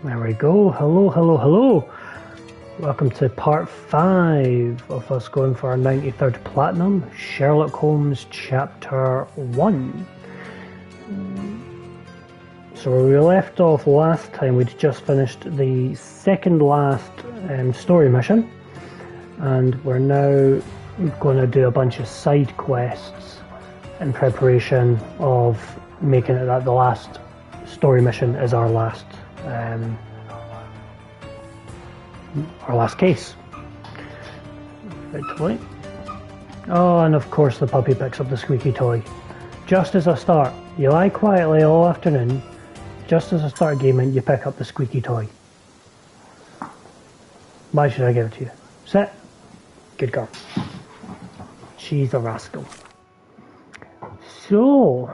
There we go. Hello, hello, hello. Welcome to part 5 of us going for our 93rd Platinum, Sherlock Holmes Chapter 1. So where we left off last time, we'd just finished the second last story mission, and we're now going to do a bunch of side quests in preparation of making it that the last story mission is our last case, effectively. Oh, and of course the puppy picks up the squeaky toy. Just as I start, you lie quietly all afternoon. Just as I start gaming, you pick up the squeaky toy. Why should I give it to you? Sit. Good girl. She's a rascal. So,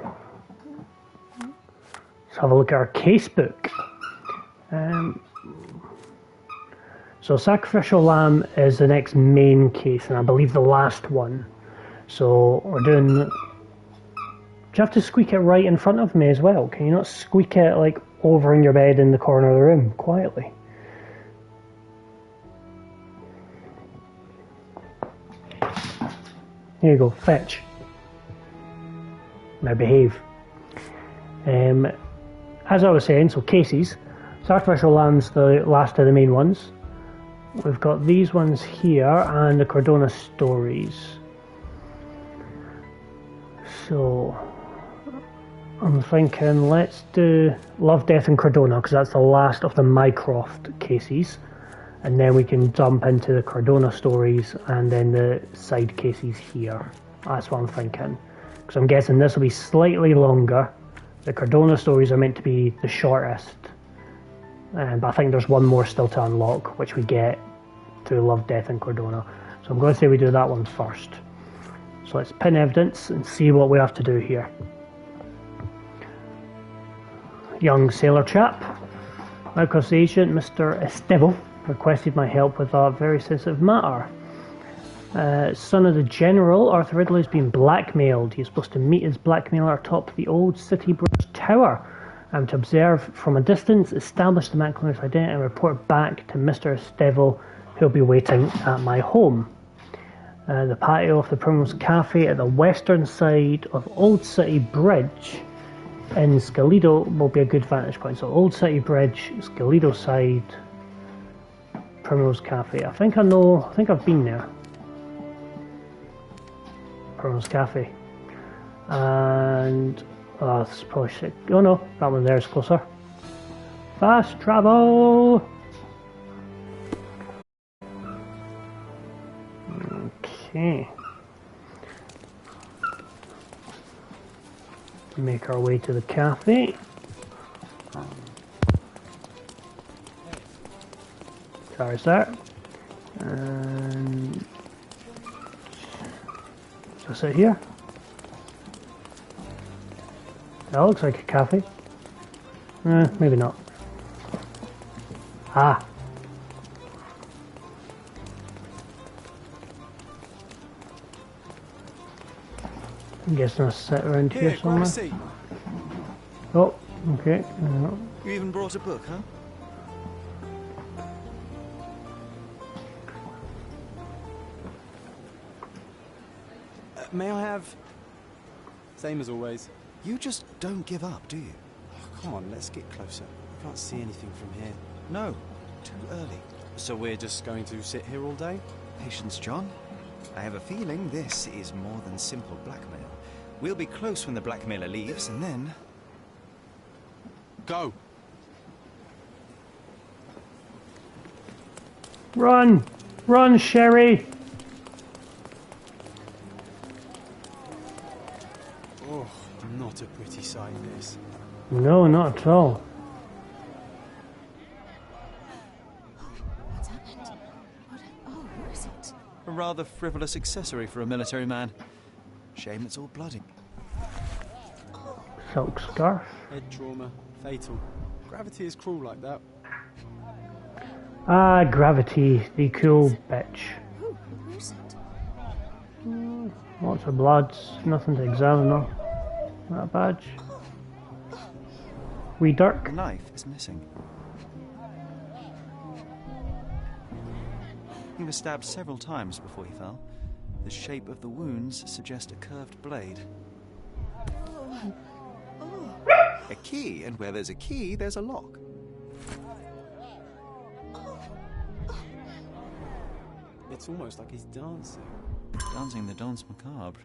let's have a look at our casebook. So Sacrificial Lamb is the next main case, and I believe the last one. So we're doing... Do you have to squeak it right in front of me as well? Can you not squeak it like over in your bed in the corner of the room, quietly? Here you go, fetch. Now behave. As I was saying, so cases. Sacrificial Lamb's the last of the main ones. We've got these ones here and the Cardona stories. So I'm thinking let's do Love, Death and Cardona, because that's the last of the Mycroft cases, and then we can jump into the Cardona stories and then the side cases here. That's what I'm thinking, because I'm guessing this will be slightly longer. The Cardona stories are meant to be the shortest, but I think there's one more still to unlock, which we get through Love, Death and Cardona. So I'm going to say we do that one first. So let's pin evidence and see what we have to do here. Young sailor chap. Mycroft's agent, Mr. Esteville, requested my help with a very sensitive matter. Son of the General, Arthur Ridley, has been blackmailed. He's supposed to meet his blackmailer atop the old City Bridge Tower. To observe from a distance, establish the blackmailer's identity and report back to Mr. Esteville, who'll be waiting at my home. The patio of the Primrose Cafe at the western side of Old City Bridge in Scalido will be a good vantage point. So Old City Bridge, Scalido side, Primrose Cafe. I think I've been there. Primrose Cafe. And this is probably sick. Oh no, that one there is closer. Fast travel! Okay. Make our way to the cafe. Sorry, sir. And just sit here. That looks like a cafe. Maybe not. Ah. I'm guessing I'll sit around here somewhere. Oh, okay. You even brought a book, huh? May I have... Same as always. You just don't give up, do you? Oh, come on, let's get closer. I can't see anything from here. No, too early. So we're just going to sit here all day? Patience, John. I have a feeling this is more than simple blackmail. We'll be close when the blackmailer leaves, and then... Go! Run! Run, Sherry! Oh, not a pretty sight, this. No, not at all. What's happened? Who is it? A rather frivolous accessory for a military man. Shame it's all bloody. Silk scarf. Head trauma. Fatal. Gravity is cruel like that. Ah, Gravity, the cool bitch. Who's it? Lots of bloods, nothing to examine though. Not a badge. Wee Dirk. The knife is missing. He was stabbed several times before he fell. The shape of the wounds suggest a curved blade. A key, and where there's a key, there's a lock. It's almost like he's dancing. Dancing the danse macabre.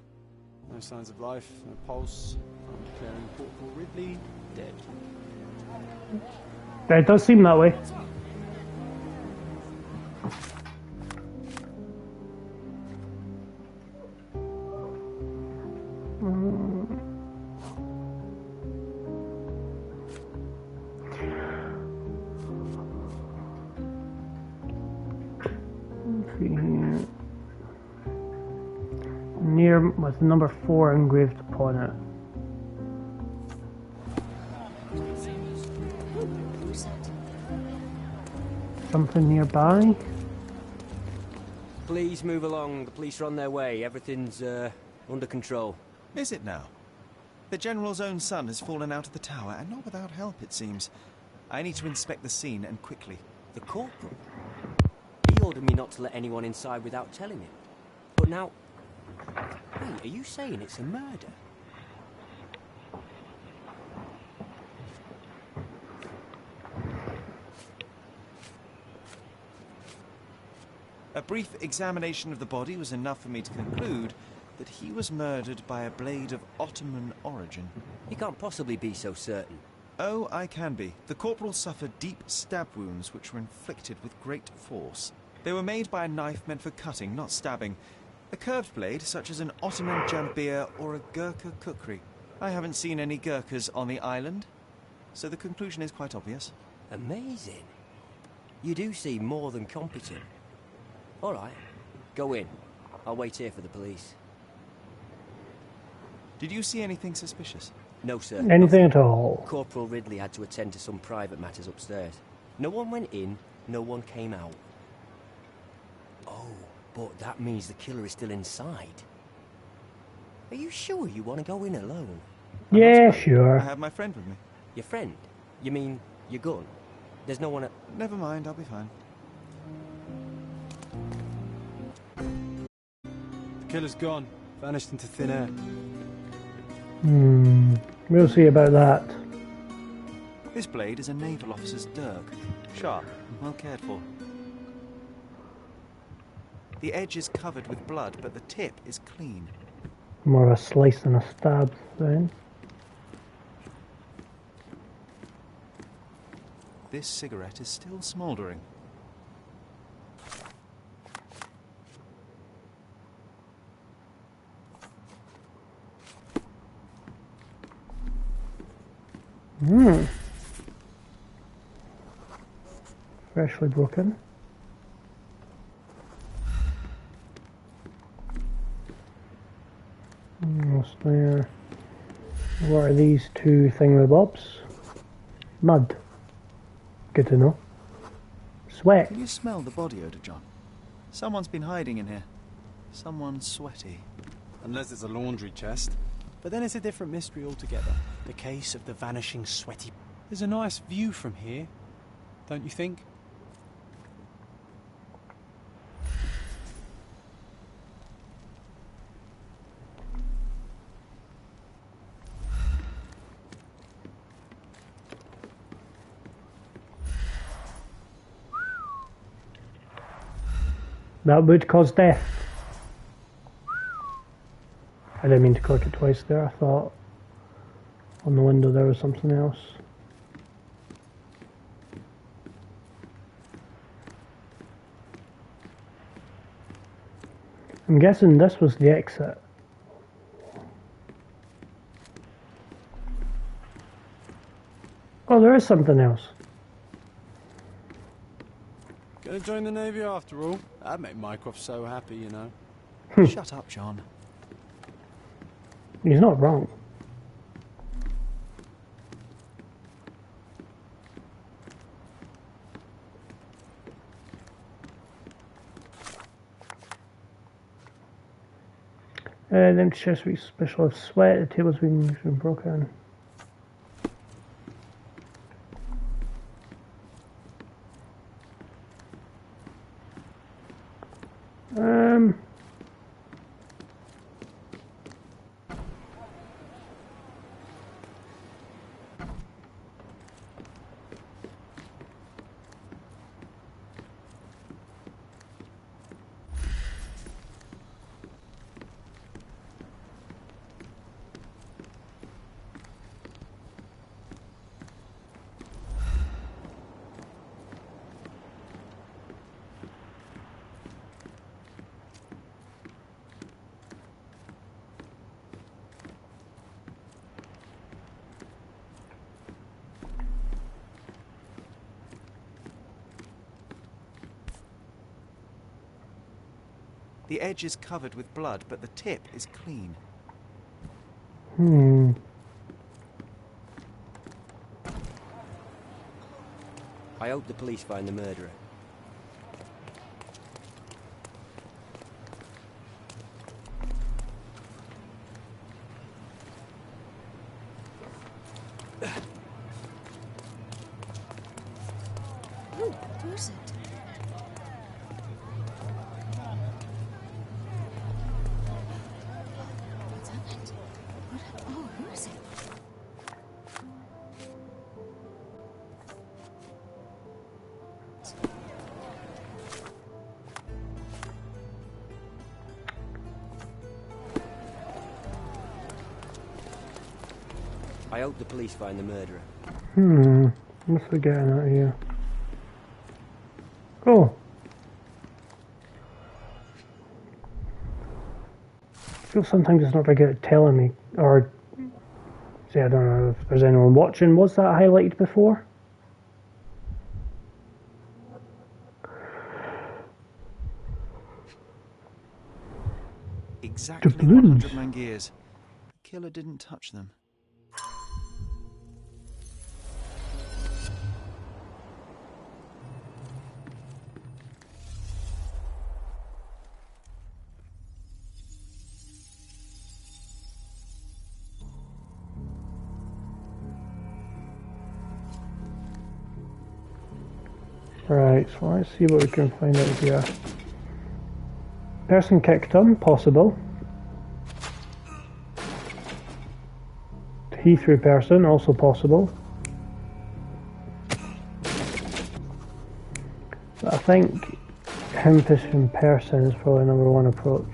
No signs of life, no pulse. I'm declaring Corporal Ridley dead. It does seem that way. Near with number 4 engraved upon it. Who's it? Something nearby. Please move along. The police are on their way. Everything's under control. Is it now? The General's own son has fallen out of the tower, and not without help, it seems. I need to inspect the scene, and quickly. The corporal? He ordered me not to let anyone inside without telling him. But now... Wait, are you saying it's a murder? A brief examination of the body was enough for me to conclude that he was murdered by a blade of Ottoman origin. You can't possibly be so certain. Oh, I can be. The corporal suffered deep stab wounds which were inflicted with great force. They were made by a knife meant for cutting, not stabbing. A curved blade, such as an Ottoman jambir or a Gurkha kukri. I haven't seen any Gurkhas on the island, so the conclusion is quite obvious. Amazing. You do seem more than competent. All right, go in. I'll wait here for the police. Did you see anything suspicious? No, sir. Anything at all. Corporal Ridley had to attend to some private matters upstairs. No one went in, no one came out. Oh, but that means the killer is still inside. Are you sure you want to go in alone? Yeah, I sure. have my friend with me. Your friend? You mean your gun? There's no one at... Never mind, I'll be fine. The killer's gone. Vanished into thin air. We'll see about that. This blade is a naval officer's dirk. Sharp and well cared for. The edge is covered with blood, but the tip is clean. More of a slice than a stab, then. This cigarette is still smouldering. Freshly broken. What's there? What are these two thingamabobs? Mud. Good to know. Sweat. Can you smell the body odor, John? Someone's been hiding in here. Someone sweaty. Unless it's a laundry chest. But then it's a different mystery altogether. The case of the vanishing sweaty... There's a nice view from here, don't you think? That would cause death. I didn't mean to click it twice there. I thought on the window there was something else. I'm guessing this was the exit. Oh, there is something else. Gonna join the Navy after all. That'd make Mycroft so happy, you know. Shut up, John. He's not wrong. Then chest week special of sweat. The table's been broken. The edge is covered with blood, but the tip is clean. I hope the police find the murderer. Oh, who is it? What's happened? Oh, who is it? I hope the police find the murderer. What's we getting at here? Oh. I feel sometimes it's not very good at telling me, or say I don't know if there's anyone watching. Was that highlighted before? Exactly balloons. 100 mangears. The killer didn't touch them. Right, so let's see what we can find out here. Person kicked him, possible. He threw person, also possible. But I think him pushing person is probably number one approach.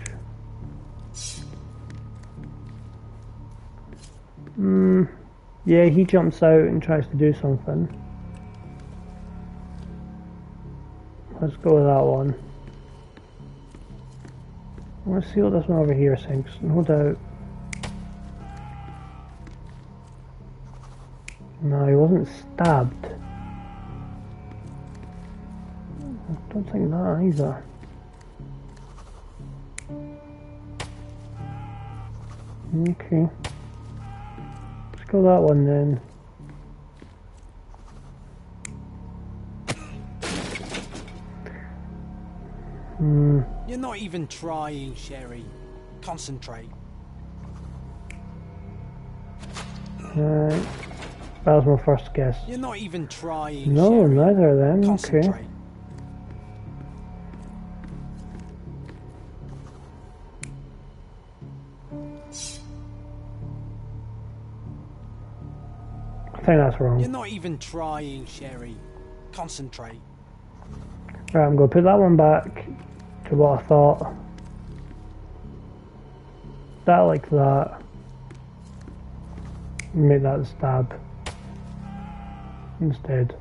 Yeah, he jumps out and tries to do something. Let's go with that one. Let's see what this one over here thinks. No doubt. No, he wasn't stabbed. I don't think that either. Okay. Let's go that one then. You're not even trying, Sherry. Concentrate. Right. That was my first guess. You're not even trying, No, Sherry. neither of them. Concentrate. Okay. I think that's wrong. You're not even trying, Sherry. Concentrate. Right, I'm going to put that one back to what I thought. That like that. Make that the stab. Instead.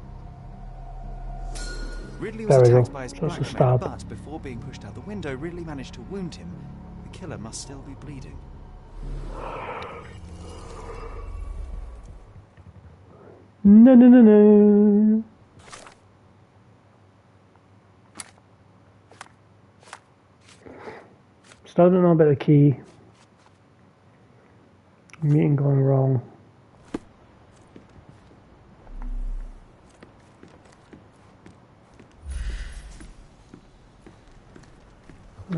Ridley There was we go. attacked by his So it's a blackmailer, stab. but before being pushed out the window, Ridley managed to wound him. The killer must still be bleeding. No, no, no, no. Still don't know about the key. Meeting going wrong.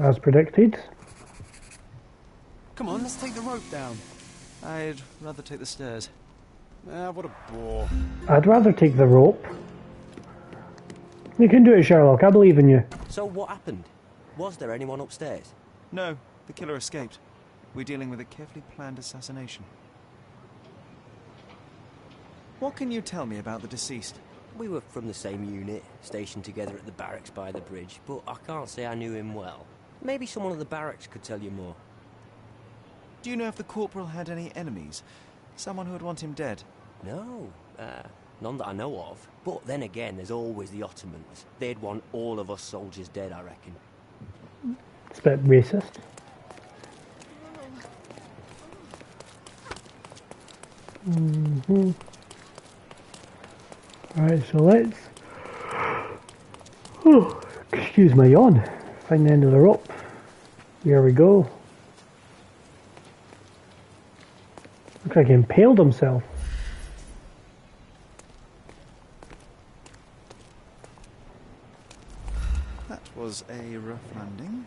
As predicted. Come on, let's take the rope down. I'd rather take the stairs. Ah, what a bore. I'd rather take the rope. You can do it, Sherlock. I believe in you. So what happened? Was there anyone upstairs? No, the killer escaped. We're dealing with a carefully planned assassination. What can you tell me about the deceased? We were from the same unit, stationed together at the barracks by the bridge, but I can't say I knew him well. Maybe someone at the barracks could tell you more. Do you know if the corporal had any enemies? Someone who would want him dead? No, none that I know of. But then again, there's always the Ottomans. They'd want all of us soldiers dead, I reckon. It's a bit racist. Alright, so let's... Oh, excuse my yawn. Find the end of the rope. Here we go. Looks like he impaled himself. That was a rough landing.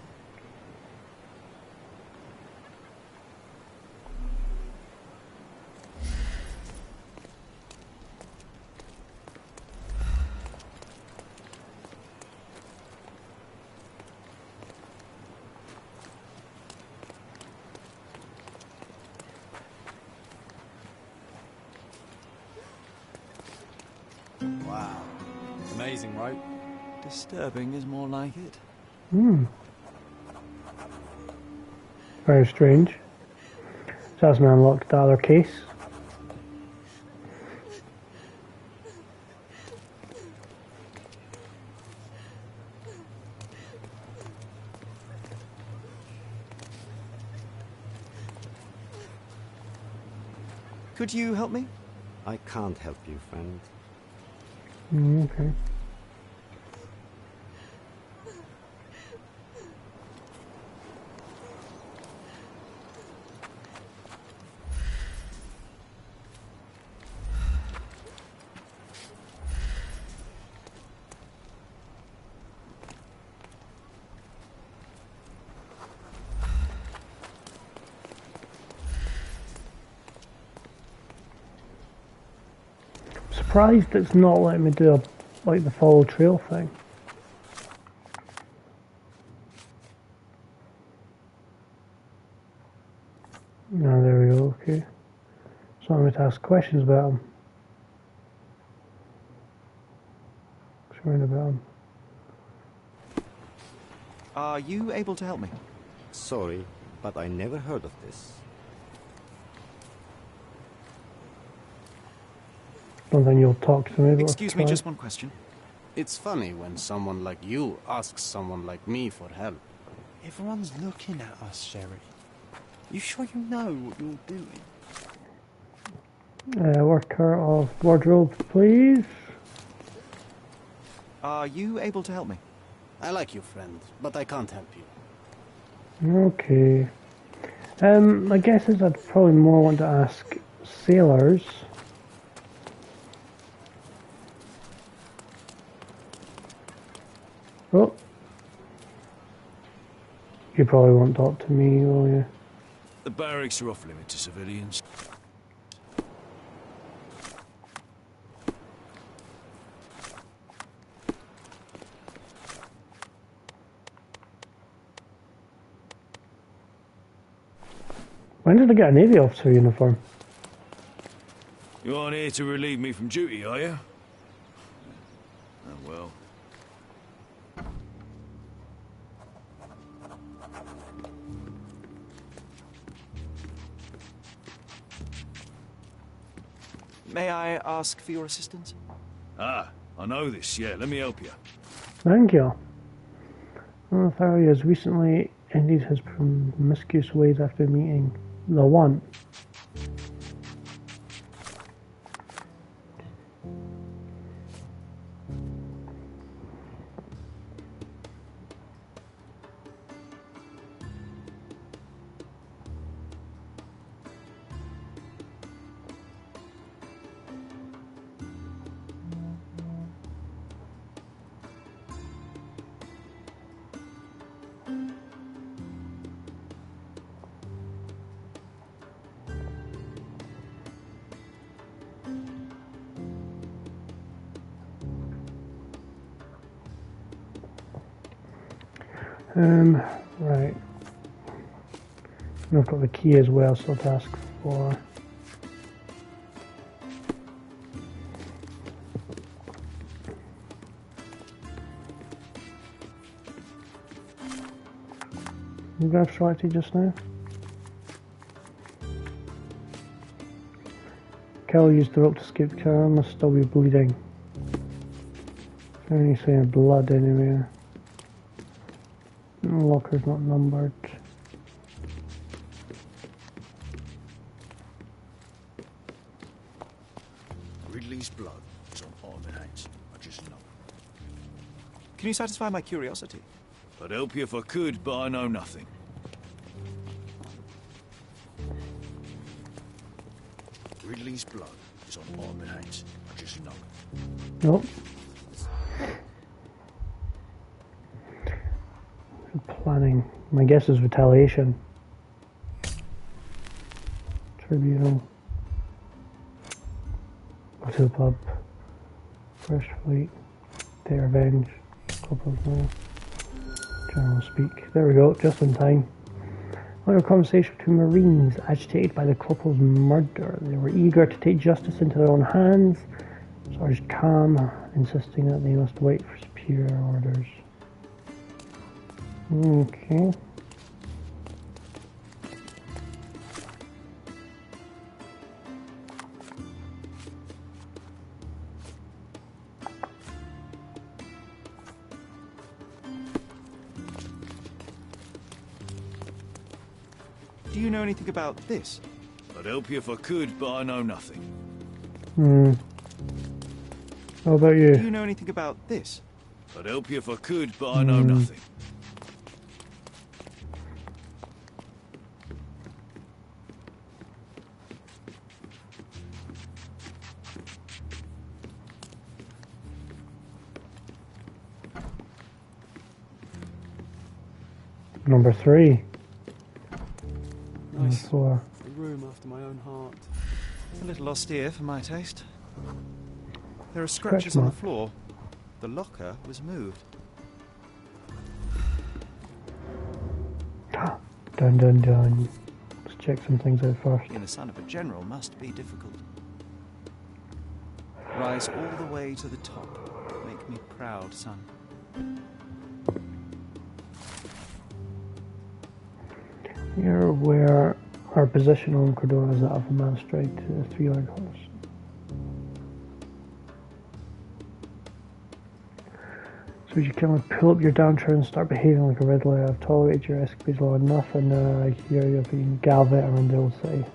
Wow. Amazing, right? Disturbing is more like it. Very strange. So that's an unlocked the other case. Could you help me? I can't help you, friend. Okay. Surprised it's not letting me do like the follow trail thing. No, there we go. Okay, so I'm going to ask questions about him. Sorry about him. Are you able to help me? Sorry, but I never heard of this. Don't think you'll talk to me. But Excuse me, just one question. It's funny when someone like you asks someone like me for help. Everyone's looking at us, Sherry. You sure you know what you're doing? Worker of wardrobe, please. Are you able to help me? I like you, friend, but I can't help you. Okay. My guess is I'd probably more want to ask sailors. Oh. You probably won't talk to me, will you? The barracks are off limit to civilians. When did I get a Navy officer uniform? You aren't here to relieve me from duty, are you? Oh well. May I ask for your assistance? Ah, I know this, yeah, let me help you. Thank you. Well, Farley has recently ended his promiscuous ways after meeting the one. Right. And I've got the key as well, so I'll ask for. You got abstracted just now? Kel used the rope to escape. Kel must still be bleeding. Any sign of blood anywhere? Locker's not numbered. Ridley's blood is on arm and hands. I just know. Can you satisfy my curiosity? I'd help you if I could, but I know nothing. Ridley's blood is on my hands. I just know it. Nope. Planning. My guess is retaliation. Tribunal. Go to the pub. Fresh fleet. Take revenge. Couple of more. General speak. There we go, just in time. A conversation between Marines agitated by the corporal's murder. They were eager to take justice into their own hands. Sergeant Calm insisting that they must wait for superior orders. Okay. Do you know anything about this? I'd help you if I could, but I know nothing. How about Do you? you know anything about this? I'd help you if I could, but I know nothing. Number 3. Number Nice. 4. A room after my own heart. A little austere for my taste. There are scratches on the floor. The locker was moved. Dun dun dun. Let's check some things out first. Being the son of a general must be difficult. Rise all the way to the top. Make me proud, son. Here, where our position on Cordova is that of a man straight to a 3-legged horse. So you can pull up your downturn and start behaving like a Riddler. I've tolerated your escapades long enough, and I hear you've been gallivanting around the old city.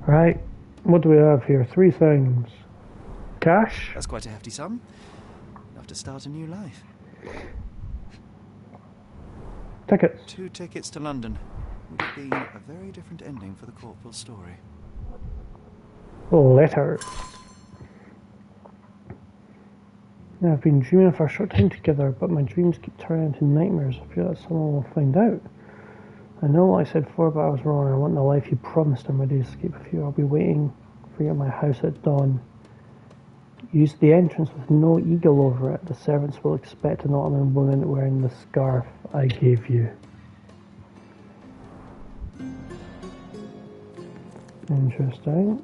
Right, what do we have here? 3 things. Cash? That's quite a hefty sum. Enough to start a new life. Tickets. 2 tickets to London. Would have been a very different ending for the corporal's story. Letters. Now, I've been dreaming for a short time together, but my dreams keep turning into nightmares. I feel that someone will find out. I know what I said before, but I was wrong. I want the life you promised. I'm ready to escape with you. I'll be waiting for you at my house at dawn. Use the entrance with no eagle over it. The servants will expect an Ottoman woman wearing the scarf I gave you. Interesting.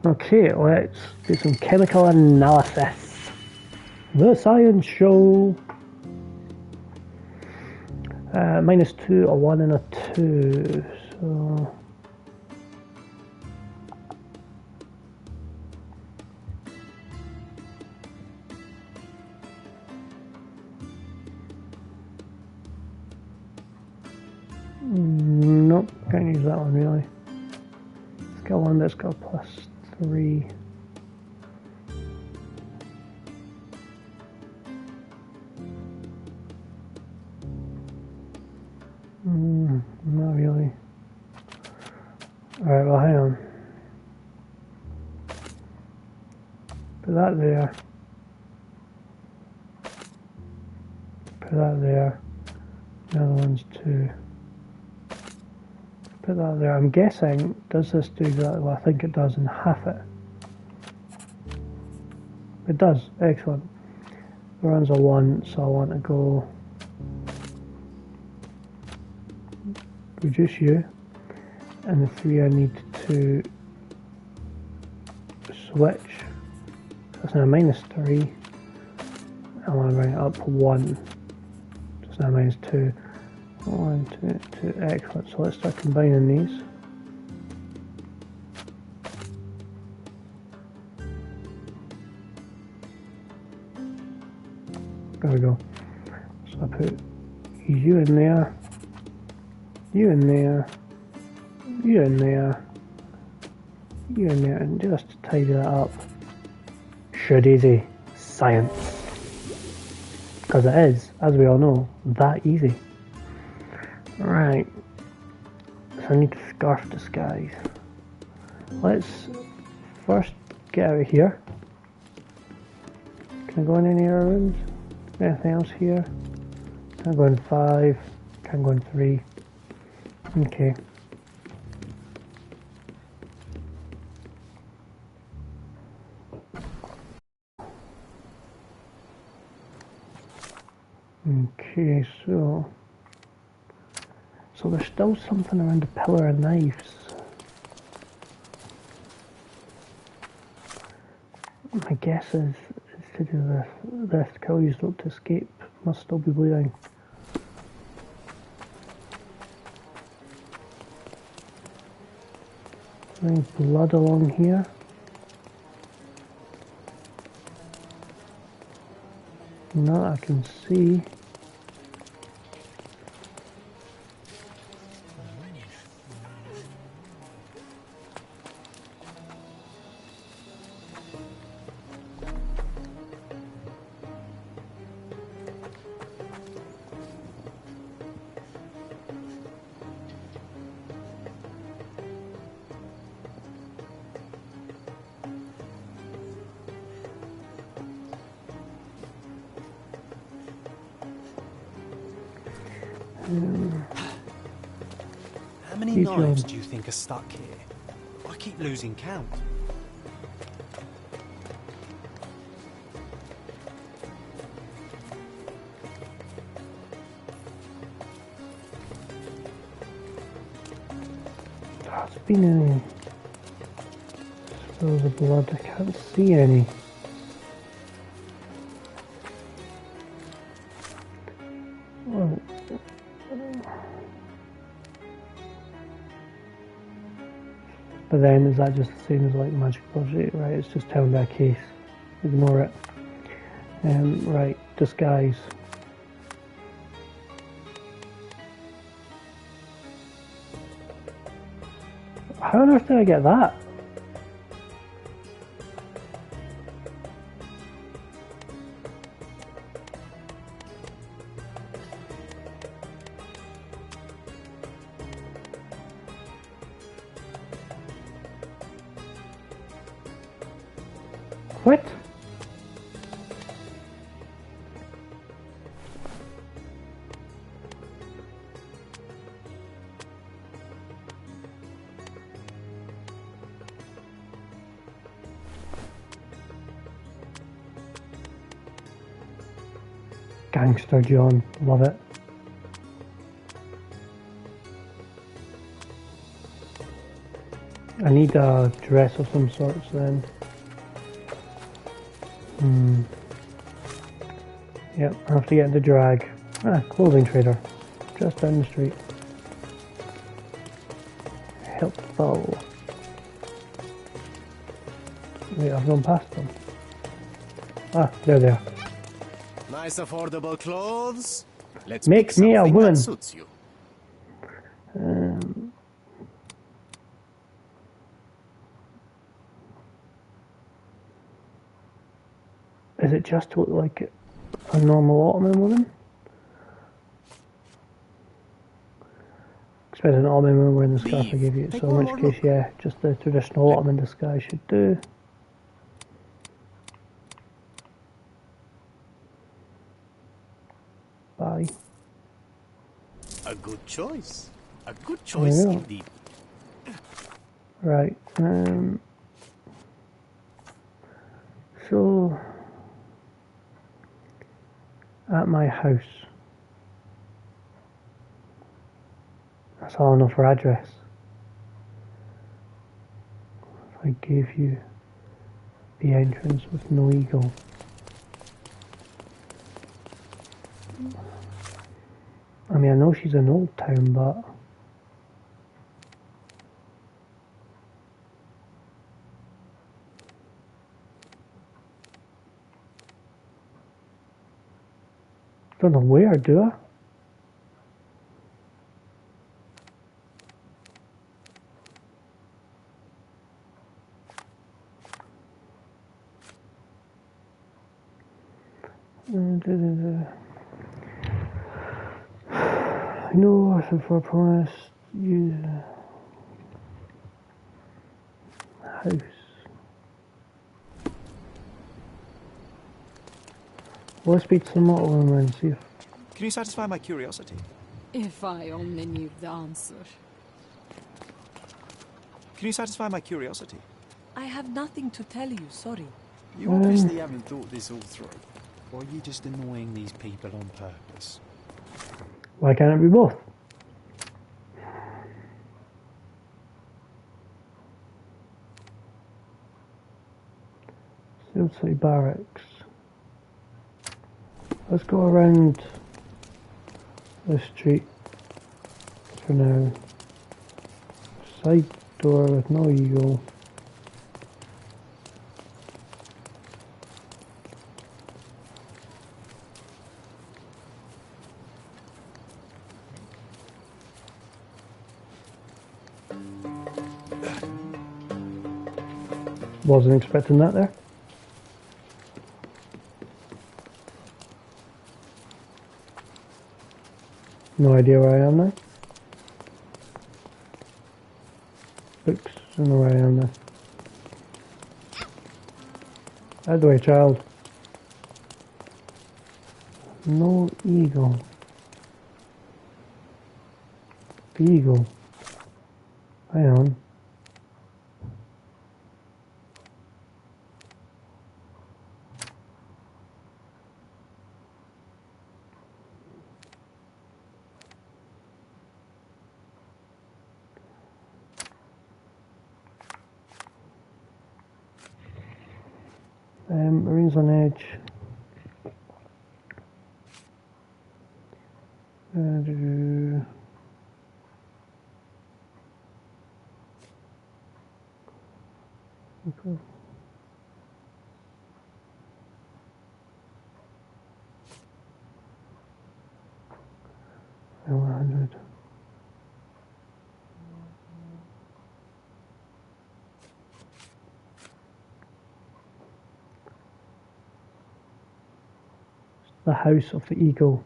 Okay, let's do some chemical analysis. The Science Show. -2, a 1 and a 2. So nope, can't use that one really. Let's get one that's got a +3. Not really. Alright, well hang on. Put that there. Put that there. The other one's 2. Put that there. I'm guessing, does this do exactly what I think it does and half it? It does. Excellent. The one's a 1, so I want to go reduce you, and the 3 I need to switch. That's now -3. I want to bring it up 1. It's now -2. 1, 2, 2. Excellent. So let's start combining these. There we go. So I put You in there. You in there. You in there. You in there. And just tidy that up. Should easy. Science. Because it is, as we all know, that easy. Right. So I need scarf disguise. Let's first get out of here. Can I go in any other rooms? Anything else here? Can I go in 5? Can I go in 3? Okay. Okay, so there's still something around the pillar of knives. My guess is it's to do with the kill used up to escape. Must still be bleeding. Any blood along here? Not I can see. How many knives do you think are stuck here? I keep losing count. There's been any spills of blood. I can't see any. Oh. But then, is that just the same as like magic logic? Right, it's just telling me a case. Ignore it. Right, disguise. How on earth did I get that? What? Gangster John, love it. I need a dress of some sorts then. Yep, I have to get into drag. Clothing trader. Just down the street. Helpful. Wait, I've gone past them. There they are. Nice affordable clothes. Let's Make me a woman. that suits you. Is it just to look like a normal Ottoman woman? Expect an Ottoman woman wearing the scarf I gave you, so in which case, yeah, just the traditional Ottoman disguise should do. Bye. A good choice. A good choice indeed. Right. So at my house, that's all I know for address. If I gave you the entrance with no eagle. I mean, I know she's an old town, but don't know where, do I? I know Arthur for a promise. You house. Let's speak to the motorwoman and see if. Can you satisfy my curiosity? If I only knew the answer. Can you satisfy my curiosity? I have nothing to tell you, sorry. You obviously haven't thought this all through. Or are you just annoying these people on purpose? Why can't it be both? Silsey Barracks. Let's go around the street for now. Side door with no eagle. Wasn't expecting that there. No idea where I am now. Books, I know where I am now. Out of the way, child. No eagle. The eagle. Hang on. Marines on edge. Okay. L100. The House of the Eagle.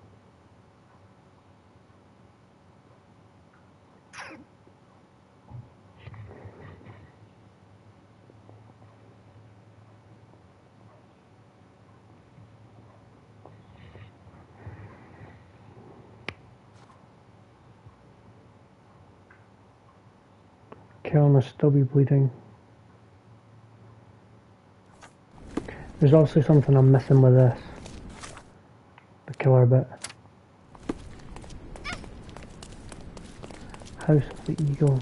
Kill must still be bleeding. There's obviously something I'm missing with this. The killer bit. House of the Eagle.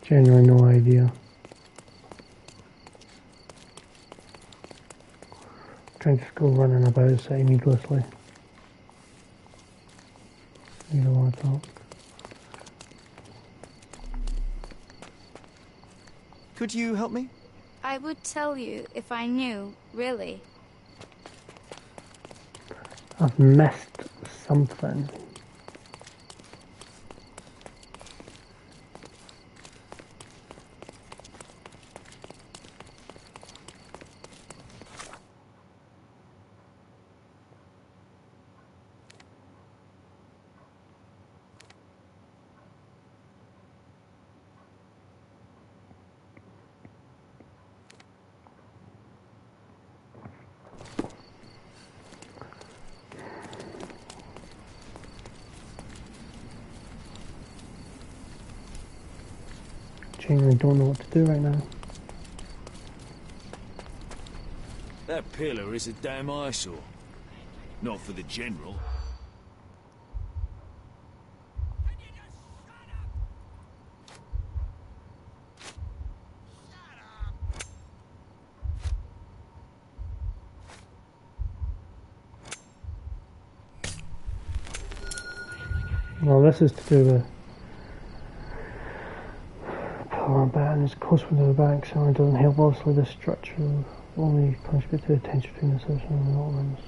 Genuinely no idea. Trying to go running about say needlessly. You don't want to talk. Could you help me? I would tell you if I knew, really. I've missed something. Genuinely don't know what to do right now. That pillar is a damn eyesore. Not for the general. Well, this is to do with power band is close to the bank, so it doesn't help. Obviously, the structure will only contribute to the tension between the system and the elements.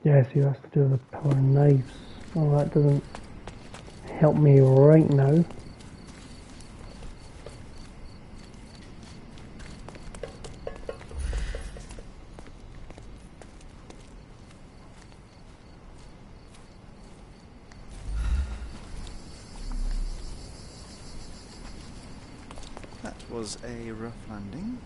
Yeah, see, that's to do with the power knives. Well, that doesn't help me right now. That was a rough landing.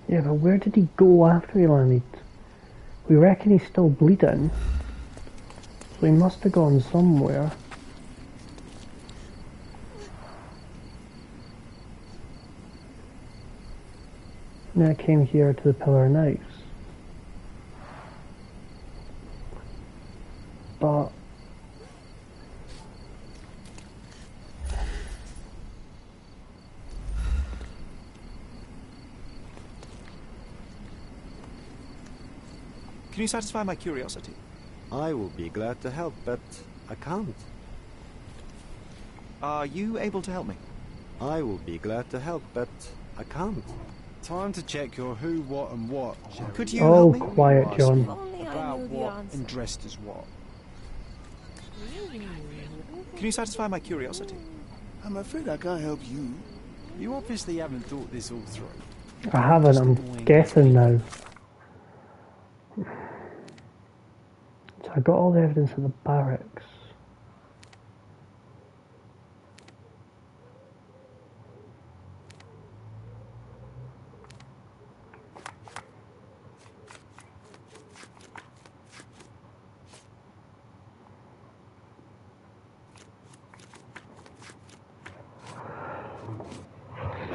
Yeah, but where did he go after he landed? We reckon he's still bleeding, so he must have gone somewhere. And then I came here to the Pillar of Knives. But Can you satisfy my curiosity? I will be glad to help, but I can't. Are you able to help me? I will be glad to help, but I can't. Time to check your who, what, and what, Jerry. Could you help me? Quiet, John. About what and dressed as what? Can you satisfy my curiosity? I'm afraid I can't help you. You obviously haven't thought this all through. I haven't, I'm guessing now. So I got all the evidence of the barracks.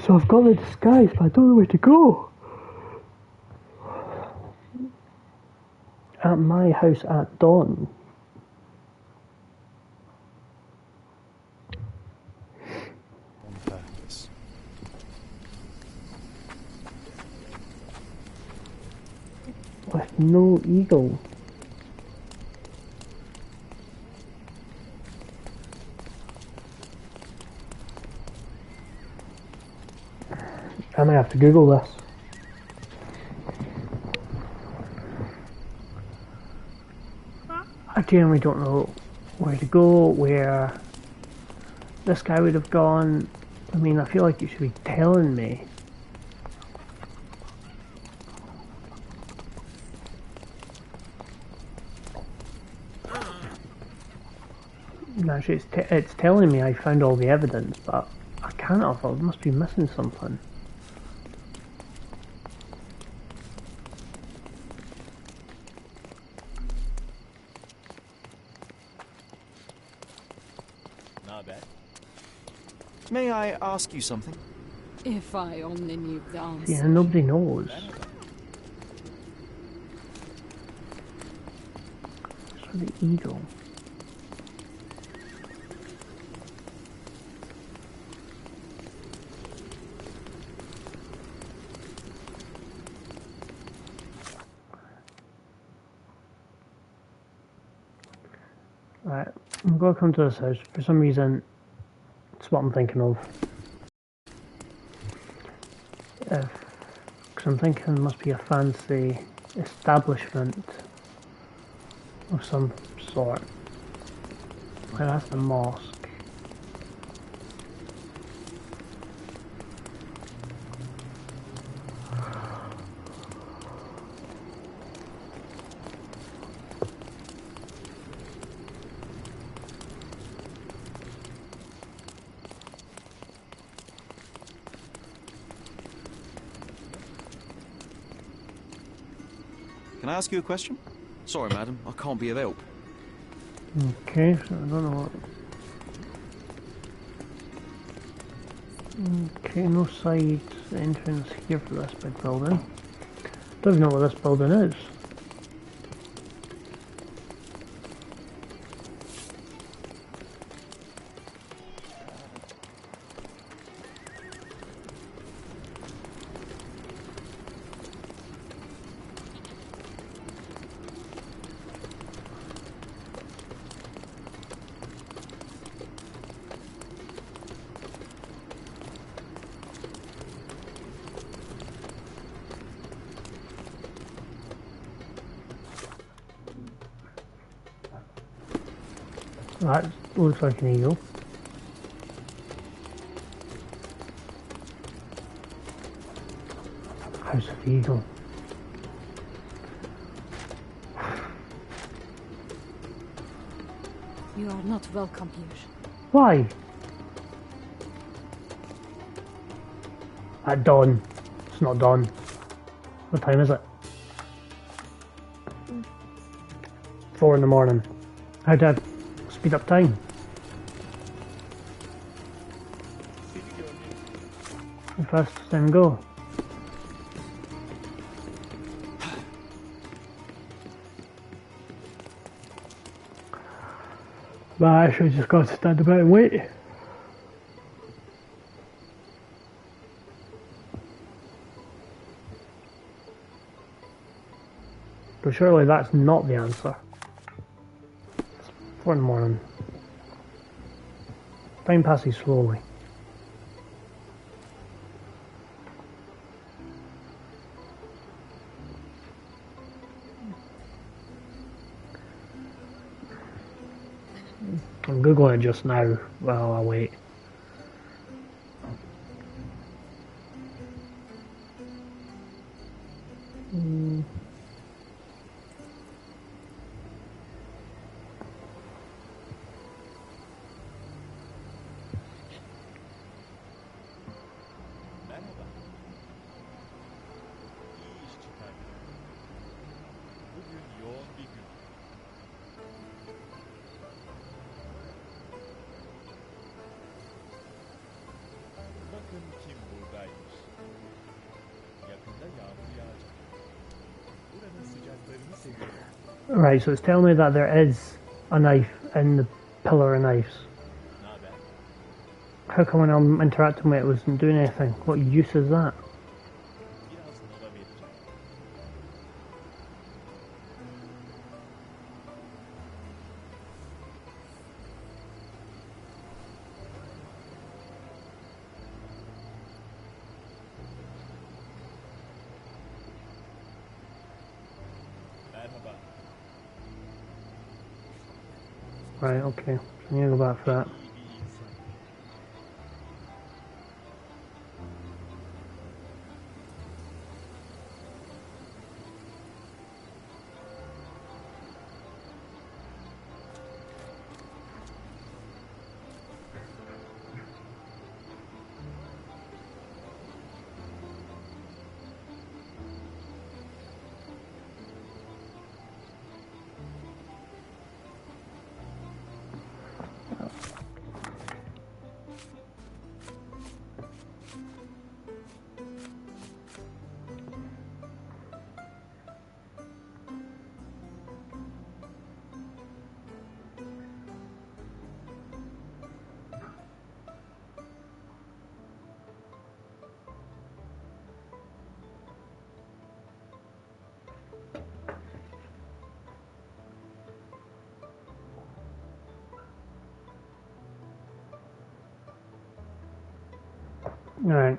So I've got the disguise, but I don't know where to go. At my house at dawn. On purpose. With no eagle. I may have to Google this. I genuinely don't know where to go, where this guy would have gone. I mean, I feel like you should be telling me. Actually, it's telling me I found all the evidence, but I can't have. I must be missing something. Not bad. May I ask you something? If I only knew the answer. Yeah, nobody knows. So the eagle. Right, I'm going to come to this house. For some reason, it's what I'm thinking of. Because I'm thinking it must be a fancy establishment of some sort. Like that's the mosque. Can I ask you a question? Sorry, madam, I can't be of help. Okay, so I don't know what... Okay, no side entrance here for this big building. Don't even know what this building is. That looks like an eagle. House of the Eagle. You are not welcome here. Why? At dawn. It's not dawn. What time is it? 4 in the morning. How do I speed up time? How fast does time go? But I actually just got to stand about and wait. But surely that's not the answer. It's 4 in the morning. Time passes slowly. I'm googling it just now while I wait. Right, so it's telling me that there is a knife in the pillar of knives. How come when I'm interacting with it, it wasn't doing anything? What use is that? Right, okay. So I'm gonna go back for that. Alright.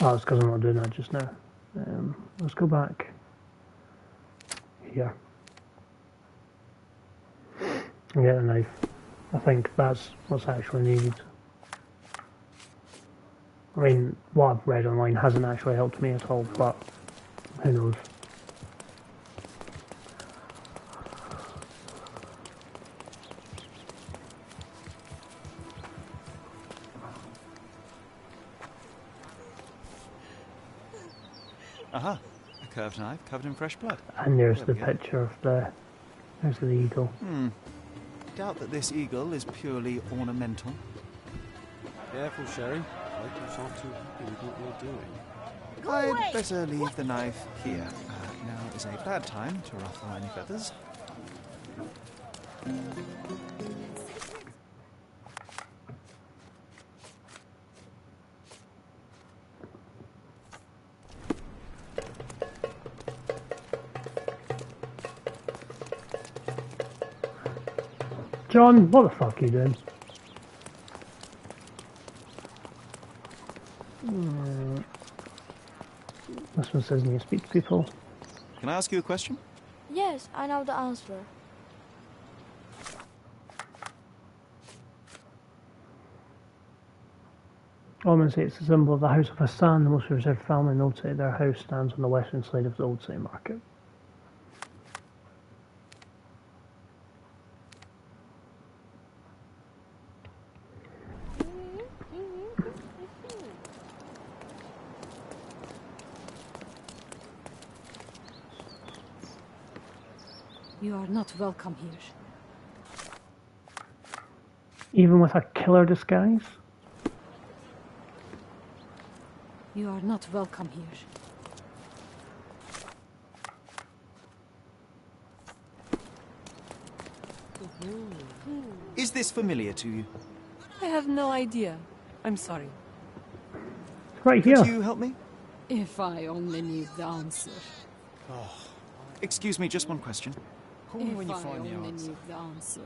Oh, it's because I'm not doing that just now. Let's go back here and get a knife. I think that's what's actually needed. I mean, what I've read online hasn't actually helped me at all, but who knows. Aha, a curved knife covered in fresh blood. And there's the we go. picture of there's the eagle. Doubt that this eagle is purely ornamental. Careful, Sherry. Locals aren't too happy with what you're doing. I'd better leave the knife here. Now is a bad time to ruffle any feathers. John, what the fuck are you doing? This one says you speak to people. Can I ask you a question? Yes, I know the answer. Omens say it's a symbol of the House of Hassan, the most reserved family in Old City. Their house stands on the western side of the Old City Market. You are not welcome here. Even with a killer disguise? You are not welcome here. Is this familiar to you? I have no idea. I'm sorry. It's right here. Could you help me? If I only knew the answer. Excuse me, just one question. Call me If when you I find the only answer. knew the answer.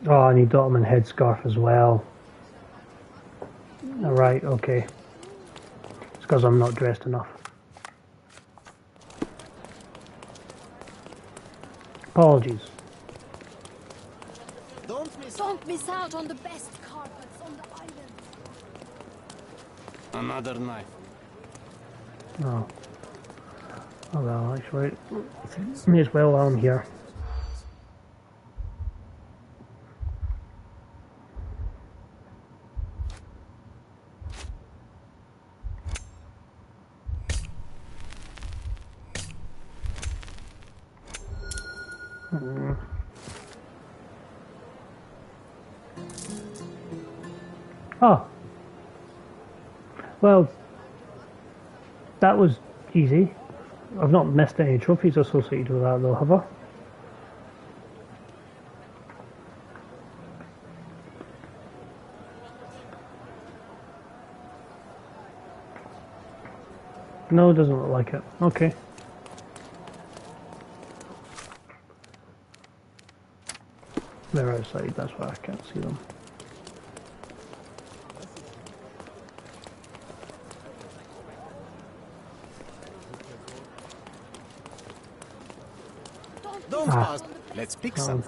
Oh, I need Ottoman headscarf as well. Alright, okay. It's because I'm not dressed enough. Apologies. Don't miss out on the best carpets on the island. Another knife. Oh. Oh well, actually, may as well while I'm here. Oh. Well, that was easy. I've not missed any trophies associated with that though, have I? No, it doesn't look like it. Okay. They're outside, that's why I can't see them. Don't pass. Let's pick some.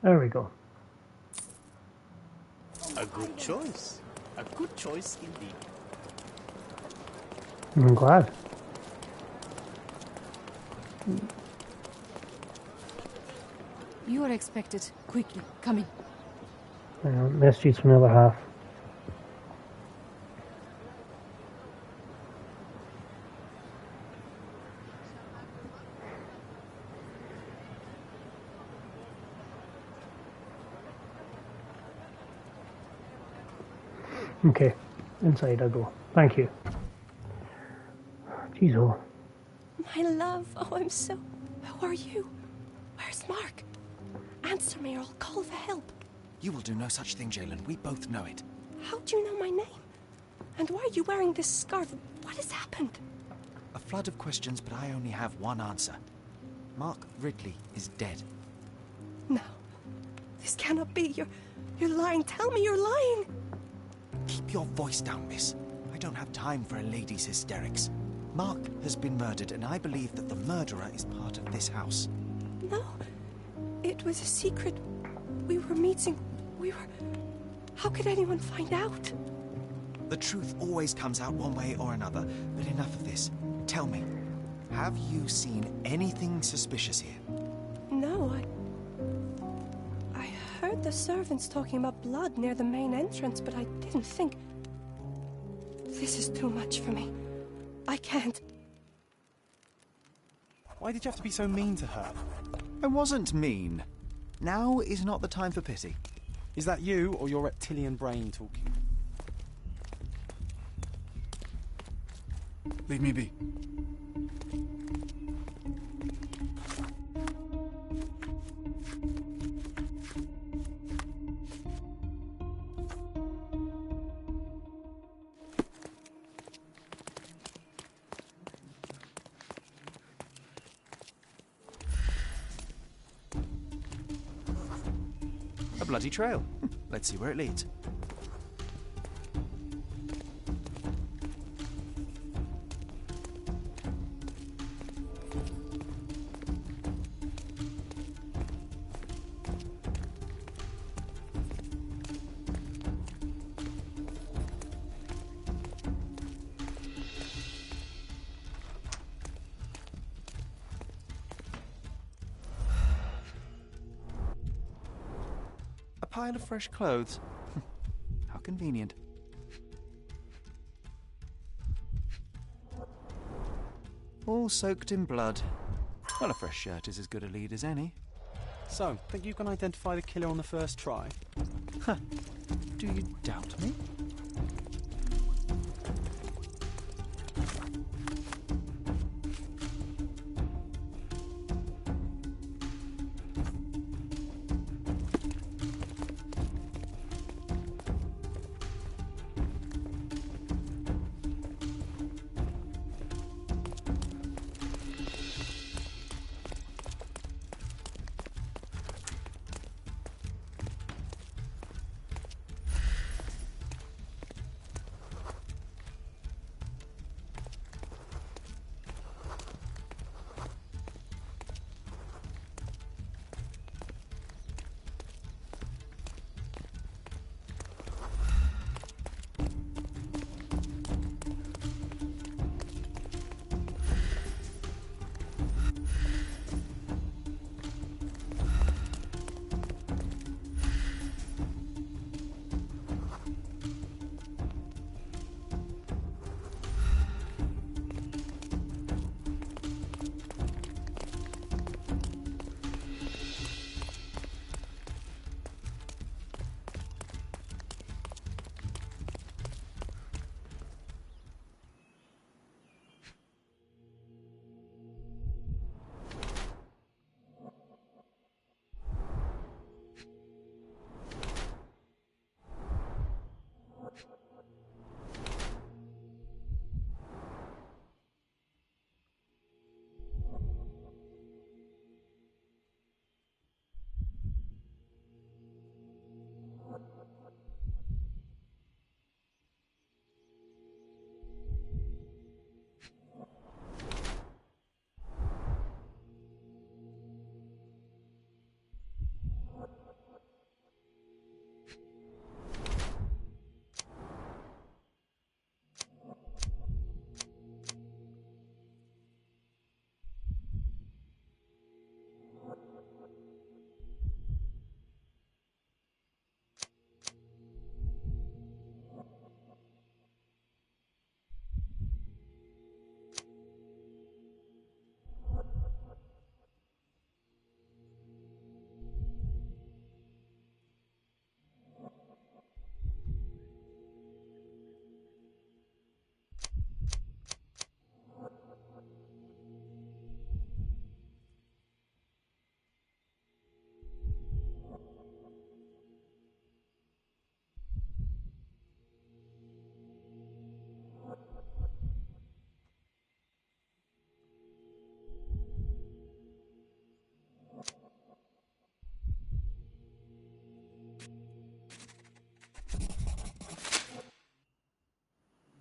There we go. A good choice. A good choice indeed. I'm glad. You are expected. Quickly, come in. Hang on, this street's from the other half. Okay, inside I go. Thank you. Jeez, oh. My love, oh, I'm so... Who are you? Where's Mark? Answer me or I'll call for help. You will do no such thing, Jalen. We both know it. How do you know my name? And why are you wearing this scarf? What has happened? A flood of questions, but I only have one answer. Mark Ridley is dead. No. This cannot be. You're lying. Tell me you're lying. Keep your voice down, miss. I don't have time for a lady's hysterics. Mark has been murdered, and I believe that the murderer is part of this house. No. It was a secret. We were meeting. How could anyone find out? The truth always comes out one way or another, but enough of this. Tell me, have you seen anything suspicious here? No, I heard the servants talking about blood near the main entrance, but I didn't think... This is too much for me. I can't. Why did you have to be so mean to her? I wasn't mean. Now is not the time for pity. Is that you or your reptilian brain talking? Leave me be. A bloody trail. Let's see where it leads. A pile of fresh clothes. How convenient. All soaked in blood. Well, a fresh shirt is as good a lead as any. So, think you can identify the killer on the first try? Huh. Do you doubt me?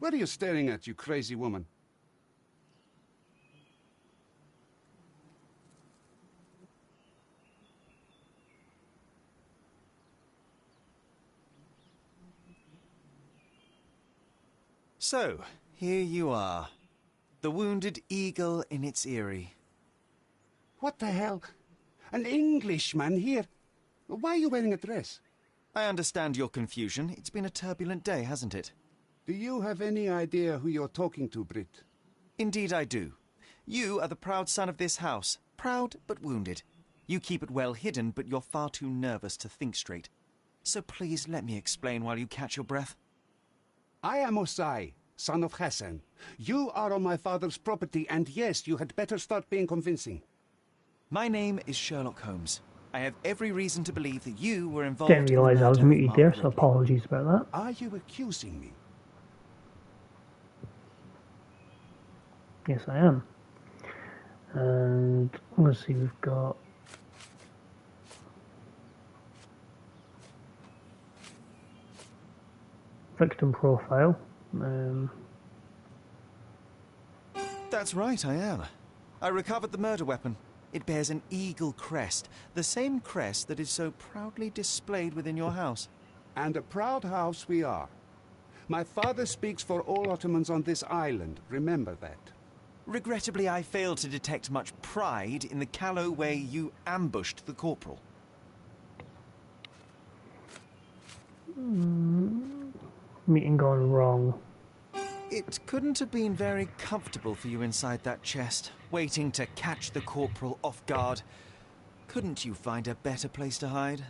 What are you staring at, you crazy woman? So, here you are. The wounded eagle in its eyrie. What the hell? An Englishman here? Why are you wearing a dress? I understand your confusion. It's been a turbulent day, hasn't it? Do you have any idea who you're talking to, Brit? Indeed I do. You are the proud son of this house. Proud, but wounded. You keep it well hidden, but you're far too nervous to think straight. So please let me explain while you catch your breath. I am Osai, son of Hassan. You are on my father's property, and yes, you had better start being convincing. My name is Sherlock Holmes. I have every reason to believe that you were involved Didn't realise I was muted there, so apologies about that. Are you accusing me? Yes, I am. And let's see, we've got victim profile. That's right, I am. I recovered the murder weapon. It bears an eagle crest, the same crest that is so proudly displayed within your house. And a proud house we are. My father speaks for all Ottomans on this island, remember that. Regrettably, I failed to detect much pride in the callow way you ambushed the corporal. Meeting gone wrong. It couldn't have been very comfortable for you inside that chest, waiting to catch the corporal off guard. Couldn't you find a better place to hide?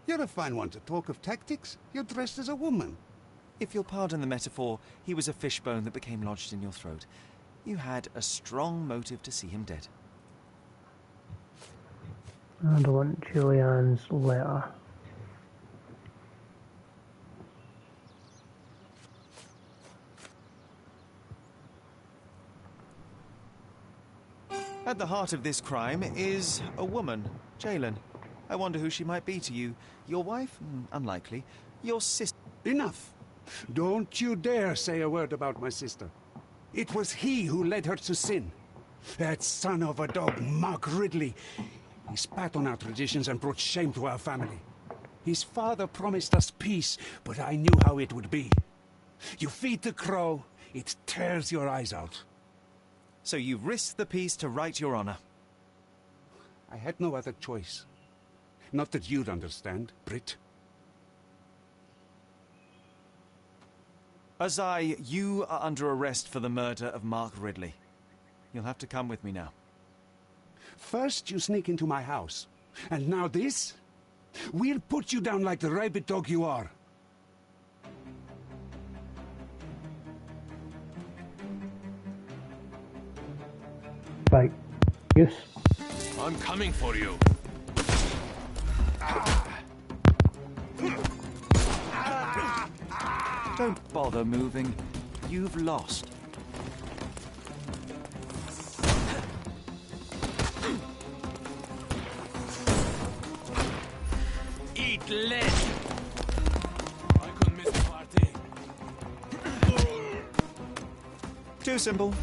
You're a fine one to talk of tactics. You're dressed as a woman. If you'll pardon the metaphor, he was a fishbone that became lodged in your throat. You had a strong motive to see him dead. And I want Julianne's letter. At the heart of this crime is a woman, Jalen. I wonder who she might be to you. Your wife? Unlikely. Your sister? Enough! Don't you dare say a word about my sister. It was he who led her to sin. That son of a dog, Mark Ridley. He spat on our traditions and brought shame to our family. His father promised us peace, but I knew how it would be. You feed the crow, it tears your eyes out. So you risked the peace to right your honor? I had no other choice. Not that you'd understand, Brit. Azai, you are under arrest for the murder of Mark Ridley. You'll have to come with me now. First you sneak into my house, and now this? We'll put you down like the rabid dog you are. Right. Yes. I'm coming for you. Don't bother moving. You've lost. Eat lead! I couldn't miss the party. Too simple.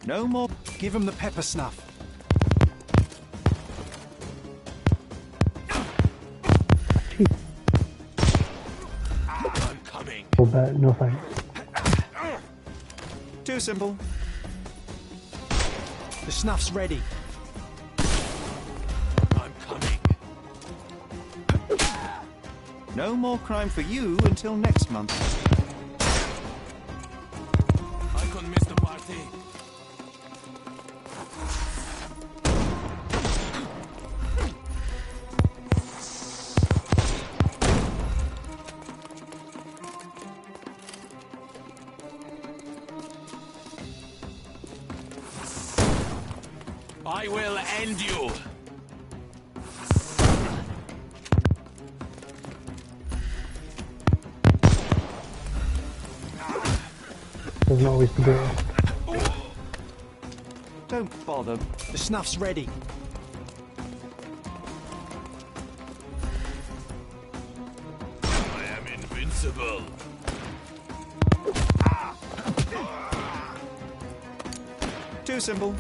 No more. Give him the pepper snuff. I'm coming. But no thanks. Too simple. The snuff's ready. I'm coming. No more crime for you until next month. I couldn't miss the party. I will end you. Doesn't always be good. Don't bother. The snuff's ready. I am invincible. Too simple.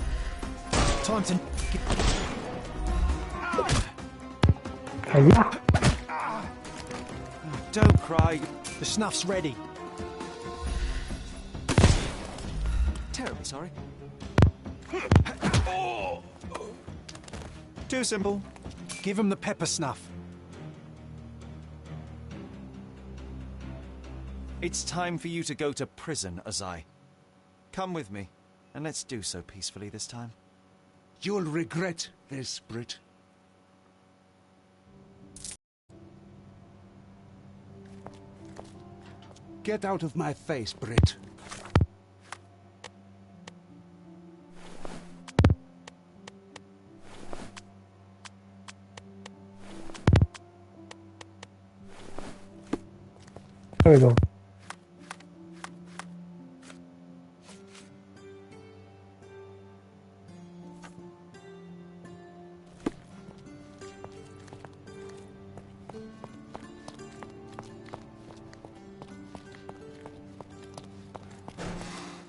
Time to... Yeah. Don't cry. The snuff's ready. Terribly sorry. Too simple. Give him the pepper snuff. It's time for you to go to prison, Azai. Come with me, and let's do so peacefully this time. You'll regret this, Brit. Get out of my face, Brit. There we go.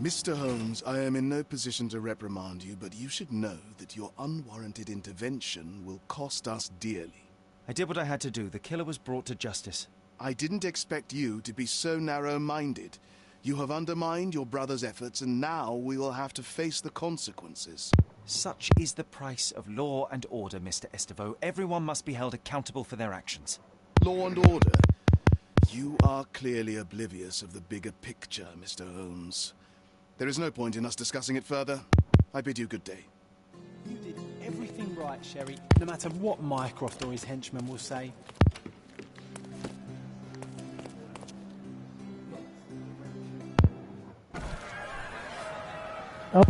Mr. Holmes, I am in no position to reprimand you, but you should know that your unwarranted intervention will cost us dearly. I did what I had to do. The killer was brought to justice. I didn't expect you to be so narrow-minded. You have undermined your brother's efforts, and now we will have to face the consequences. Such is the price of law and order, Mr. Estevo. Everyone must be held accountable for their actions. Law and order? You are clearly oblivious of the bigger picture, Mr. Holmes. There is no point in us discussing it further. I bid you good day. You did everything right, Sherry, no matter what Mycroft or his henchmen will say. Oh.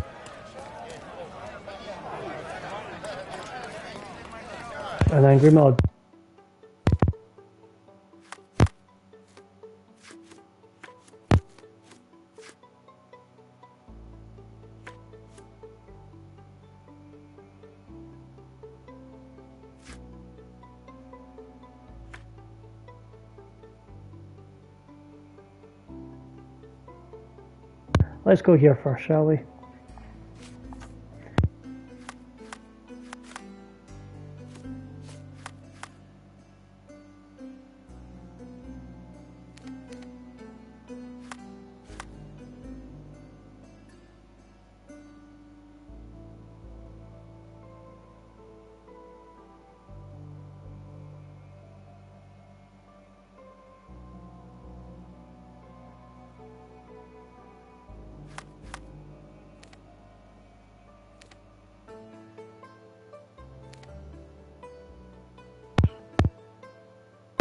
An angry mod. Let's go here first, shall we?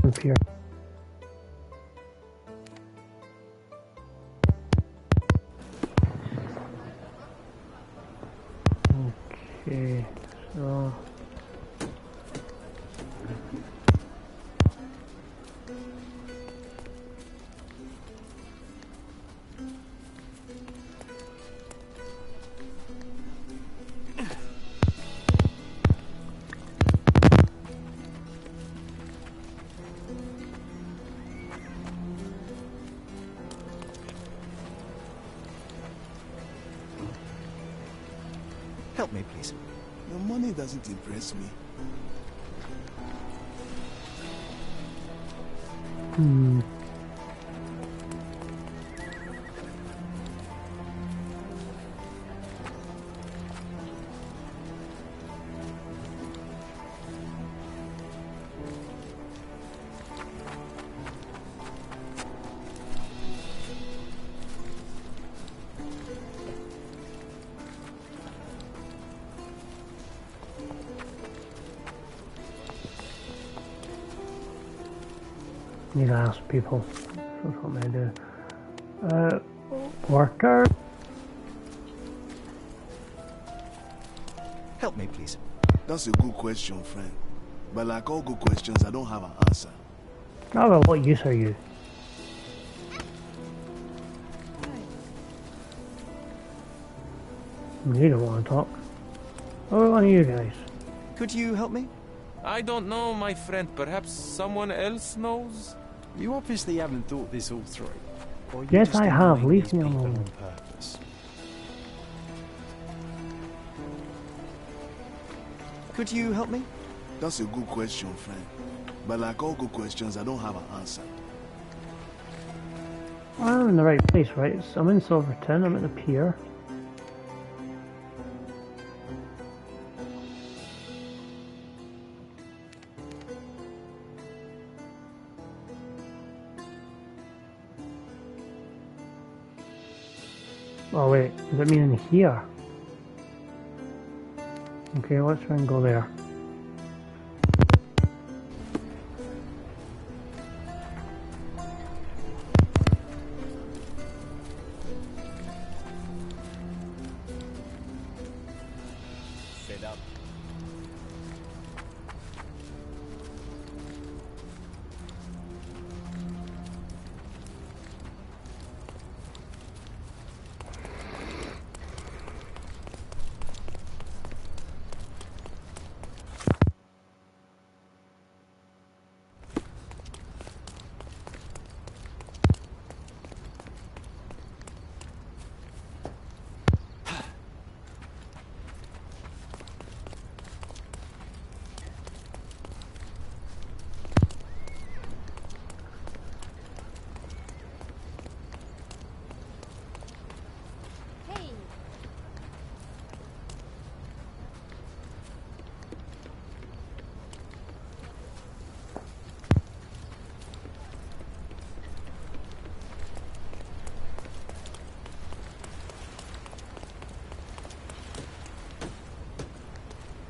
Up here. Okay, so Help me, please. Your money doesn't impress me. need to ask people. That's what they do. Worker. Help me, please. That's a good question, friend. But like all good questions, I don't have an answer. Oh, well, what use are you? You don't want to talk. Oh, one of you guys. Could you help me? I don't know, my friend. Perhaps someone else knows? You obviously haven't thought this all through. Or you're Yes, just I have. annoying Leave these me people alone. on purpose. Could you help me? That's a good question, friend. But like all good questions, I don't have an answer. I'm in the right place, right? I'm in Silverton. I'm at the pier. Oh wait, does it mean in here? Okay, let's try and go there. Sit up.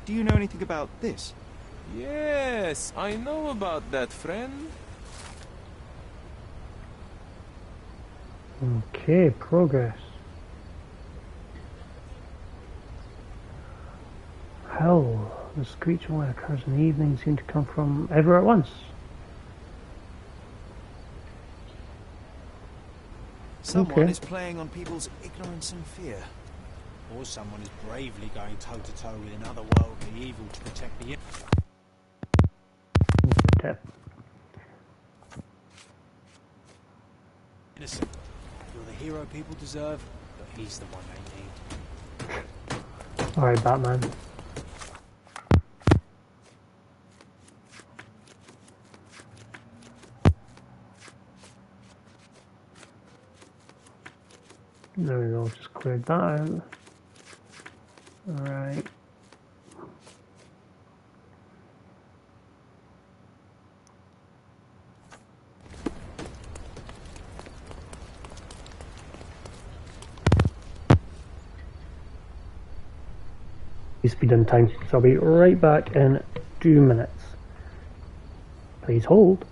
Do you know anything about this? Yes, I know about that, friend. Okay, progress. Hell, the screech only occurs in the evening, seem to come from everywhere at once. Someone is playing on people's ignorance and fear. Or someone is bravely going toe-to-toe with an otherworldly evil to protect the... innocent. You're the hero people deserve, but he's the one they need. Alright, Batman. There we go, just cleared that out. Alright. Speed in time, so I'll be right back in 2 minutes. Please hold.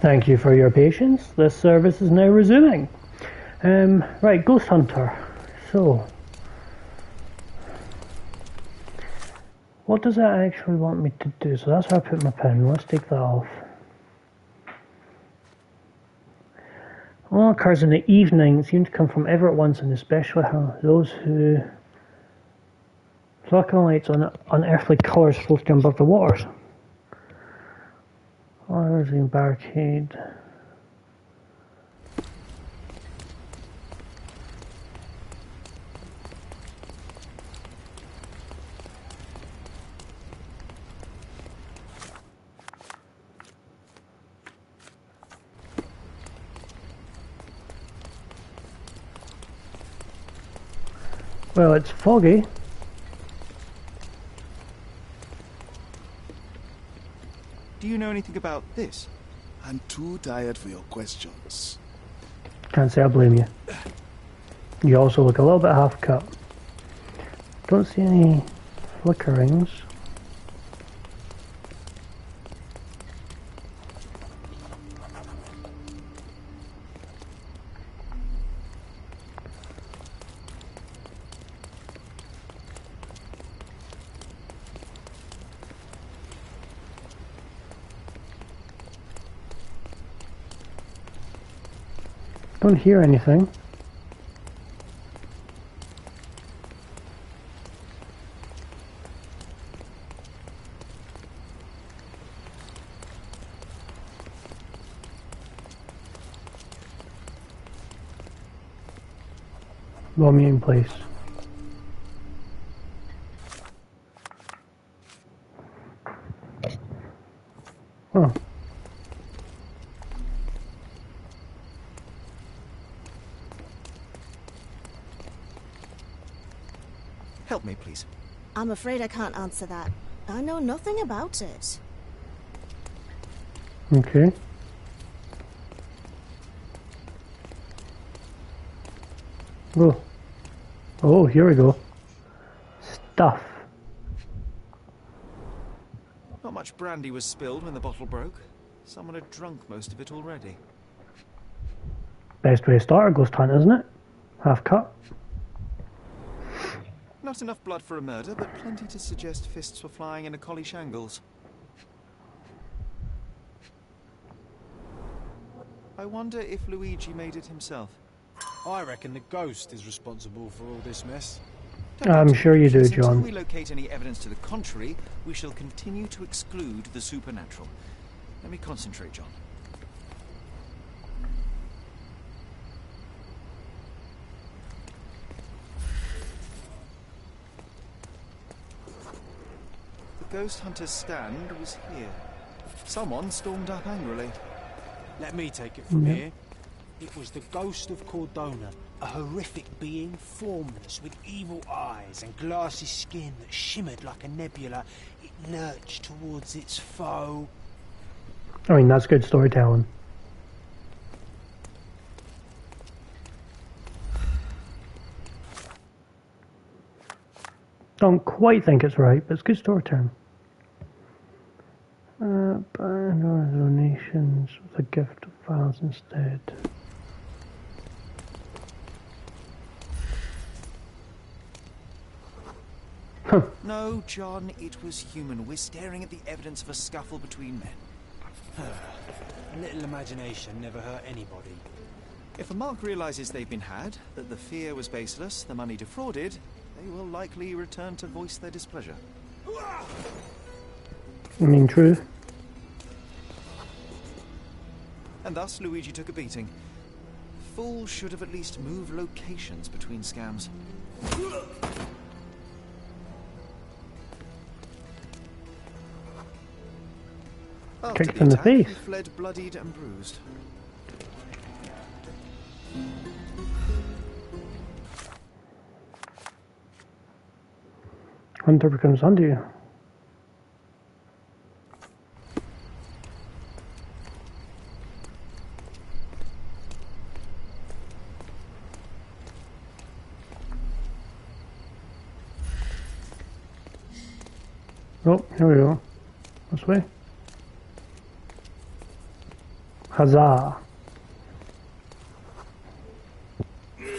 Thank you for your patience. This service is now resuming. Right, Ghost Hunter. So, what does that actually want me to do? So that's where I put my pen. Let's take that off. All occurs in the evening. Seem to come from ever at once, and especially those who flickering lights on unearthly colours floating above the waters. Oh, there's a barricade. Well, it's foggy. Do you know anything about this? I'm too tired for your questions. Can't say I blame you. You also look a little bit half cut. Don't see any flickerings. Don't hear anything. Romeo in place. Oh. Help me, please. I'm afraid I can't answer that. I know nothing about it. Okay. Oh. Oh, here we go. Stuff. Not much brandy was spilled when the bottle broke. Someone had drunk most of it already. Best way to start a ghost hunt, isn't it? Half cut. Not enough blood for a murder, but plenty to suggest fists were flying in a collie shangles. I wonder if Luigi made it himself. I reckon the ghost is responsible for all this mess. I'm sure you do, John. Until we locate any evidence to the contrary, we shall continue to exclude the supernatural. Let me concentrate, John. The ghost hunter's stand was here. Someone stormed up angrily. Let me take it from here. It was the ghost of Cordona, a horrific being, formless, with evil eyes and glassy skin that shimmered like a nebula. It lurched towards its foe. I mean, that's good storytelling. Don't quite think it's right, but it's good storytelling. Buy no donations with a gift of files instead. No, John, it was human. We're staring at the evidence of a scuffle between men. A little imagination never hurt anybody. If a mark realizes they've been had, that the fear was baseless, the money defrauded, they will likely return to voice their displeasure. I mean, true. And thus Luigi took a beating. Fools should have at least moved locations between scams. Kicked in the face. He fled bloodied and bruised. Hunter becomes under you. Oh, here we go. This way. Huzzah!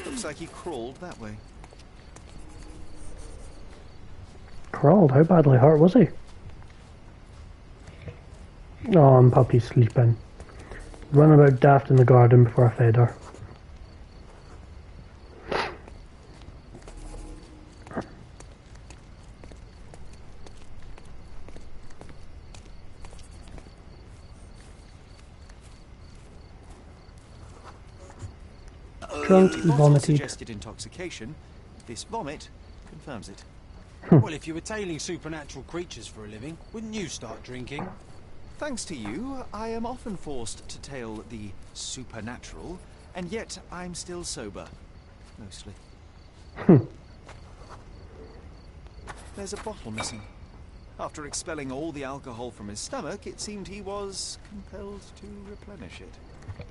Looks like he crawled that way. Crawled? How badly hurt was he? Oh, and Puppy's sleeping. Run about daft in the garden before I fed her. Drunk, vomited. Suggested intoxication. This vomit confirms it. Well, if you were tailing supernatural creatures for a living, wouldn't you start drinking? Thanks to you, I am often forced to tail the supernatural, and yet I'm still sober. Mostly. There's a bottle missing. After expelling all the alcohol from his stomach, it seemed he was compelled to replenish it.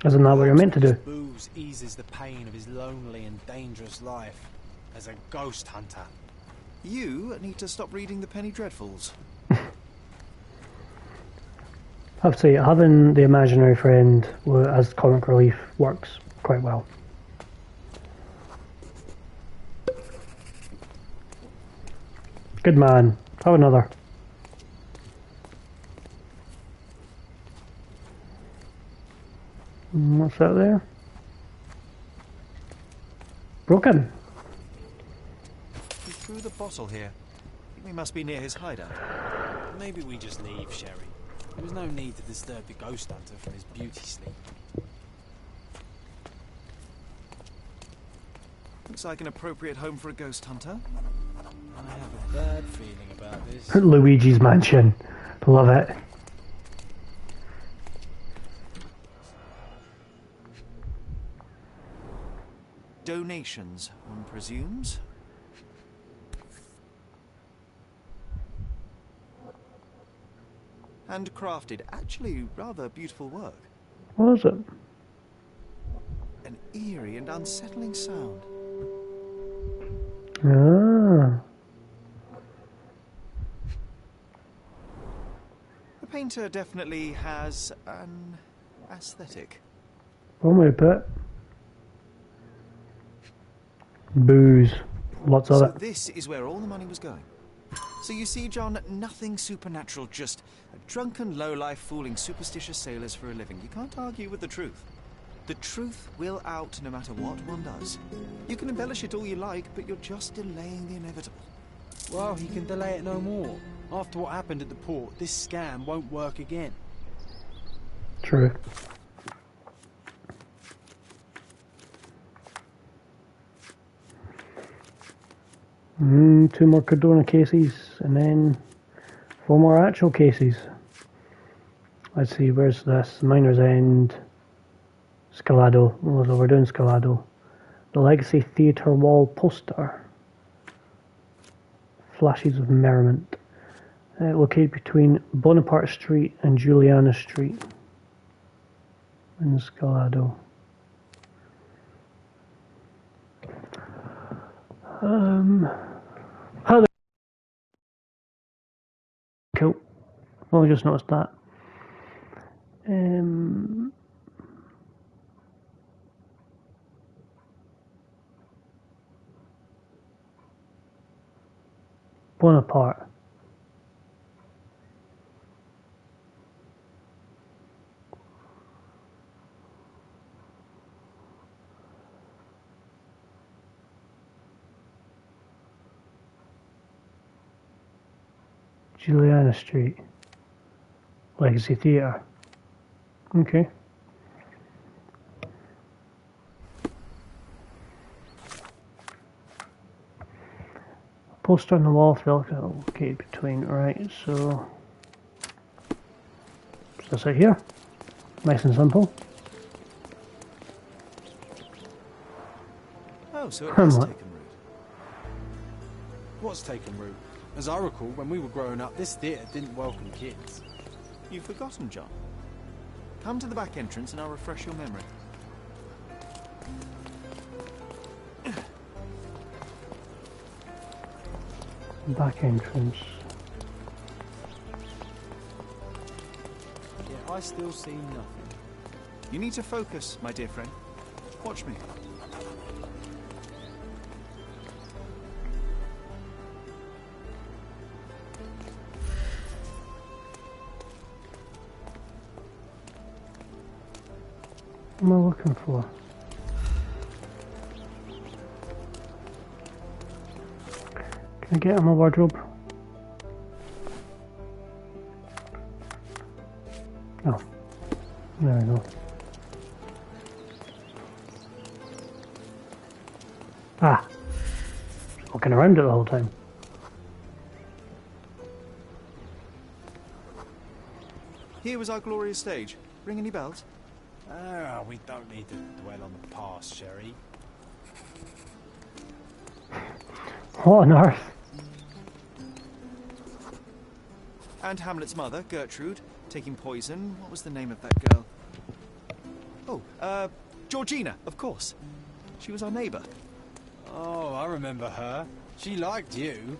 Isn't that what you're meant to do? Booze eases the pain of his lonely and dangerous life as a ghost hunter. You need to stop reading the Penny Dreadfuls. I have to say, having the imaginary friend as comic relief works quite well. Good man. Have another. What's that there? Broken. He threw the bottle here. We must be near his hideout. Maybe we just leave, Sherry. There was no need to disturb the ghost hunter from his beauty sleep. Looks like an appropriate home for a ghost hunter. I have a bad feeling about this. Luigi's Mansion. Love it. Donations, one presumes. Handcrafted, actually rather beautiful work. What is it? An eerie and unsettling sound. Ah. The painter definitely has an aesthetic. Oh my pet. Booze. Lots of it. This is where all the money was going. So you see, John, nothing supernatural, just a drunken lowlife fooling superstitious sailors for a living. You can't argue with the truth. The truth will out no matter what one does. You can embellish it all you like, but you're just delaying the inevitable. Well, he can delay it no more. After what happened at the port, this scam won't work again. True. Two more Cardona cases, and then 4 more actual cases. Let's see, where's this? Miner's End, Scalado. Oh, so we're doing Scalado. The Legacy Theatre wall poster. Flashes of merriment. Located between Bonaparte Street and Juliana Street in Scalado. How cool. Well, I just noticed that. Bonaparte. Juliana Street. Legacy Theatre. Okay. Poster on the wall, located between, right, so this out here. Nice and simple. Oh, so it has taken root. What's taken root? As I recall, when we were growing up, this theatre didn't welcome kids. You've forgotten, John. Come to the back entrance and I'll refresh your memory. Back entrance. Yeah, I still see nothing. You need to focus, my dear friend. Watch me. What am I looking for? Can I get in my wardrobe? Oh, there we go. Ah, walking around it the whole time. Here was our glorious stage. Ring any bells? Ah, we don't need to dwell on the past, Sherry. What on earth? And Hamlet's mother, Gertrude, taking poison. What was the name of that girl? Oh, Georgina, of course. She was our neighbour. Oh, I remember her. She liked you.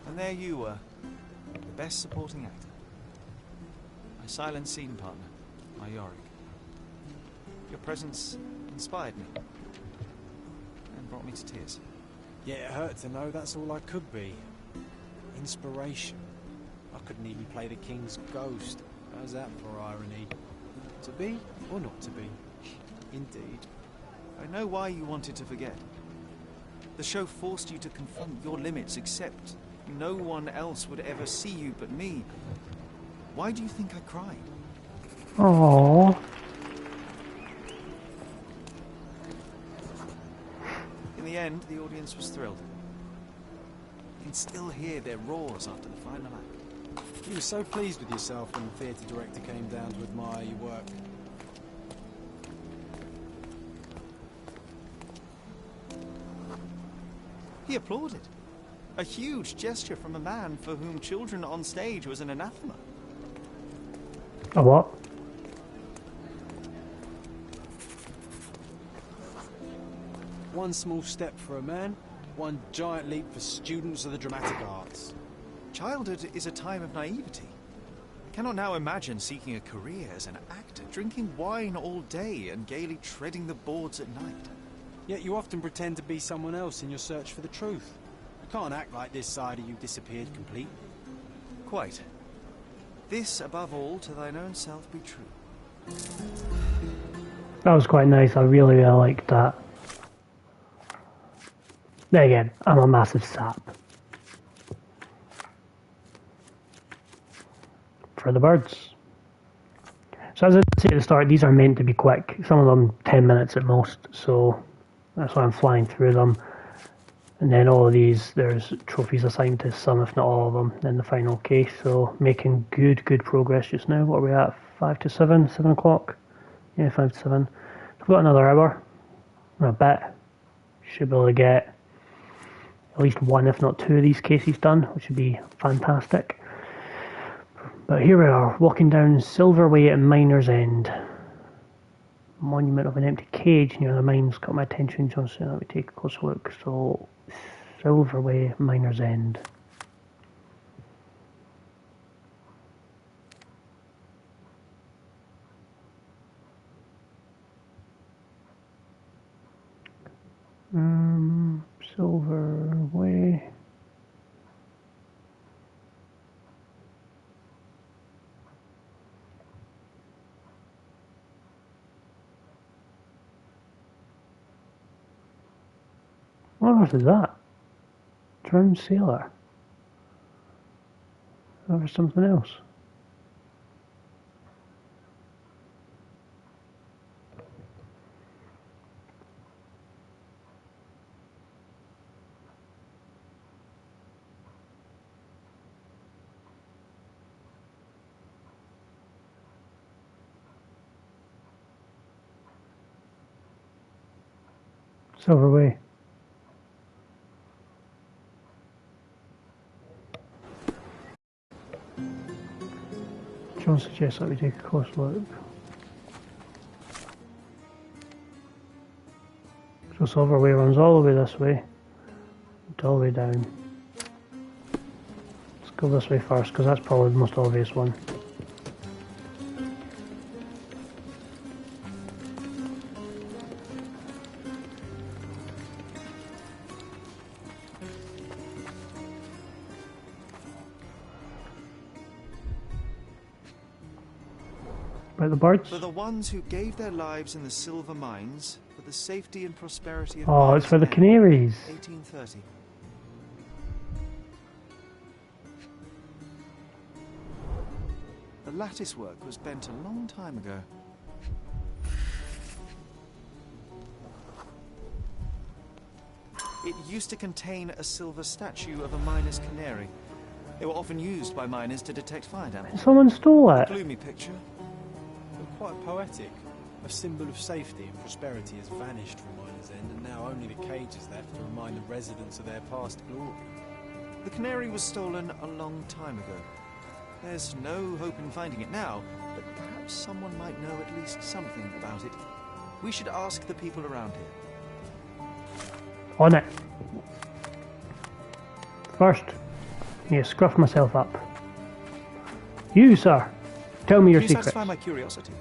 And there you were, the best supporting actor. My silent scene partner, my Yorick. Your presence inspired me and brought me to tears. Yeah, it hurt to know that's all I could be. Inspiration. I couldn't even play the king's ghost. How's that for irony? To be or not to be? Indeed. I know why you wanted to forget. The show forced you to confront your limits, except no one else would ever see you but me. Why do you think I cried? Aww. In the end, the audience was thrilled. You can still hear their roars after the final act. You were so pleased with yourself when the theatre director came down to admire your work. He applauded. A huge gesture from a man for whom children on stage was an anathema. A what? One small step for a man, one giant leap for students of the dramatic arts. Childhood is a time of naivety. I cannot now imagine seeking a career as an actor, drinking wine all day and gaily treading the boards at night. Yet you often pretend to be someone else in your search for the truth. You can't act like this side of you disappeared completely. Quite. This, above all, to thine own self be true. That was quite nice. I really liked that. There again, I'm a massive sap. For the birds. So as I said at the start, these are meant to be quick. Some of them 10 minutes at most, so that's why I'm flying through them. And then all of these, there's trophies assigned to some, if not all of them, in the final case. So making good progress just now. What are we at? 5 to 7? 7 o'clock? Yeah, 5 to 7. I've got another hour. A bit. Should be able to get at least one, if not two of these cases done, which would be fantastic. But here we are, walking down Silverway at Miner's End. Monument of an empty cage near the mines caught my attention, Johnson. Let me take a closer look. So, Silverway, Miner's End. Silverway. What on earth is that? Drowned sailor. Or something else? Silverway. John suggests that we take a close look. So Silverway runs all the way this way, and all the way down. Let's Go this way first, because that's probably the most obvious one. About the birds? For the ones who gave their lives in the silver mines, for the safety and prosperity of Oh, it's for the canaries. 1830. The lattice work was bent a long time ago. It used to contain a silver statue of a miner's canary. They were often used by miners to detect fire damage. Someone stole it. Gloomy picture. Quite poetic. A symbol of safety and prosperity has vanished from Miner's End, and now only the cage is left to remind the residents of their past glory. The canary was stolen a long time ago. There's no hope in finding it now, but perhaps someone might know at least something about it. We should ask the people around here. On it. First, you scruff myself up. You, sir, tell me your secrets. Satisfy my curiosity.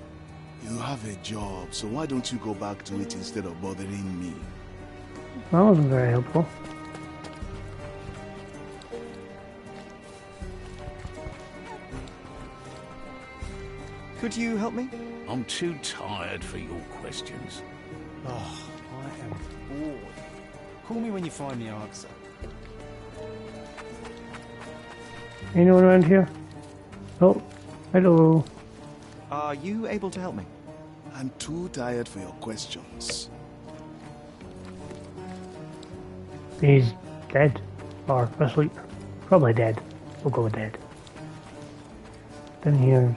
You have a job, so why don't you go back to it instead of bothering me? That wasn't very helpful. Could you help me? I'm too tired for your questions. Oh, I am bored. Call me when you find the answer. Anyone around here? Oh, hello. Are you able to help me? I'm too tired for your questions. He's dead. Or asleep. Probably dead. We'll go with dead. Down here.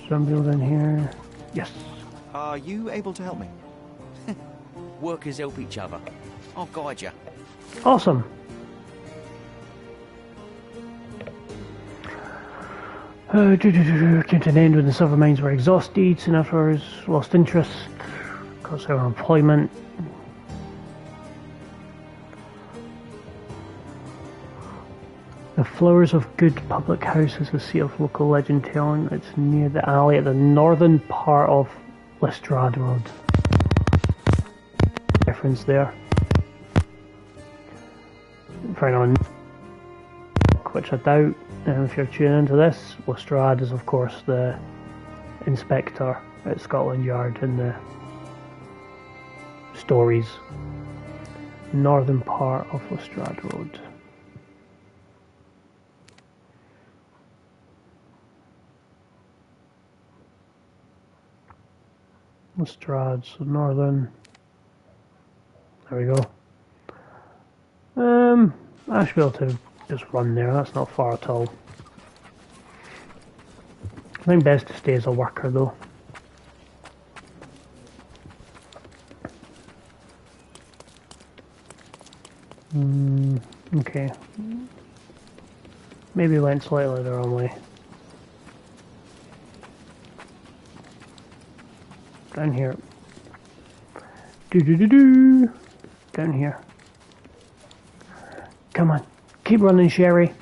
Somebody down here. Yes. Are you able to help me? Workers help each other. I'll guide you. Awesome. Came to an end when the silver mines were exhausted, soon afterwards lost interest because of unemployment. The Flowers of Good public house is the seat of local legend telling. It's near the alley at the northern part of Lestrade Road. Reference there. For anyone, which I doubt. If you're tuning into this, Lestrade is of course the inspector at Scotland Yard in the stories. Northern part of Lestrade Road. Lestrade, so northern. There we go. I should be able to just run there, that's not far at all. I think best to stay as a worker though. Okay. Maybe went slightly the wrong way. Down here. Do. Down here. Come on. Keep running, Sherry.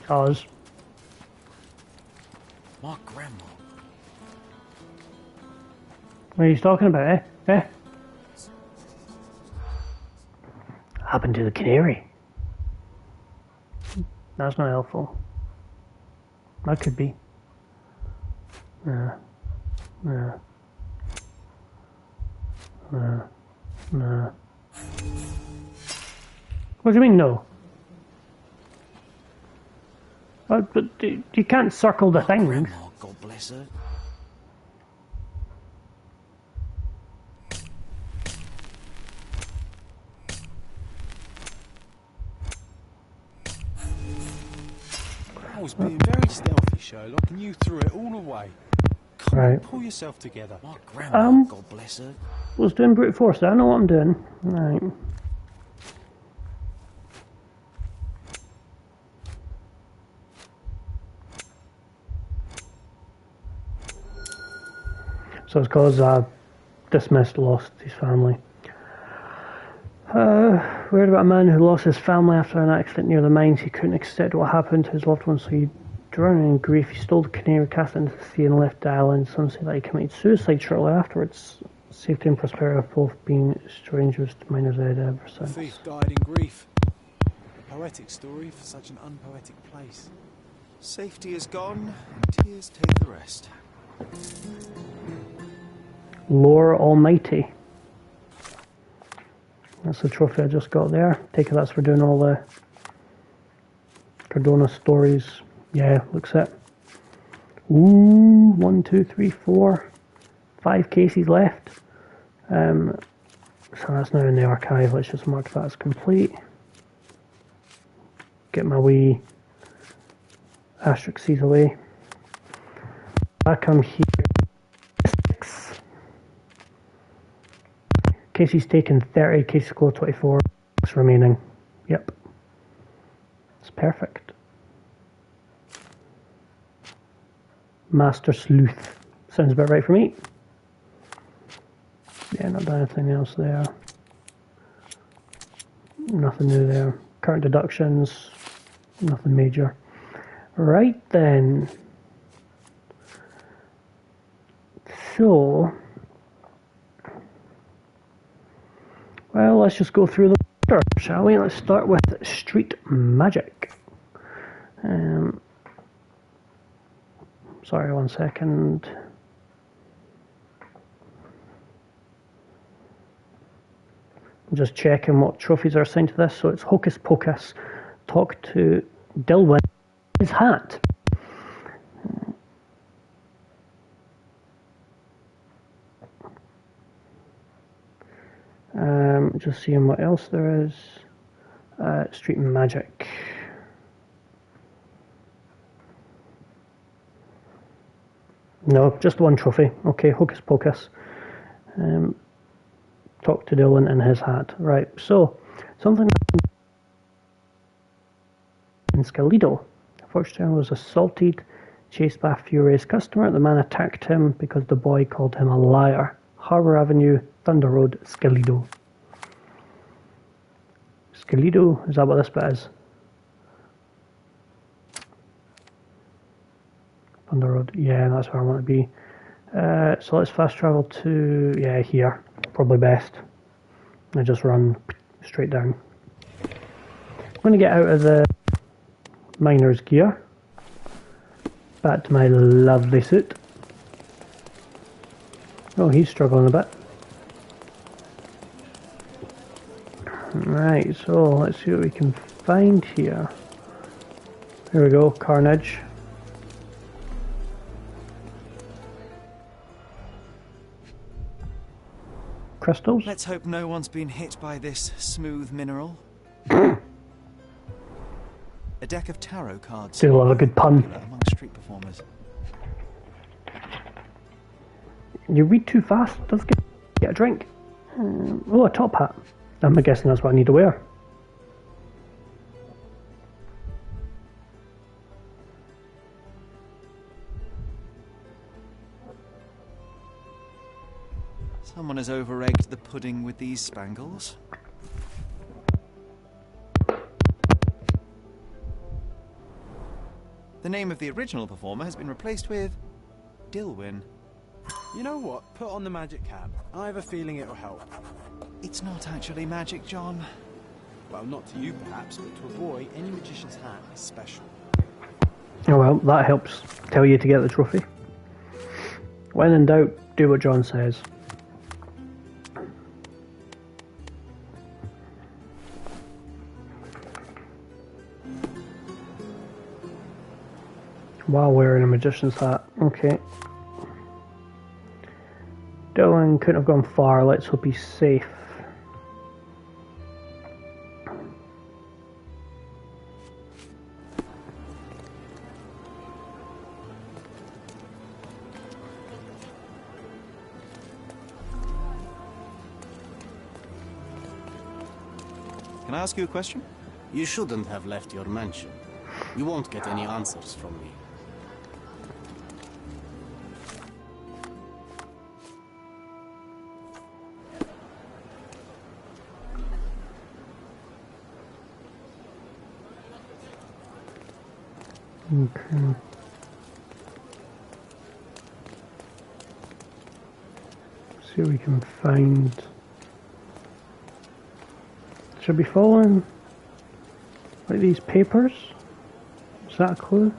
Cause. My grandma. What are you talking about, eh? Happened to the canary. That's not helpful. That could be. No. What do you mean, no? But you can't circle the things. Grandma, God bless her. I was being very stealthy, Sherlock, and you threw it all away. Come on, pull yourself together. My grandma, God bless her. Was doing brute force. I know what I'm doing. Right. So it's because dismissed, lost his family. Read about a man who lost his family after an accident near the mines. He couldn't accept what happened to his loved ones, so he drowned in grief. He stole the canoe, cast it into the sea, and left the island. Some say that he committed suicide shortly afterwards. Safety and prosperity have both been strangers to miners' head ever The since. thief died in grief. A poetic story for such an unpoetic place. Safety is gone, and tears take the rest. Lord Almighty. That's the trophy I just got there. Take it that's for doing all the Cardona stories. Yeah, looks it. Ooh, 1, 2, 3, 4, 5 cases left. So that's now in the archive. Let's just mark that as complete. Get my wee asterisks away. Back on here. 6. Cases taken 30, cases closed 24, 6 remaining. Yep. It's perfect. Master Sleuth. Sounds about right for me. Yeah, not done anything else there. Nothing new there. Current deductions. Nothing major. Right then. So, well, let's just go through the order, shall we? Let's start with Street Magic. Sorry, 1 second. I'm just checking what trophies are assigned to this. So it's Hocus Pocus. Talk to Dilwyn. His hat. Just seeing what else there is. Street Magic. No, just 1 trophy. Okay, Hocus Pocus. Talk to Dylan in his hat. Right, so something in Scalido. Fortune was assaulted, chased by a furious customer. The man attacked him because the boy called him a liar. Harbour Avenue, Thunder Road, Scalido. Scalido, is that what this bit is? Thunder Road, yeah, that's where I want to be. So let's fast travel to, yeah, here. Probably best. I just run straight down. I'm going to get out of the miner's gear. Back to my lovely suit. Oh, he's struggling a bit. Right, so let's see what we can find here. Here we go, Carnage. Crystals? Let's hope no one's been hit by this smooth mineral. A deck of tarot cards. Do love a good pun. Among street performers. You read too fast. Let's get a drink. Oh, a top hat. I'm guessing that's what I need to wear. Someone has over-egged the pudding with these spangles. The name of the original performer has been replaced with Dilwyn. You know what? Put on the magic cap. I have a feeling it'll help. It's not actually magic, John. Well, not to you perhaps, but to a boy, any magician's hat is special. Oh well, that helps tell you to get the trophy. When in doubt, do what John says. While wearing a magician's hat. Okay. Dylan couldn't have gone far. Let's hope he's safe. Can I ask you a question? You shouldn't have left your mansion. You won't get any answers from me. Okay. See what we can find. Should be following like these papers. Is that a clue?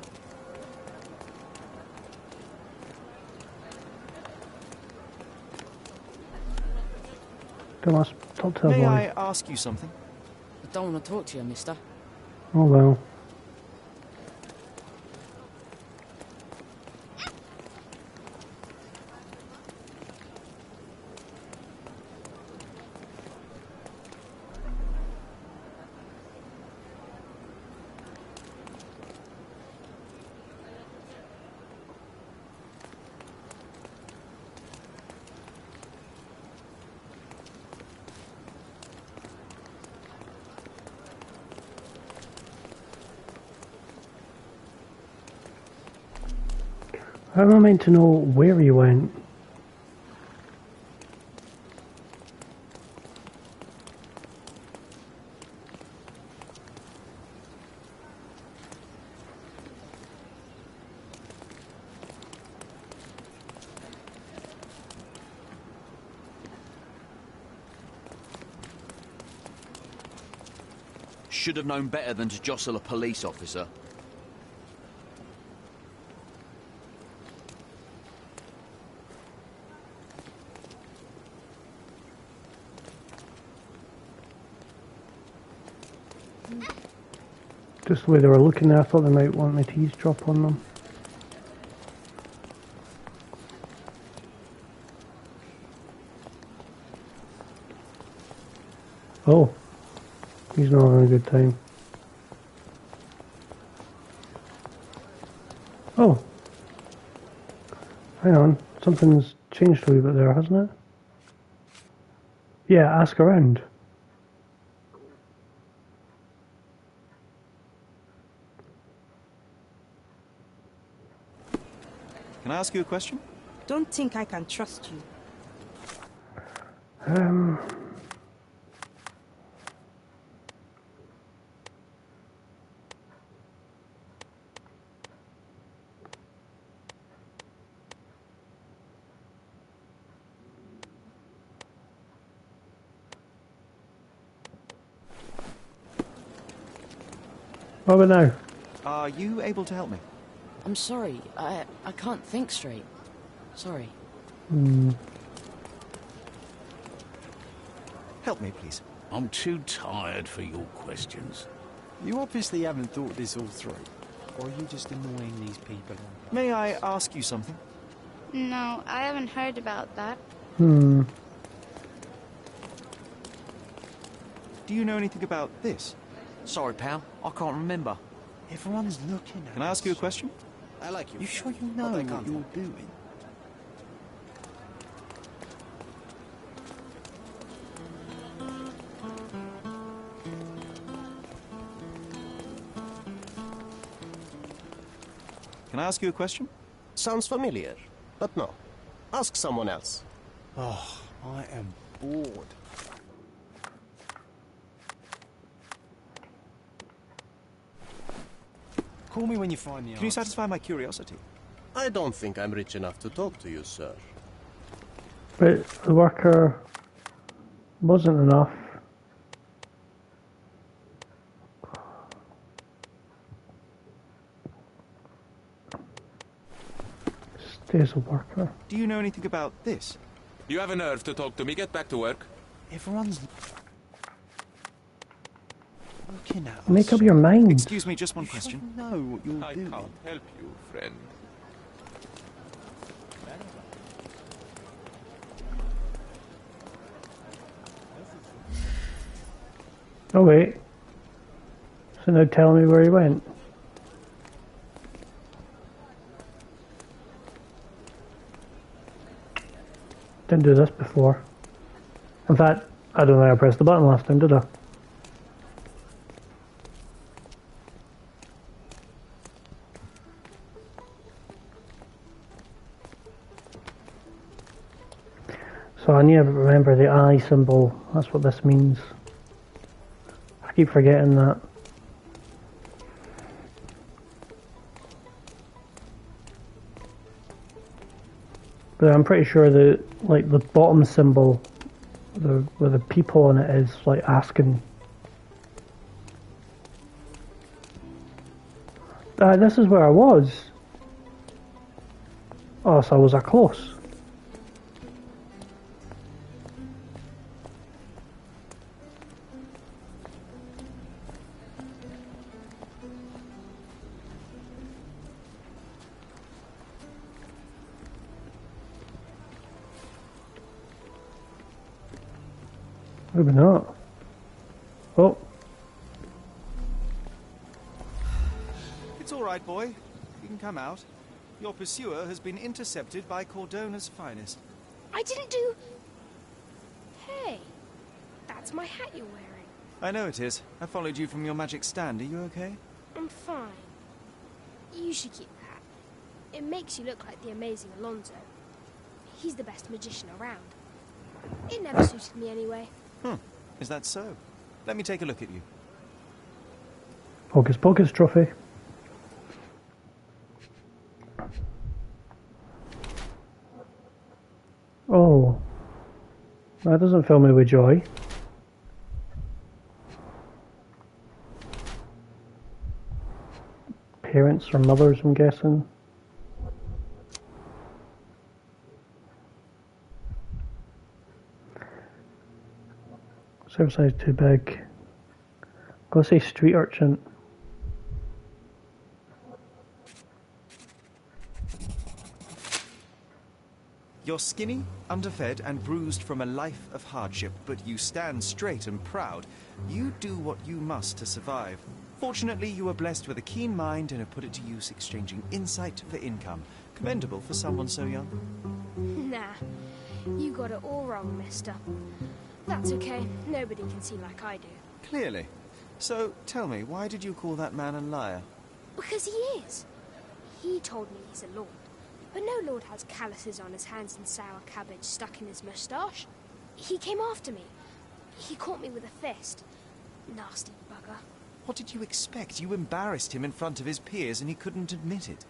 Come on, talk to a boy. May I ask you something? I don't want to talk to you, mister. Oh well. How am I meant to know where he went? Should have known better than to jostle a police officer. Just the way they were looking there, I thought they might want me to eavesdrop on them. Oh, he's not having a good time. Oh, hang on, something's changed a wee bit there, hasn't it? Yeah, ask around. Can I ask you a question? Don't think I can trust you. What about now? Are you able to help me? I'm sorry, I can't think straight. Sorry. Help me, please. I'm too tired for your questions. You obviously haven't thought this all through. Or are you just annoying these people? May I ask you something? No, I haven't heard about that. Do you know anything about this? Sorry, pal. I can't remember. Everyone's looking at Can I ask you a question? I like you. You sure you know But I what can't. you're doing? Can I ask you a question? Sounds familiar, but no. Ask someone else. Oh, I am bored. Call me when you find the answer. Can you satisfy my curiosity? I don't think I'm rich enough to talk to you, sir. But the worker wasn't enough. Stay as a worker. Do you know anything about this? You have a nerve to talk to me. Get back to work. Everyone's looking at us. Make up your mind. Excuse me, just one question. You know what you're I doing. can't help you, friend. Oh wait. So now tell me where he went. Didn't do this before. In fact, I don't think I pressed the button last time, did I? So I need to remember the eye symbol. That's what this means. I keep forgetting that. But I'm pretty sure the like the bottom symbol, where the people on it is like asking. This is where I was. Oh, so was I close? Maybe not. Oh. It's all right, boy. You can come out. Your pursuer has been intercepted by Cordona's finest. I didn't do... Hey, that's my hat you're wearing. I know it is. I followed you from your magic stand. Are you okay? I'm fine. You should keep that. It makes you look like the amazing Alonso. He's the best magician around. It never suited me anyway. Is that so? Let me take a look at you. Hocus Pocus trophy. Oh. That doesn't fill me with joy. Parents or mothers, I'm guessing. Serve size too big. Go say street urchin. You're skinny, underfed, and bruised from a life of hardship, but you stand straight and proud. You do what you must to survive. Fortunately, you were blessed with a keen mind and have put it to use exchanging insight for income. Commendable for someone so young. Nah, you got it all wrong, mister. That's okay. Nobody can see like I do. Clearly. So, tell me, why did you call that man a liar? Because he is. He told me he's a lord. But no lord has calluses on his hands and sour cabbage stuck in his moustache. He came after me. He caught me with a fist. Nasty bugger. What did you expect? You embarrassed him in front of his peers and he couldn't admit it.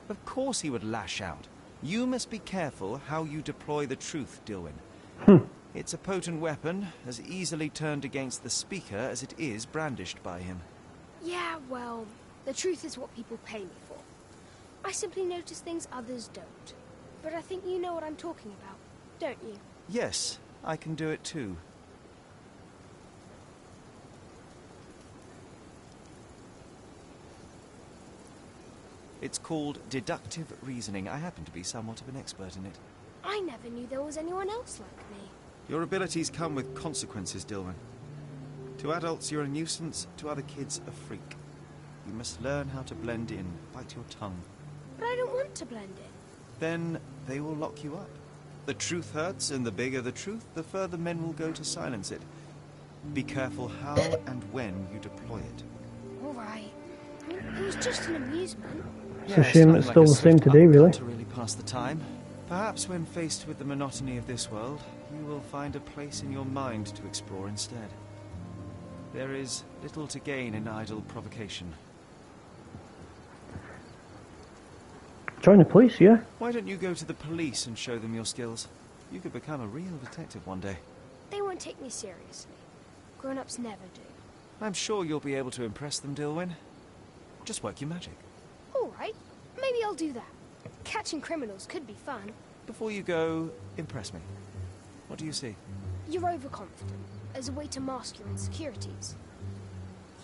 Of course he would lash out. You must be careful how you deploy the truth, Dilwyn. It's a potent weapon, as easily turned against the speaker as it is brandished by him. Yeah, well, the truth is what people pay me for. I simply notice things others don't. But I think you know what I'm talking about, don't you? Yes, I can do it too. It's called deductive reasoning. I happen to be somewhat of an expert in it. I never knew there was anyone else like me. Your abilities come with consequences, Dilwyn. To adults, you're a nuisance. To other kids, a freak. You must learn how to blend in. Bite your tongue. But I don't want to blend in. Then they will lock you up. The truth hurts, and the bigger the truth, the further men will go to silence it. Be careful how and when you deploy it. All right. It was just an amusement. It's a shame it's still the same today, really. To really pass the time. Perhaps when faced with the monotony of this world, you will find a place in your mind to explore instead. There is little to gain in idle provocation. Join the police, yeah? Why don't you go to the police and show them your skills? You could become a real detective one day. They won't take me seriously. Grown-ups never do. I'm sure you'll be able to impress them, Dilwyn. Just work your magic. All right. Maybe I'll do that. Catching criminals could be fun. Before you go, impress me. What do you see? You're overconfident, as a way to mask your insecurities.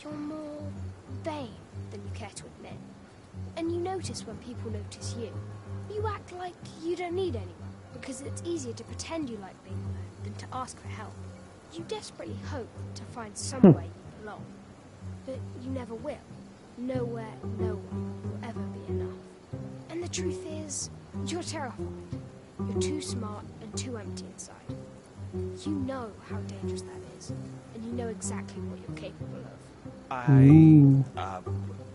You're more vain than you care to admit. And you notice when people notice you. You act like you don't need anyone, because it's easier to pretend you like being alone than to ask for help. You desperately hope to find somewhere you belong. But you never will. Nowhere, no one will ever be enough. And the truth is, you're terrified. You're too smart and too empty inside. You know how dangerous that is, and you know exactly what you're capable of.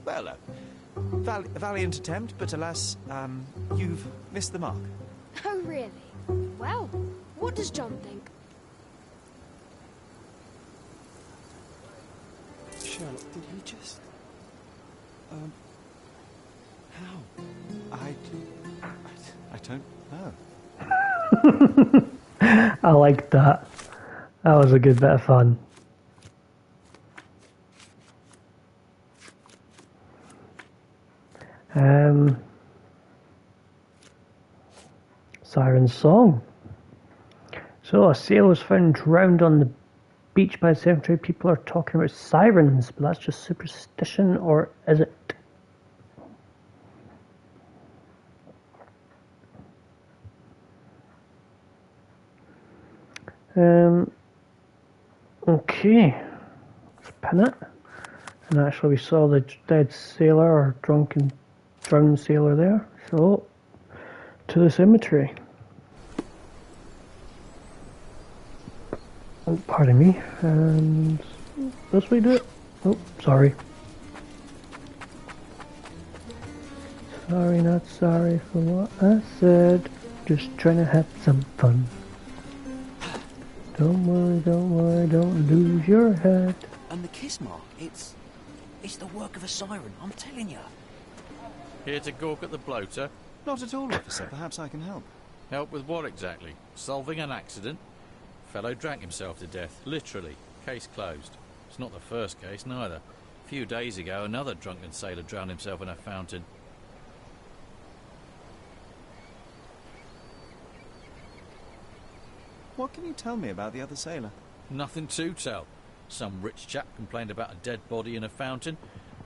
Well, a valiant attempt, but alas, you've missed the mark. Oh, really? Well, what does John think? Sherlock, did he just... how? I don't know. I liked that. That was a good bit of fun. Siren's Song. So, a sailor was found drowned on the beach by the cemetery. People are talking about sirens, but that's just superstition, or is it? Okay, let's pin it. And actually we saw the dead sailor, or drunken, drowned sailor there. So, to the cemetery. Oh, pardon me. And this way do it. Oh, sorry. Sorry, not sorry for what I said. Just trying to have some fun. Don't worry, don't lose your head. And the kiss mark, it's the work of a siren, I'm telling you. Here to gawk at the bloater? Not at all, officer. Perhaps I can help. Help with what exactly? Solving an accident? Fellow drank himself to death, literally. Case closed. It's not the first case, neither. A few days ago, another drunken sailor drowned himself in a fountain. What can you tell me about the other sailor? Nothing to tell. Some rich chap complained about a dead body in a fountain.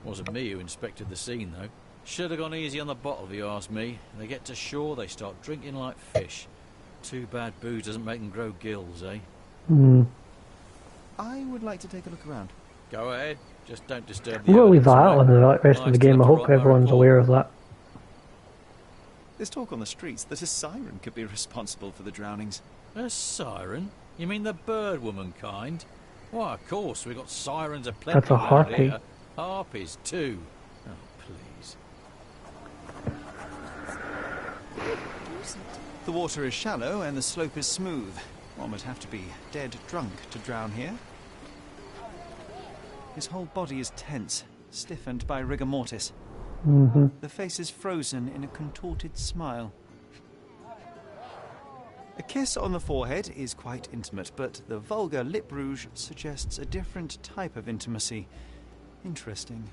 Wasn't me who inspected the scene, though. Should have gone easy on the bottle, if you ask me. They get to shore, they start drinking like fish. Too bad booze doesn't make them grow gills, eh? I would like to take a look around. Go ahead. Just don't disturb I'm the going to leave that evidence, on the rest of the game. I hope everyone's aware of that. There's talk on the streets that a siren could be responsible for the drownings. A siren? You mean the bird woman kind? Why, of course, we've got sirens aplenty. That's a harpy. Here. Harpies, too. Oh, please. The water is shallow and the slope is smooth. One would have to be dead drunk to drown here. His whole body is tense, stiffened by rigor mortis. The face is frozen in a contorted smile. A kiss on the forehead is quite intimate, but the vulgar lip rouge suggests a different type of intimacy. Interesting.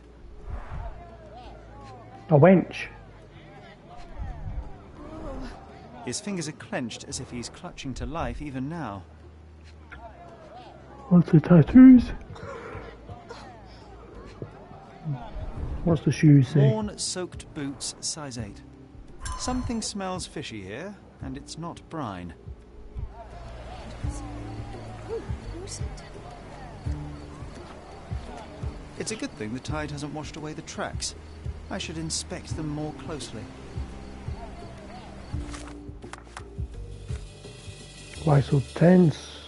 A wench. His fingers are clenched as if he's clutching to life even now. What's the tattoos? What's the shoes say? Worn-soaked boots, size 8. Something smells fishy here, and it's not brine. It's a good thing the tide hasn't washed away the tracks. I should inspect them more closely. Why so tense?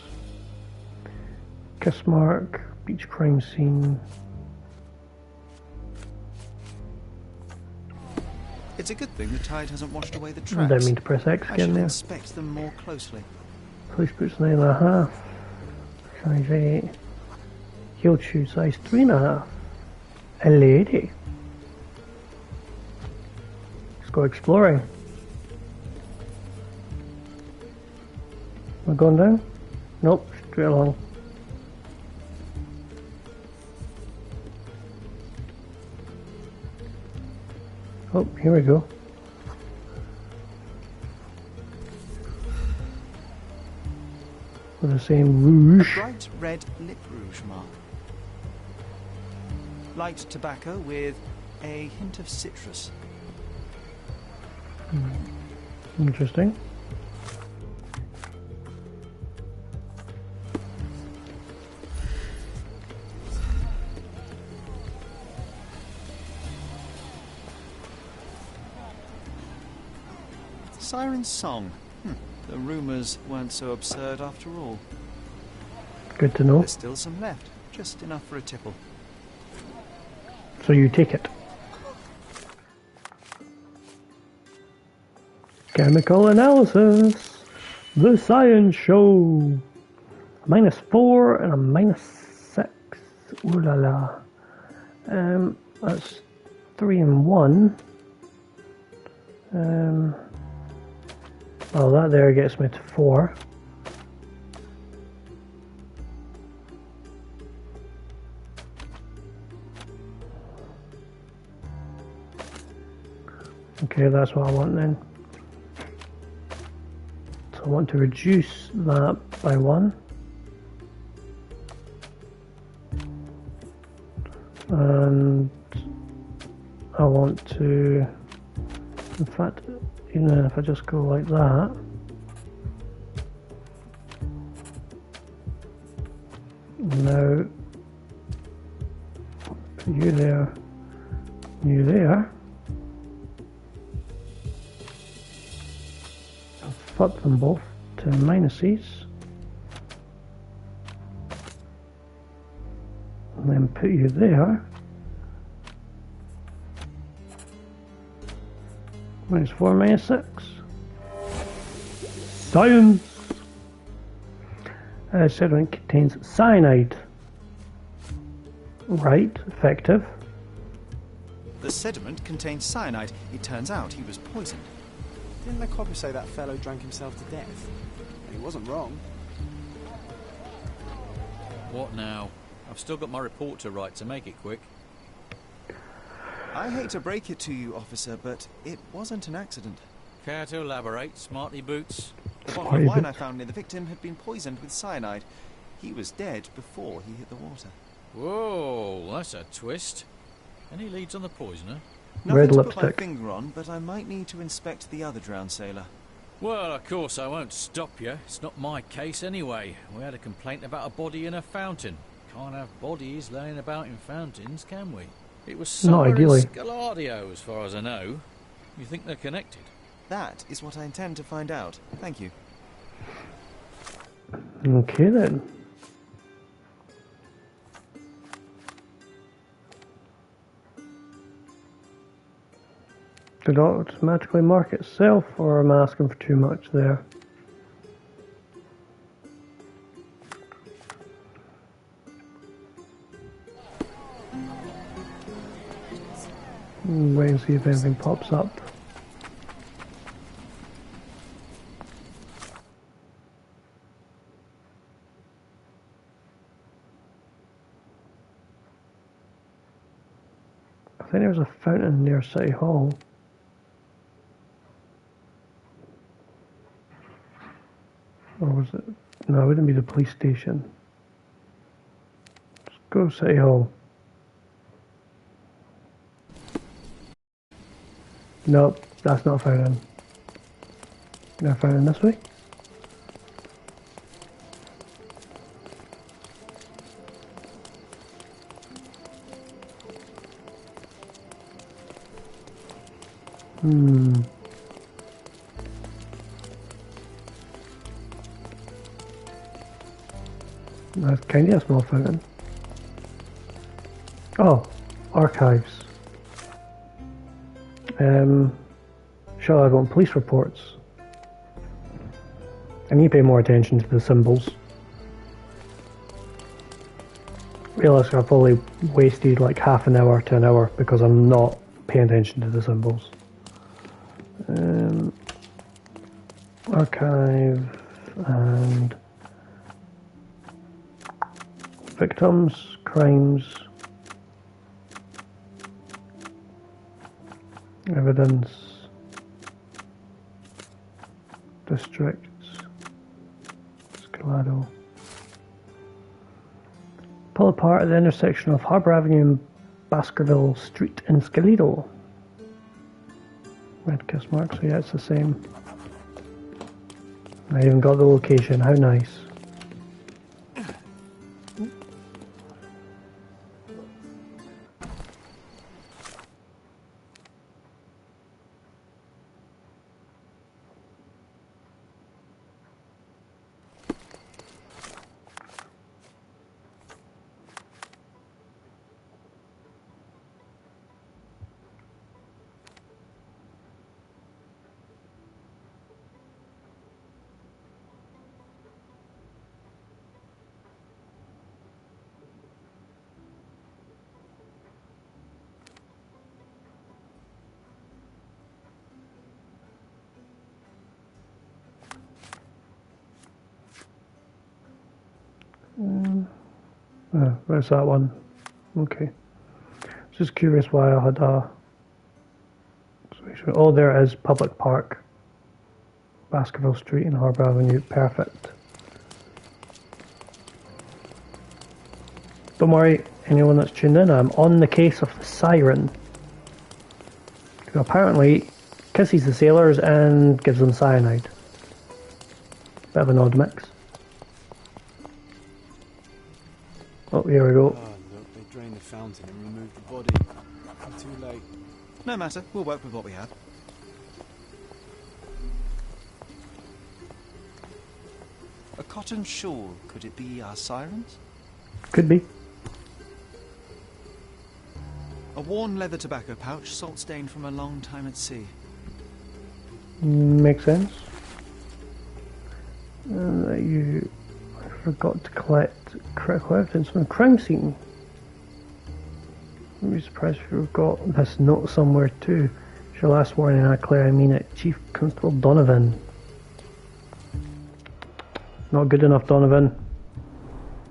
Kiss mark, beach crime scene. It's a good thing the tide hasn't washed away the I tracks. didn't mean to press X I again should there. inspect them more closely. Police boots 9.5. Size 8. Heeled shoe size 3.5. A lady. Let's go exploring. Am I going down? Nope, straight along. Oh, here we go. With the same rouge. A bright red lip rouge mark. Light tobacco with a hint of citrus. Interesting. Siren's Song. The rumours weren't so absurd after all. Good to know. There's still some left, just enough for a tipple. So you take it. Chemical analysis. The science show. A -4 and a -6. Ooh la la. That's 3 and 1. Well, that there gets me to 4. Okay, that's what I want then. So I want to reduce that by 1. And I want to, in fact, even if I just go like that, now put you there, you there, I'll flip them both to minuses, and then put you there. -4, -6. Science! Sediment contains cyanide. Right, effective. The sediment contained cyanide. It turns out he was poisoned. Didn't the copper say that fellow drank himself to death? And he wasn't wrong. What now? I've still got my report to write, so make it quick. I hate to break it to you, officer, but it wasn't an accident. Care to elaborate, smarty boots? The bottle of wine I found near the victim had been poisoned with cyanide. He was dead before he hit the water. Whoa, that's a twist. Any leads on the poisoner? Nothing to put my finger on, but I might need to inspect the other drowned sailor. Well, of course I won't stop you. It's not my case anyway. We had a complaint about a body in a fountain. Can't have bodies laying about in fountains, can we? It was somewhere in Scaladio, as far as I know. You think they're connected? That is what I intend to find out. Thank you. Okay then. Did it automatically mark itself, or am I asking for too much there? Wait and see if anything pops up. I think there was a fountain near City Hall. Or was it? No, it wouldn't be the police station. Let's go City Hall. Nope, that's not a fountain. No fountain this way. That's kind of a small fountain. Oh, archives. Sherlock Holmes police reports. I need to pay more attention to the symbols. Realistically, I've probably wasted like half an hour to an hour because I'm not paying attention to the symbols. Archive and victims, crimes, evidence, districts, Scalado. Pull apart at the intersection of Harbour Avenue and Baskerville Street in Scalado. Red kiss mark, so yeah, it's the same. I even got the location, how nice. Where's that one? Okay. Just curious why I had a... Oh, there it is. Public Park. Baskerville Street and Harbour Avenue. Perfect. Don't worry, anyone that's tuned in, I'm on the case of the Siren, who apparently kisses the sailors and gives them cyanide. Bit of an odd mix. Oh, here we go. Oh, look, they drained the fountain and removed the body. Too late. No matter, we'll work with what we have. A cotton shawl, could it be our sirens? Could be. A worn leather tobacco pouch, salt stained from a long time at sea. Makes sense. You forgot to collect critical evidence from a crime scene. I'd be surprised if you've got this note somewhere too. It's your last warning, Claire. I mean it. Chief Constable Donovan. Not good enough, Donovan.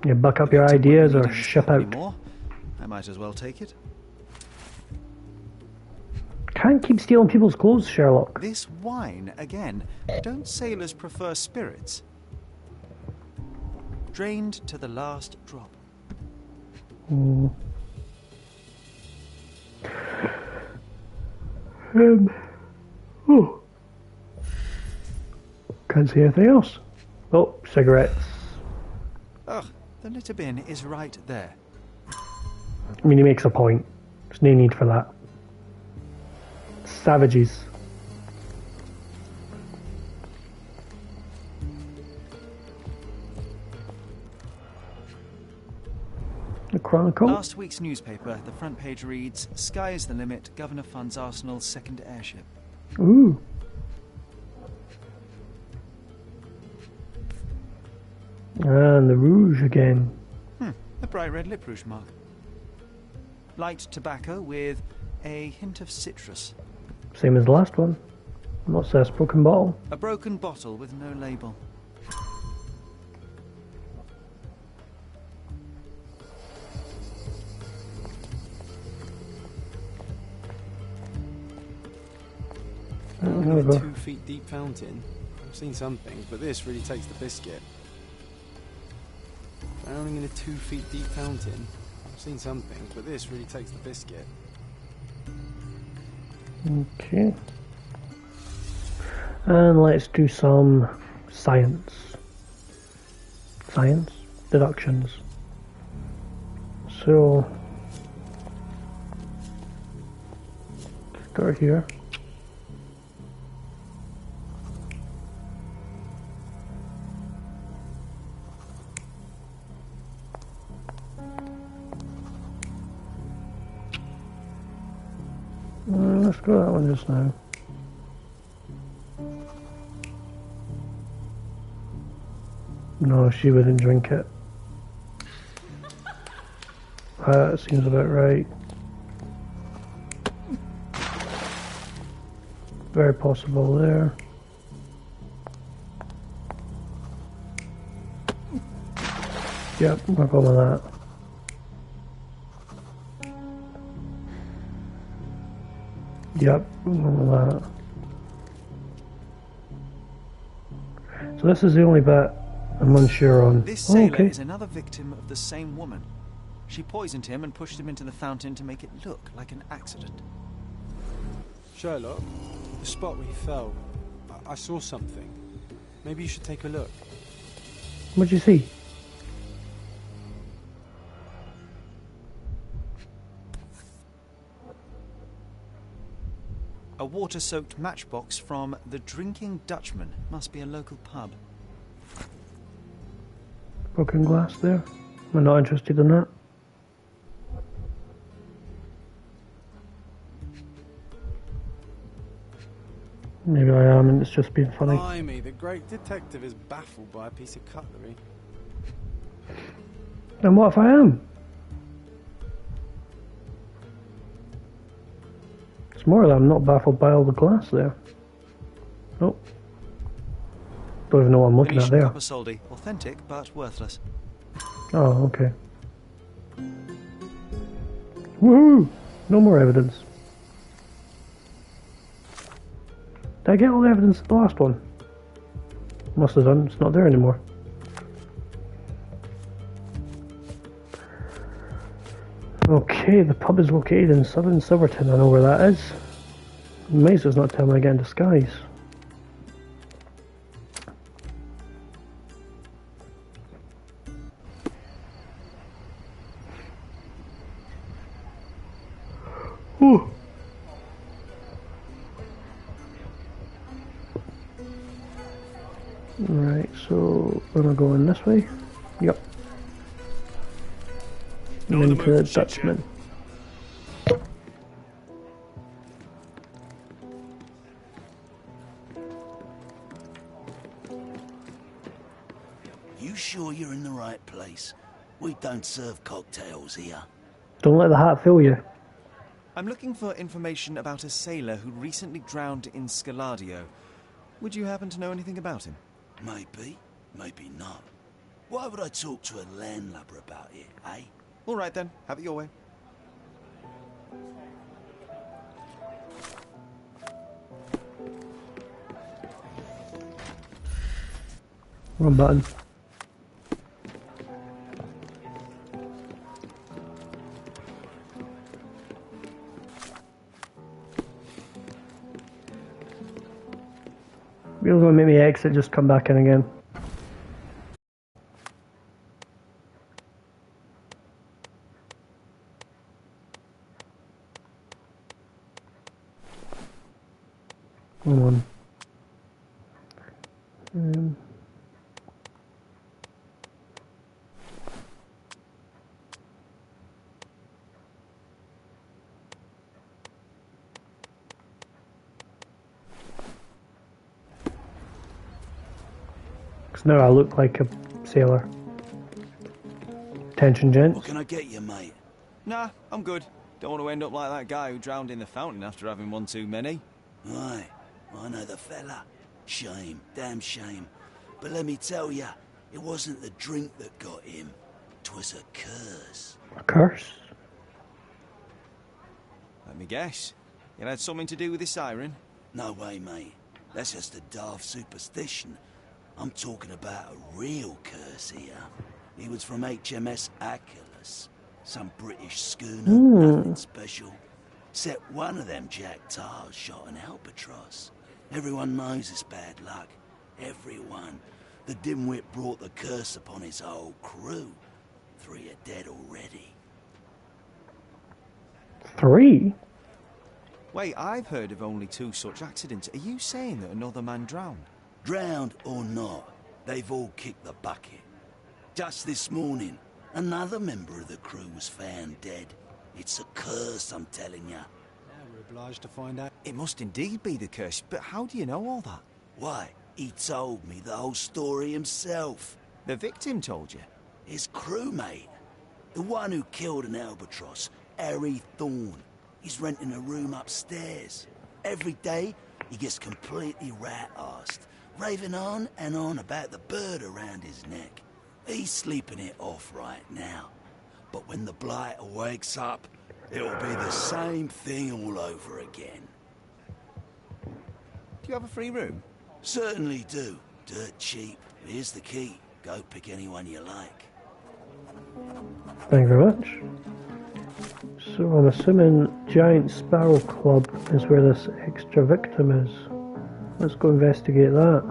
You buck up your ideas or ship out. More. I might as well take it. Can't keep stealing people's clothes, Sherlock. This wine, again. Don't sailors prefer spirits? Drained to the last drop. Oh. Can't see anything else. Oh, cigarettes. Ugh, the litter bin is right there. I mean, he makes a point. There's no need for that. Savages. The Chronicle. Last week's newspaper, the front page reads, "Sky is the limit, Governor funds Arsenal's second airship." Ooh. And the rouge again. A bright red lip rouge mark. Light tobacco with a hint of citrus. Same as the last one. What's this? Broken bottle? A broken bottle with no label. A 2 feet deep fountain. I've seen some things, but this really takes the biscuit. Drowning in a 2 feet deep fountain. I've seen some things, but this really takes the biscuit. Okay. And let's do some science. Science? Deductions. So, start here. Let's go that one just now. No, she wouldn't drink it. That seems about right. Very possible there. Yep, we're going with that. Yep, we're going with that. So this is the only bit I'm unsure on. This sailor is another victim of the same woman. She poisoned him and pushed him into the fountain to make it look like an accident. Sherlock, the spot where he fell, I saw something. Maybe you should take a look. What'd you see? A water-soaked matchbox from the Drinking Dutchman. Must be a local pub. Broken glass there. We're not interested in that. Maybe I am and it's just being funny. Blimey, the great detective is baffled by a piece of cutlery. And what if I am? It's more that I'm not baffled by all the glass there. Oh. Don't even know what I'm looking at there. Copper soldy. Authentic, but worthless. Oh, okay. Woohoo! No more evidence. Did I get all the evidence of the last one? Must have done. It's not there anymore. Okay, the pub is located in southern Silverton. I know where that is. Maze does not tell me I get in disguise. Ooh. Right, so we're gonna go in this way. Yep. And into the Dutchman. You sure you're in the right place? We don't serve cocktails here. Don't let the hat fool you. I'm looking for information about a sailor who recently drowned in Scaladio. Would you happen to know anything about him? Maybe, maybe not. Why would I talk to a landlubber about it, eh? All right then, have it your way. Wrong button. You're going to make me exit, just come back in again. Come on. Because now I look like a sailor. Attention, gents. What can I get you, mate? Nah, I'm good. Don't want to end up like that guy who drowned in the fountain after having one too many. Aye, I know the fella. Shame, damn shame. But let me tell ya, it wasn't the drink that got him. 'Twas a curse. A curse? Let me guess. It had something to do with this siren? No way, mate. That's just a daft superstition. I'm talking about a real curse here. He was from HMS Achilles. Some British schooner, nothing special. Except one of them Jack Tars shot an albatross. Everyone knows it's bad luck. Everyone. The dimwit brought the curse upon his whole crew. 3 are dead already. 3? Wait, I've heard of only 2 such accidents. Are you saying that another man drowned? Drowned or not, they've all kicked the bucket. Just this morning, another member of the crew was found dead. It's a curse, I'm telling ya. Now we're obliged to find out. It must indeed be the curse, but how do you know all that? Why, he told me the whole story himself. The victim told you? His crewmate. The one who killed an albatross, Harry Thorne. He's renting a room upstairs. Every day, he gets completely rat-arsed, raving on and on about the bird around his neck. He's sleeping it off right now. But when the blighter wakes up, it'll be the same thing all over again. Do you have a free room? Certainly do. Dirt cheap. Here's the key. Go pick anyone you like. Thank you very much. So I'm assuming Giant Sparrow Club is where this extra victim is. Let's go investigate that.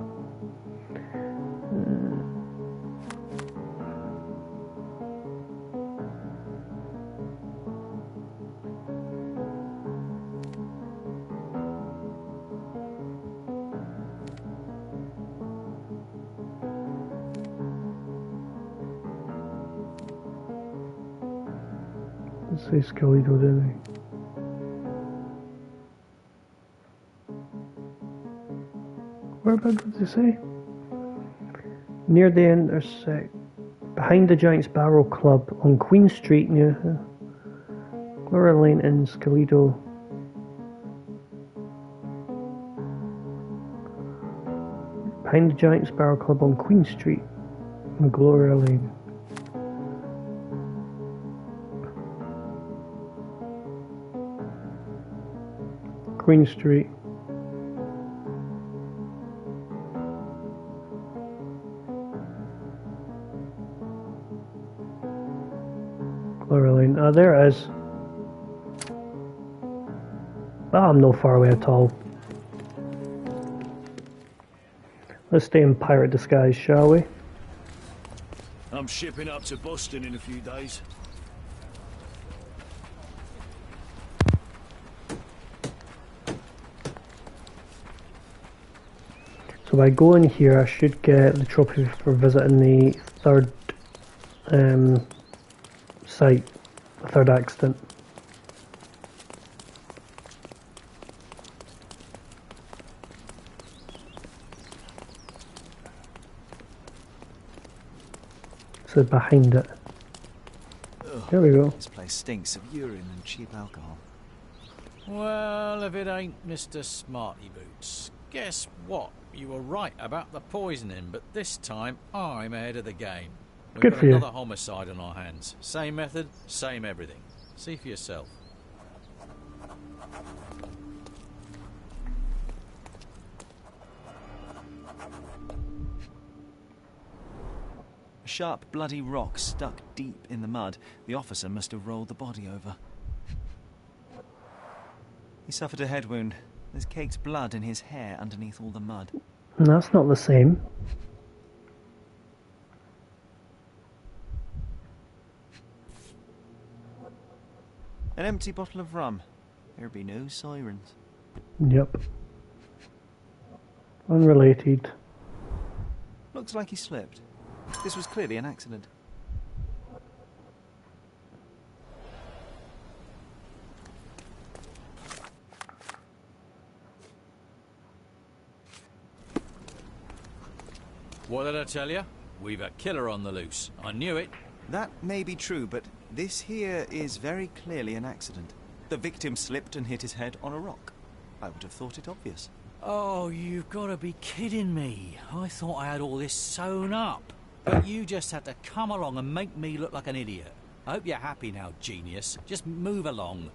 Let's say Scalito, didn't he? Whereabouts did they say? Near the intersect, behind the Giant Sparrow Club on Queen Street near Gloria Lane in Scalito. Behind the Giant Sparrow Club on Queen Street in Gloria Lane. Queen Street. Clearly, there it is. Oh, I'm no far away at all. Let's stay in pirate disguise, shall we? I'm shipping up to Boston in a few days. So by going here, I should get the trophy for visiting the third site, the third accident. So behind it. Ugh, there we go. This place stinks of urine and cheap alcohol. Well, if it ain't Mr. Smarty Boots. Guess what? You were right about the poisoning, but this time I'm ahead of the game. We've Good got for you. another homicide on our hands. Same method, same everything. See for yourself. A sharp, bloody rock stuck deep in the mud. The officer must have rolled the body over. He suffered a head wound. There's caked blood in his hair underneath all the mud. That's not the same. An empty bottle of rum. There'd be no sirens. Yep. Unrelated. Looks like he slipped. This was clearly an accident. What did I tell you? We've a killer on the loose. I knew it. That may be true, but this here is very clearly an accident. The victim slipped and hit his head on a rock. I would have thought it obvious. Oh, you've got to be kidding me. I thought I had all this sewn up. But you just had to come along and make me look like an idiot. I hope you're happy now, genius. Just move along.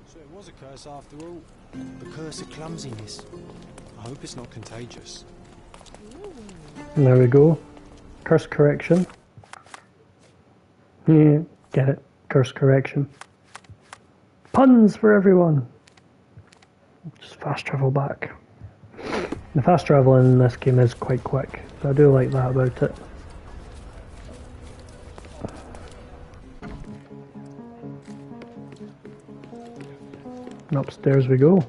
So it was a curse after all. The curse of clumsiness. I hope it's not contagious. And there we go. Curse correction. Yeah, get it. Curse correction. Puns for everyone. Just fast travel back. The fast travel in this game is quite quick, so I do like that about it. And upstairs we go.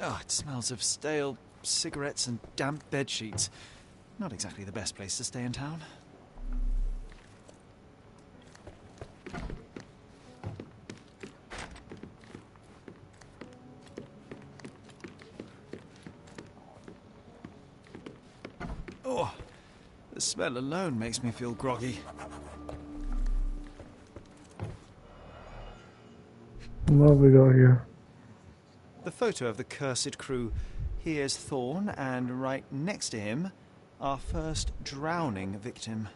Oh, it smells of stale cigarettes and damp bed sheets. Not exactly the best place to stay in town. Oh, the smell alone makes me feel groggy. What have we got here? The photo of the cursed crew. Here's Thorn, and right next to him, our first drowning victim.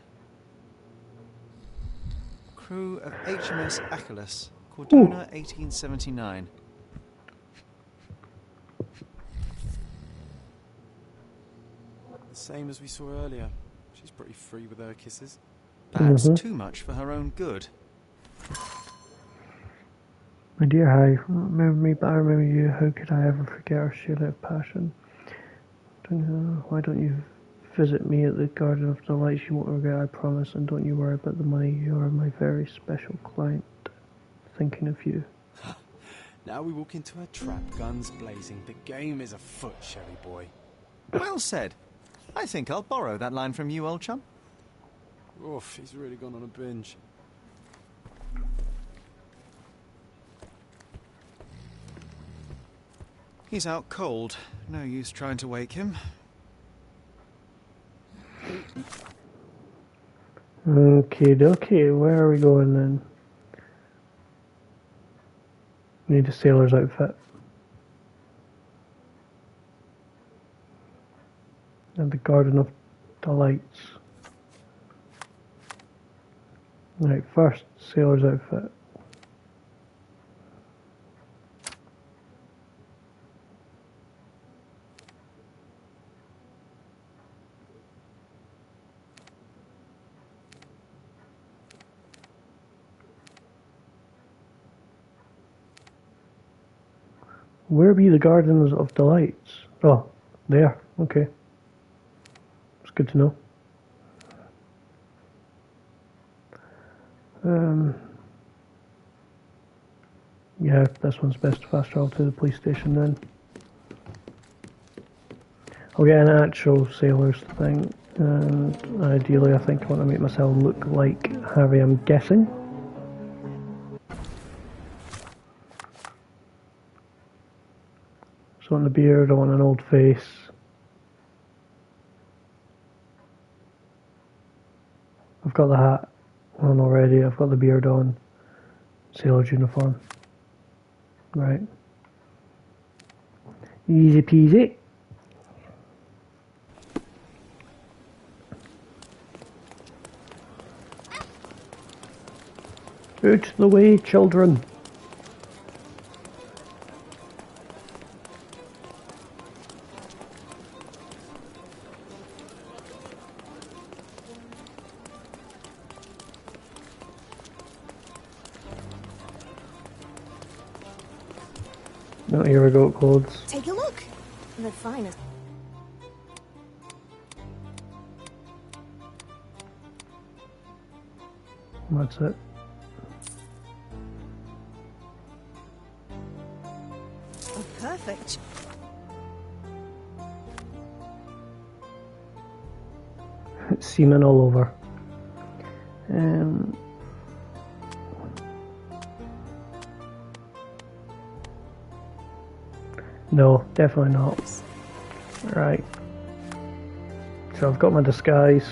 Crew of HMS Achilles, Cordona, 1879. The same as we saw earlier. She's pretty free with her kisses. Perhaps too much for her own good. My dear Harry, remember me, but I remember you. How could I ever forget our shared life passion? Why don't you visit me at the Garden of Delights? You won't regret, I promise. And don't you worry about the money. You are my very special client. Thinking of you. Now we walk into a trap, guns blazing. The game is afoot, Sherry boy. Well said. I think I'll borrow that line from you, old chum. Oof, he's really gone on a binge. He's out cold. No use trying to wake him. Okay, dokie. Where are we going then? Need a sailor's outfit. And the Garden of Delights. Right, first, sailor's outfit. Where be the Gardens of Delights? Oh, there. Okay. It's good to know. Yeah, this one's best fast travel to the police station then. I'll get an actual sailor's thing, and ideally I think I want to make myself look like Harry, I'm guessing. So I want the beard, I want an old face. I've got the hat on already, I've got the beard on. Sailor's uniform. Right. Easy peasy. Out the way, children. Oh, here we go, clothes. Take a look. The finest. That's it. Oh, perfect. Semen all over. No, definitely not. Right. So I've got my disguise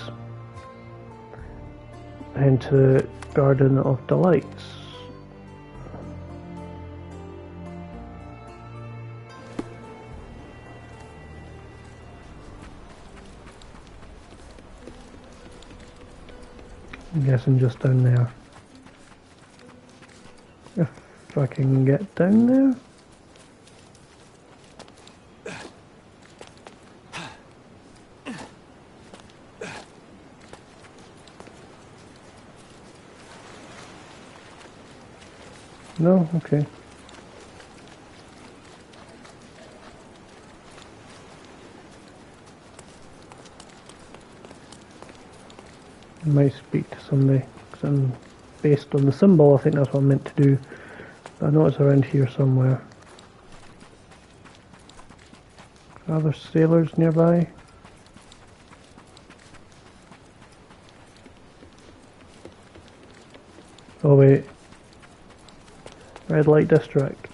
into Garden of Delights. I'm guessing just down there. If I can get down there. No? Okay. I might speak to somebody, because I'm based on the symbol, I think that's what I'm meant to do. But I know it's around here somewhere. Are there sailors nearby? Oh wait. Red light district.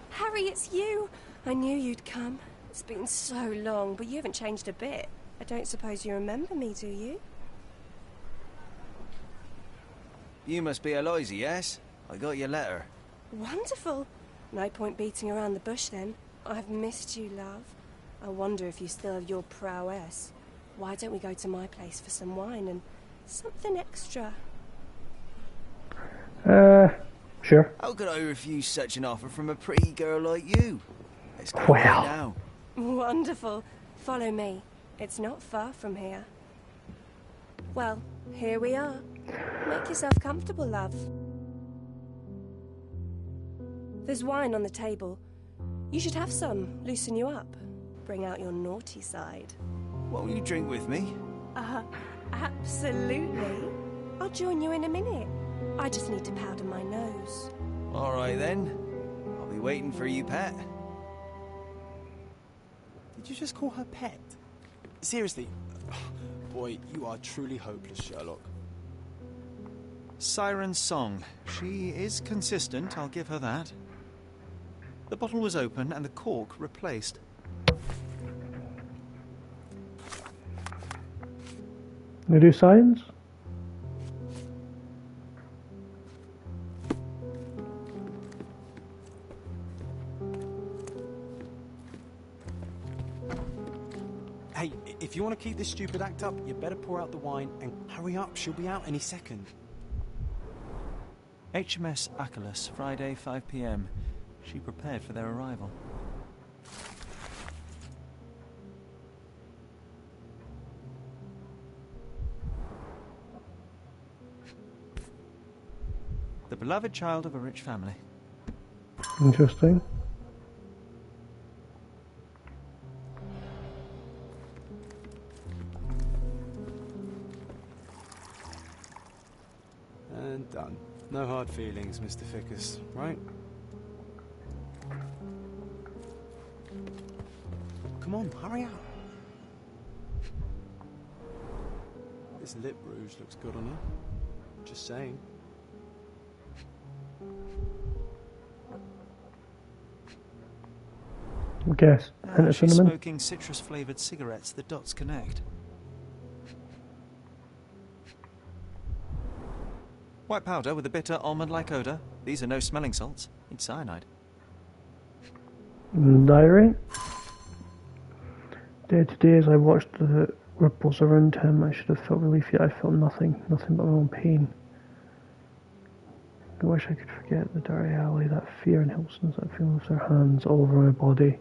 Harry, it's you! I knew you'd come. It's been so long, but you haven't changed a bit. I don't suppose you remember me, do you? You must be Eloise, yes? I got your letter. Wonderful. No point beating around the bush then. I've missed you, love. I wonder if you still have your prowess. Why don't we go to my place for some wine and something extra? Sure. How could I refuse such an offer from a pretty girl like you? Let's go right now. Wonderful. Follow me. It's not far from here. Well, here we are. Make yourself comfortable, love. There's wine on the table. You should have some. Loosen you up. Bring out your naughty side. Won't you drink with me? Absolutely. I'll join you in a minute. I just need to powder my nose. All right, then. I'll be waiting for you, pet. Did you just call her pet? Seriously? Boy, you are truly hopeless, Sherlock. Siren's song. She is consistent, I'll give her that. The bottle was open and the cork replaced. We do science? Hey, if you want to keep this stupid act up, you better pour out the wine and hurry up. She'll be out any second. HMS Achilles, Friday, 5 p.m. She prepared for their arrival. The beloved child of a rich family. Interesting. done. No hard feelings, Mr. Fickus, right? Come on, hurry up. This lip rouge looks good on her. Just saying. Guess. Hint of She's cinnamon. smoking citrus-flavoured cigarettes. The dots connect. White powder with a bitter almond-like odour. These are no smelling salts. It's cyanide. Diary. Day to day, as I watched the ripples around him, I should have felt relief, yet I felt nothing but my own pain. I wish I could forget the dirty alley, that fear and helplessness, that feeling of their hands all over my body.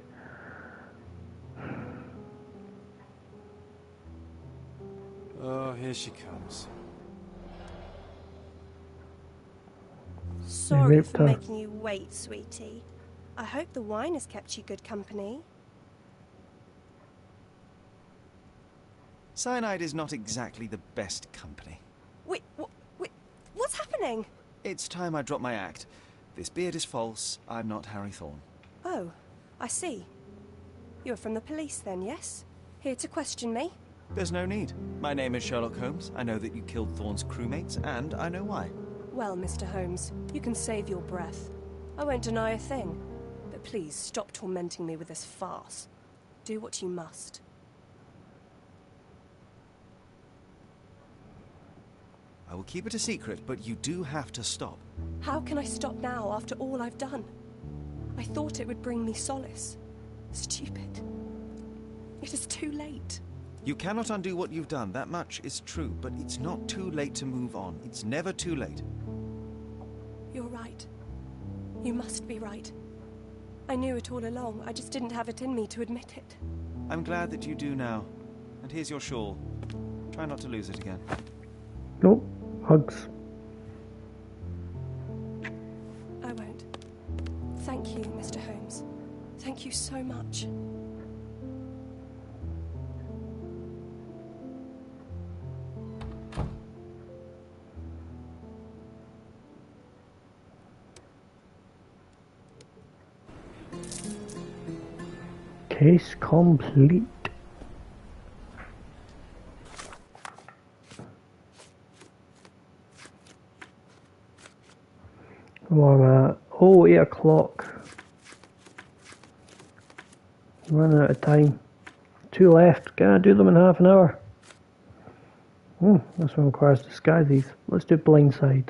Oh, here she comes. Sorry raped for her. making you wait, sweetie. I hope the wine has kept you good company. Cyanide is not exactly the best company. Wait, what's happening? It's time I drop my act. This beard is false. I'm not Harry Thorne. Oh, I see. You're from the police then, yes? Here to question me? There's no need. My name is Sherlock Holmes. I know that you killed Thorne's crewmates, and I know why. Well, Mr. Holmes, you can save your breath. I won't deny a thing. But please, stop tormenting me with this farce. Do what you must. I will keep it a secret, but you do have to stop. How can I stop now after all I've done? I thought it would bring me solace. Stupid. It is too late. You cannot undo what you've done, that much is true, but it's not too late to move on. It's never too late. You're right. You must be right. I knew it all along, I just didn't have it in me to admit it. I'm glad that you do now. And here's your shawl. Try not to lose it again. Nope. Hugs. I won't. Thank you, Mr. Holmes. Thank you so much. Case complete. We're at 8 o'clock. Running out of time. 2 left. Gonna do them in half an hour. This one requires disguises. Let's do blindside.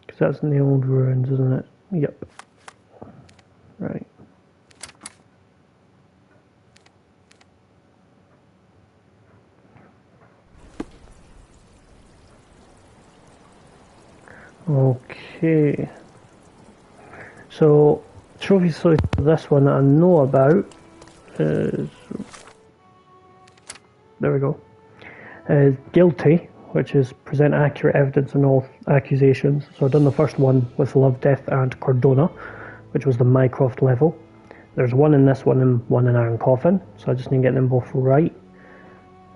Because that's in the old ruins, isn't it? Yep. Right. Okay. So, trophy solution for this one that I know about is... There we go. Guilty, which is present accurate evidence in all accusations. So I've done the first one with Love, Death and Cordona, which was the Mycroft level. There's one in this one and one in Iron Coffin, so I just need to get them both right.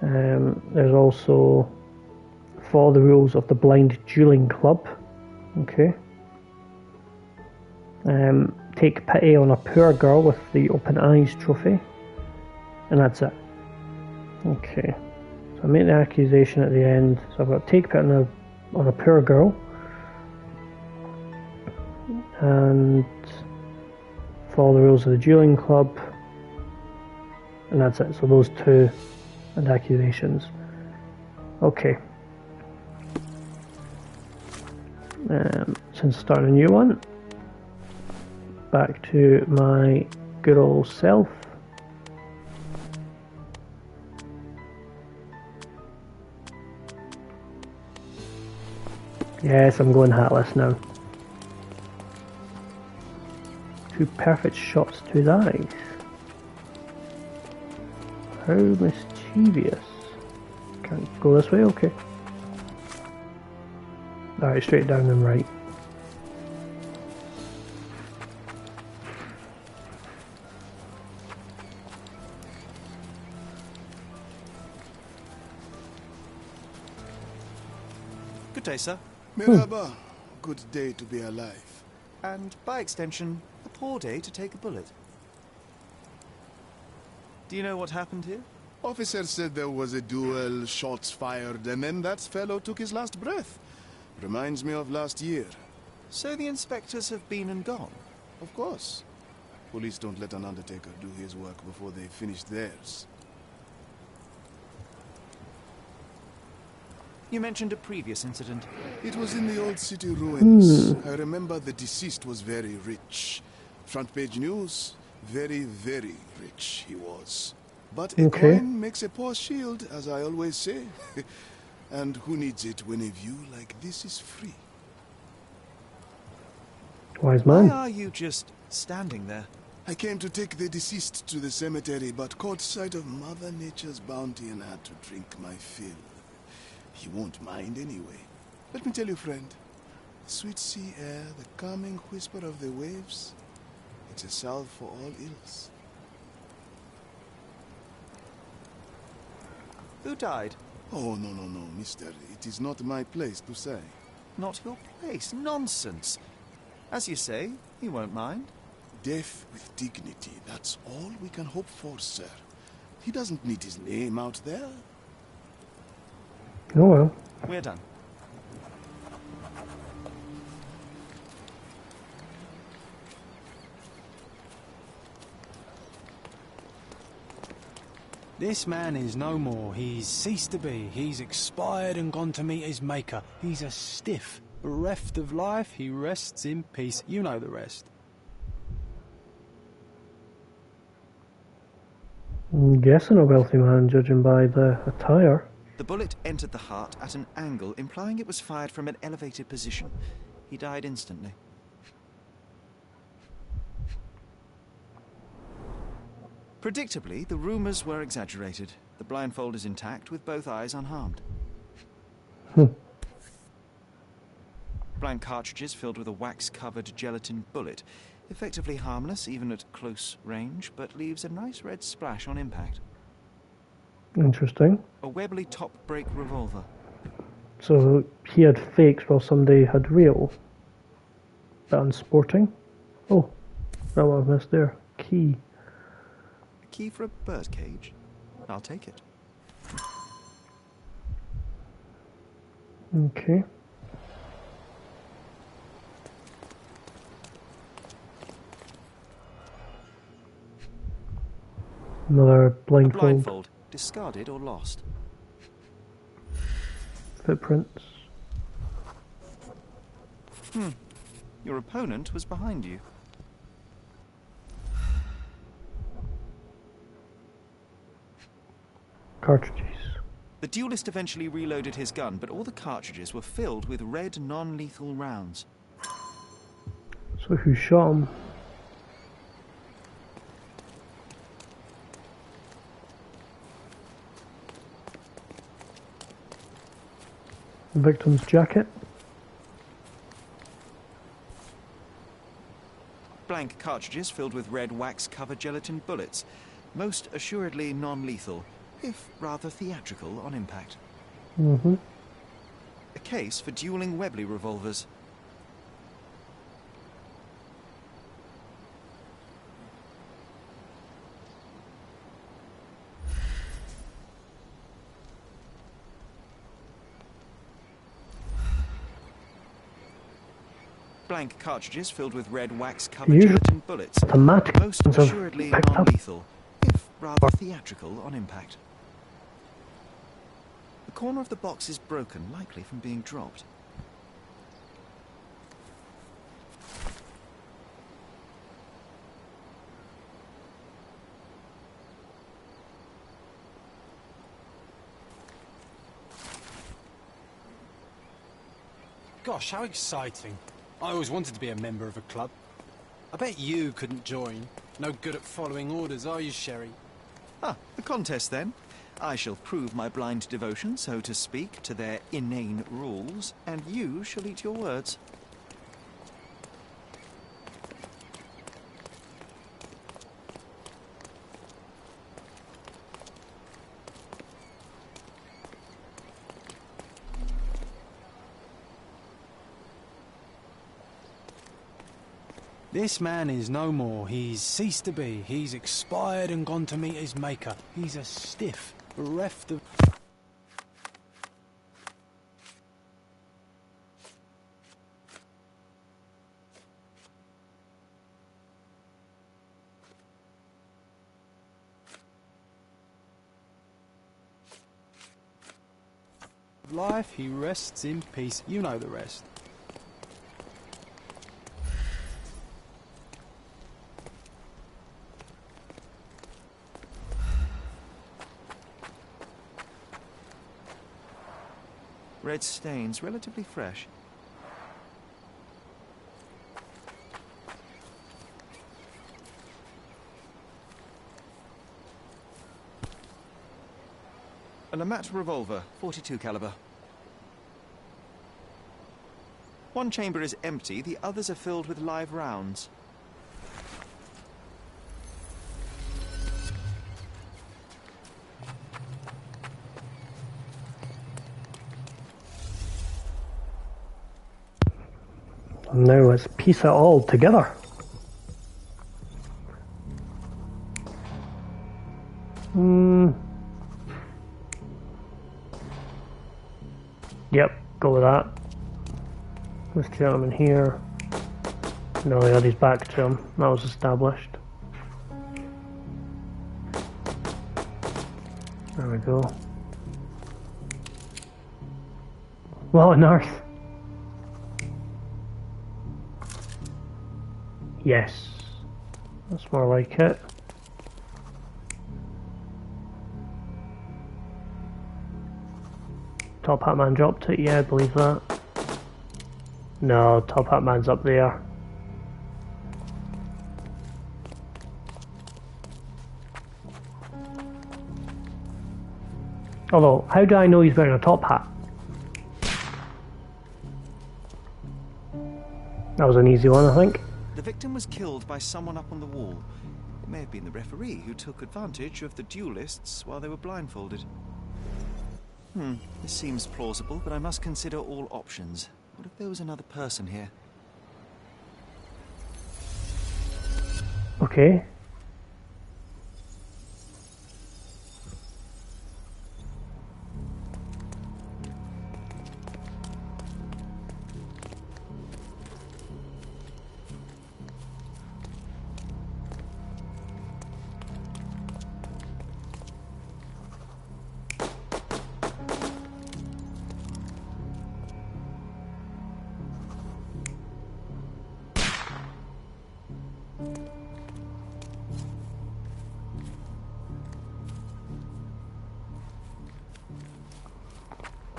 There's also follow the rules of the Blind Dueling Club. Okay. Take pity on a poor girl with the open eyes trophy. And that's it. Okay. So I make the accusation at the end. So I've got take pity on a poor girl. And follow the rules of the dueling club. And that's it. So those two and accusations. Okay. Since starting a new one, back to my good old self. Yes, I'm going hatless now. 2 perfect shots to the eyes. How mischievous. Can't go this way? Okay. Alright, straight down and right. Good day, sir. Merhaba. Good day to be alive. And, by extension, a poor day to take a bullet. Do you know what happened here? Officer said there was a duel, shots fired, and then that fellow took his last breath. Reminds me of last year. So the inspectors have been and gone? Of course. Police don't let an undertaker do his work before they've finished theirs. You mentioned a previous incident. It was in the old city ruins. I remember the deceased was very rich. Front page news, very, very rich he was. But a coin makes a poor shield, as I always say. And who needs it when a view like this is free? Wise man. Why are you just standing there? I came to take the deceased to the cemetery, but caught sight of Mother Nature's bounty and had to drink my fill. He won't mind anyway. Let me tell you, friend. The sweet sea air, the calming whisper of the waves. It's a salve for all ills. Who died? Oh, no, mister. It is not my place to say. Not your place? Nonsense. As you say, he won't mind. Death with dignity, that's all we can hope for, sir. He doesn't need his name out there. Oh well. We're done. This man is no more. He's ceased to be. He's expired and gone to meet his maker. He's a stiff. Bereft of life, he rests in peace. You know the rest. I'm guessing a wealthy man, judging by the attire. The bullet entered the heart at an angle, implying it was fired from an elevated position. He died instantly. Predictably, the rumours were exaggerated. The blindfold is intact, with both eyes unharmed. Blank cartridges filled with a wax-covered gelatin bullet. Effectively harmless, even at close range, but leaves a nice red splash on impact. Interesting. A Webley top-break revolver. So he had fakes while somebody had real. That unsporting. Oh, that what I've missed there. Key. A key for a birdcage? I'll take it. Okay. Another blindfold. A blindfold. Discarded or lost? Footprints. Your opponent was behind you. Cartridges. The duelist eventually reloaded his gun, but all the cartridges were filled with red non-lethal rounds. So who shot him? The victim's jacket. Blank cartridges filled with red wax-covered gelatin bullets. Most assuredly non-lethal, if rather theatrical on impact. A case for dueling Webley revolvers. Blank cartridges filled with red wax-covered gelatin bullets. Most assuredly non-lethal, if rather theatrical on impact. The corner of the box is broken, likely from being dropped. Gosh, how exciting. I always wanted to be a member of a club. I bet you couldn't join. No good at following orders, are you, Sherry? Ah, the contest then. I shall prove my blind devotion, so to speak, to their inane rules, and you shall eat your words. This man is no more. He's ceased to be. He's expired and gone to meet his maker. He's a stiff, bereft of... life. He rests in peace. You know the rest. Red stains, relatively fresh. A Lamat revolver, .42 caliber. One chamber is empty, the others are filled with live rounds. Now let's piece it all together. Yep, go with that. This gentleman here. No, yeah, he's back to him. That was established. There we go. What on earth? Yes. That's more like it. Top Hat Man dropped it, yeah, I believe that. No, Top Hat Man's up there. Although, how do I know he's wearing a top hat? That was an easy one, I think. The victim was killed by someone up on the wall. It may have been the referee who took advantage of the duelists while they were blindfolded. This seems plausible, but I must consider all options. What if there was another person here? Okay.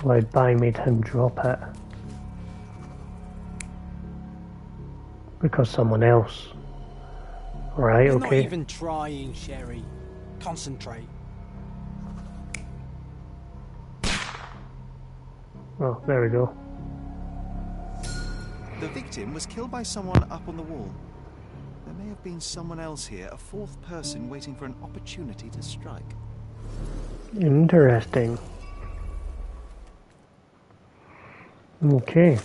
Loud bang made him drop it. Because someone else. Right, You're okay. not even trying, Sherry. Concentrate. Oh, there we go. The victim was killed by someone up on the wall. There may have been someone else here, a fourth person waiting for an opportunity to strike. Interesting. Okay.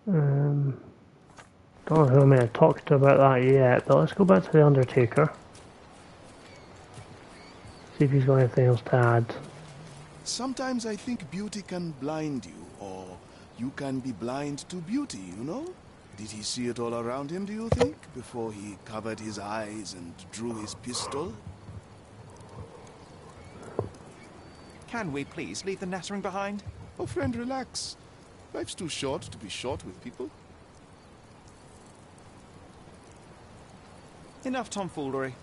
Don't know who I'm going to talk to about that yet, but let's go back to the Undertaker. See if he's got anything else to add. Sometimes I think beauty can blind you, or you can be blind to beauty, you know? Did he see it all around him, do you think, before he covered his eyes and drew his pistol? Can we please leave the nattering behind? Oh, friend, relax. Life's too short to be short with people. Enough tomfoolery.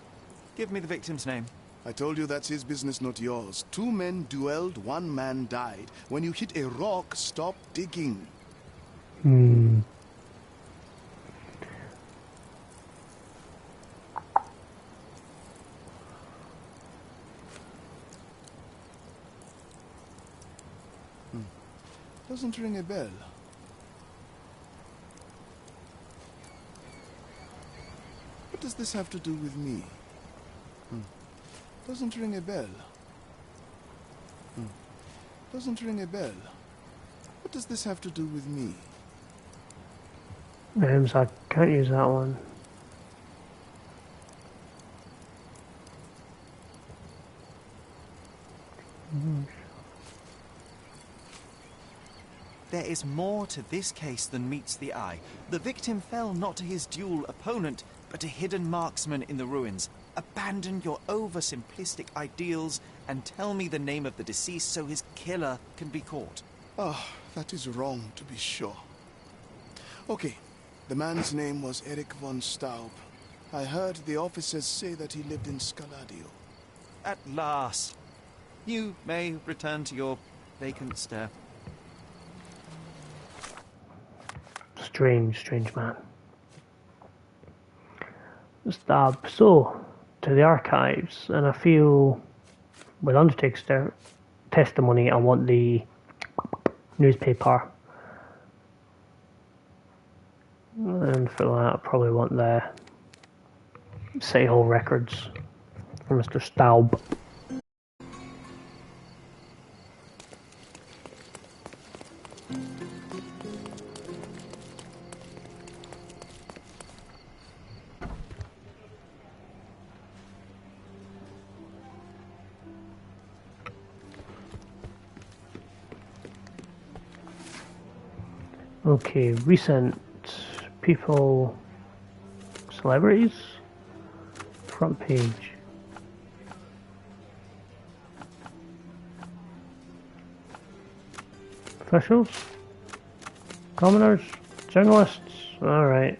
Give me the victim's name. I told you that's his business, not yours. 2 men duelled, 1 man died. When you hit a rock, stop digging. Doesn't ring a bell. What does this have to do with me? Doesn't ring a bell. Doesn't ring a bell. What does this have to do with me? Names, I can't use that one. There is more to this case than meets the eye. The victim fell not to his dual opponent, but a hidden marksman in the ruins. Abandon your oversimplistic ideals and tell me the name of the deceased so his killer can be caught. Ah, that is wrong, to be sure. Okay, the man's name was Eric von Staub. I heard the officers say that he lived in Scaladio. At last. You may return to your vacant stare. Strange, strange man. Stab. So, to the archives, and I feel with Undertaker's testimony, I want the newspaper, and for that, I probably want the City Hall records for Mr. Staub. Okay, recent people, celebrities, front page. Officials, commoners, journalists, alright.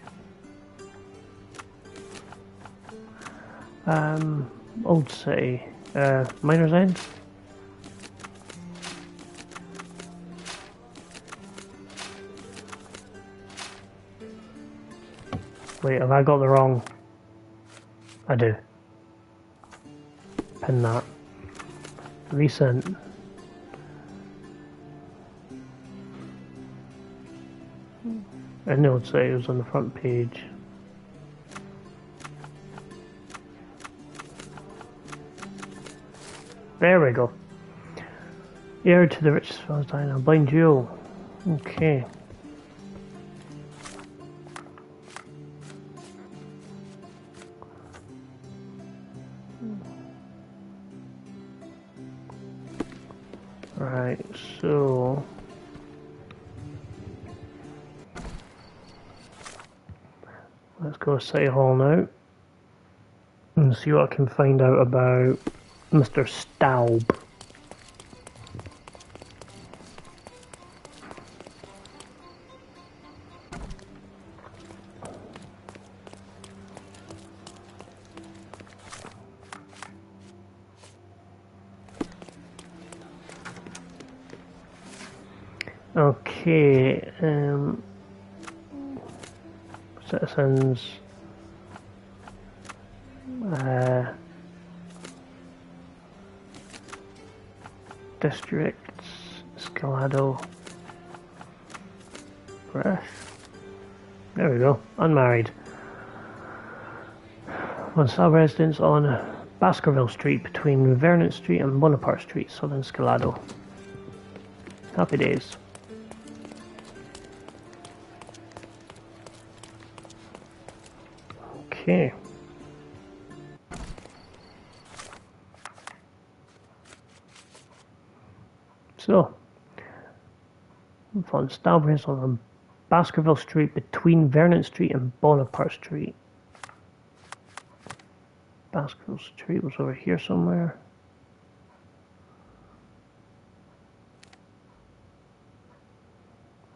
Old City, Miner's End. Wait, have I got the wrong? I do. Pin that. Recent. I know it'd say it was on the front page. There we go. Heir to the richest fellow's diner. Blind Jewel. Okay. Right, so let's go to City Hall now and see what I can find out about Mr. Staub. Okay, citizens, districts, Scalado, Breath. There we go, unmarried. One cell residence on Baskerville Street between Vernon Street and Bonaparte Street, Southern Scalado. Happy days. Okay. So, von Staub is on Baskerville Street between Vernon Street and Bonaparte Street. Baskerville Street was over here somewhere.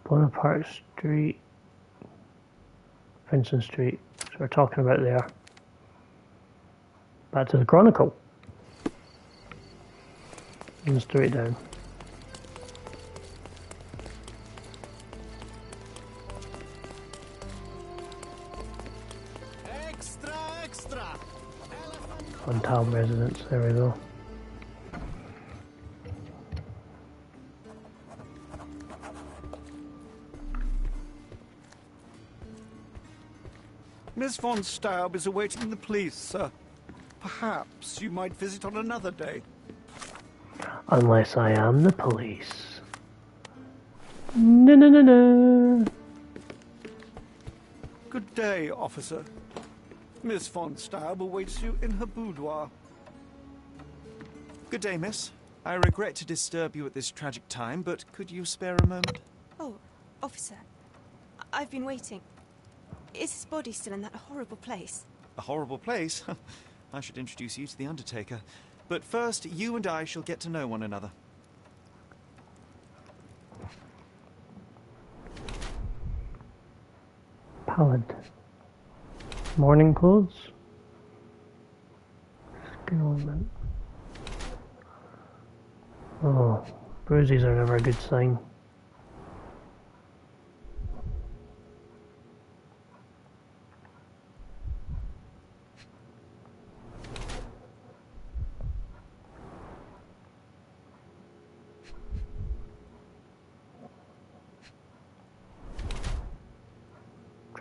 Bonaparte Street, Vincent Street. So we're talking about there. Back to the Chronicle. And straight down. Extra, extra. Von Taub residence. There we go. Miss von Staub is awaiting the police, sir. Perhaps you might visit on another day. Unless I am the police. No, no, no, no. Good day, officer. Miss von Staub awaits you in her boudoir. Good day, miss. I regret to disturb you at this tragic time, but could you spare a moment? Oh, officer. I've been waiting. Is his body still in that horrible place? A horrible place? I should introduce you to the Undertaker. But first, you and I shall get to know one another. Pallid. Morning clothes. Skin ornament. Oh, bruises are never a good sign.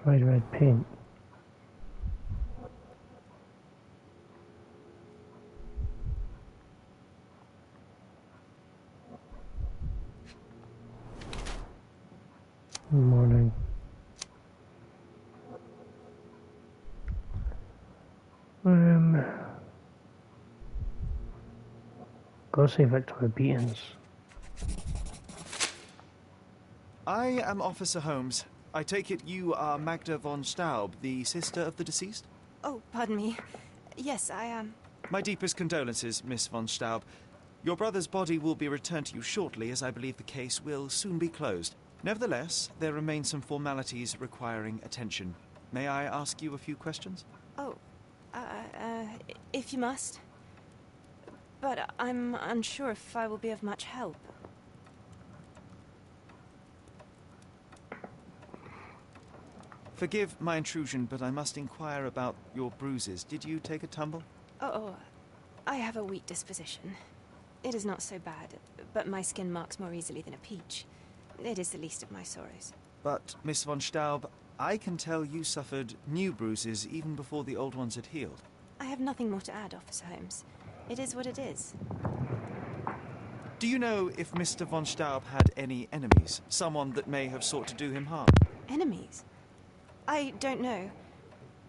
Dried red paint. Morning. Go see Victoria Beatons. I am Officer Holmes. I take it you are Magda von Staub, the sister of the deceased? Oh, pardon me. Yes, I am. My deepest condolences, Miss von Staub. Your brother's body will be returned to you shortly, as I believe the case will soon be closed. Nevertheless, there remain some formalities requiring attention. May I ask you a few questions? Oh, if you must. But I'm unsure if I will be of much help. Forgive my intrusion, but I must inquire about your bruises. Did you take a tumble? Oh, I have a weak disposition. It is not so bad, but my skin marks more easily than a peach. It is the least of my sorrows. But, Miss von Staub, I can tell you suffered new bruises even before the old ones had healed. I have nothing more to add, Officer Holmes. It is what it is. Do you know if Mr. von Staub had any enemies? Someone that may have sought to do him harm? Enemies? I don't know.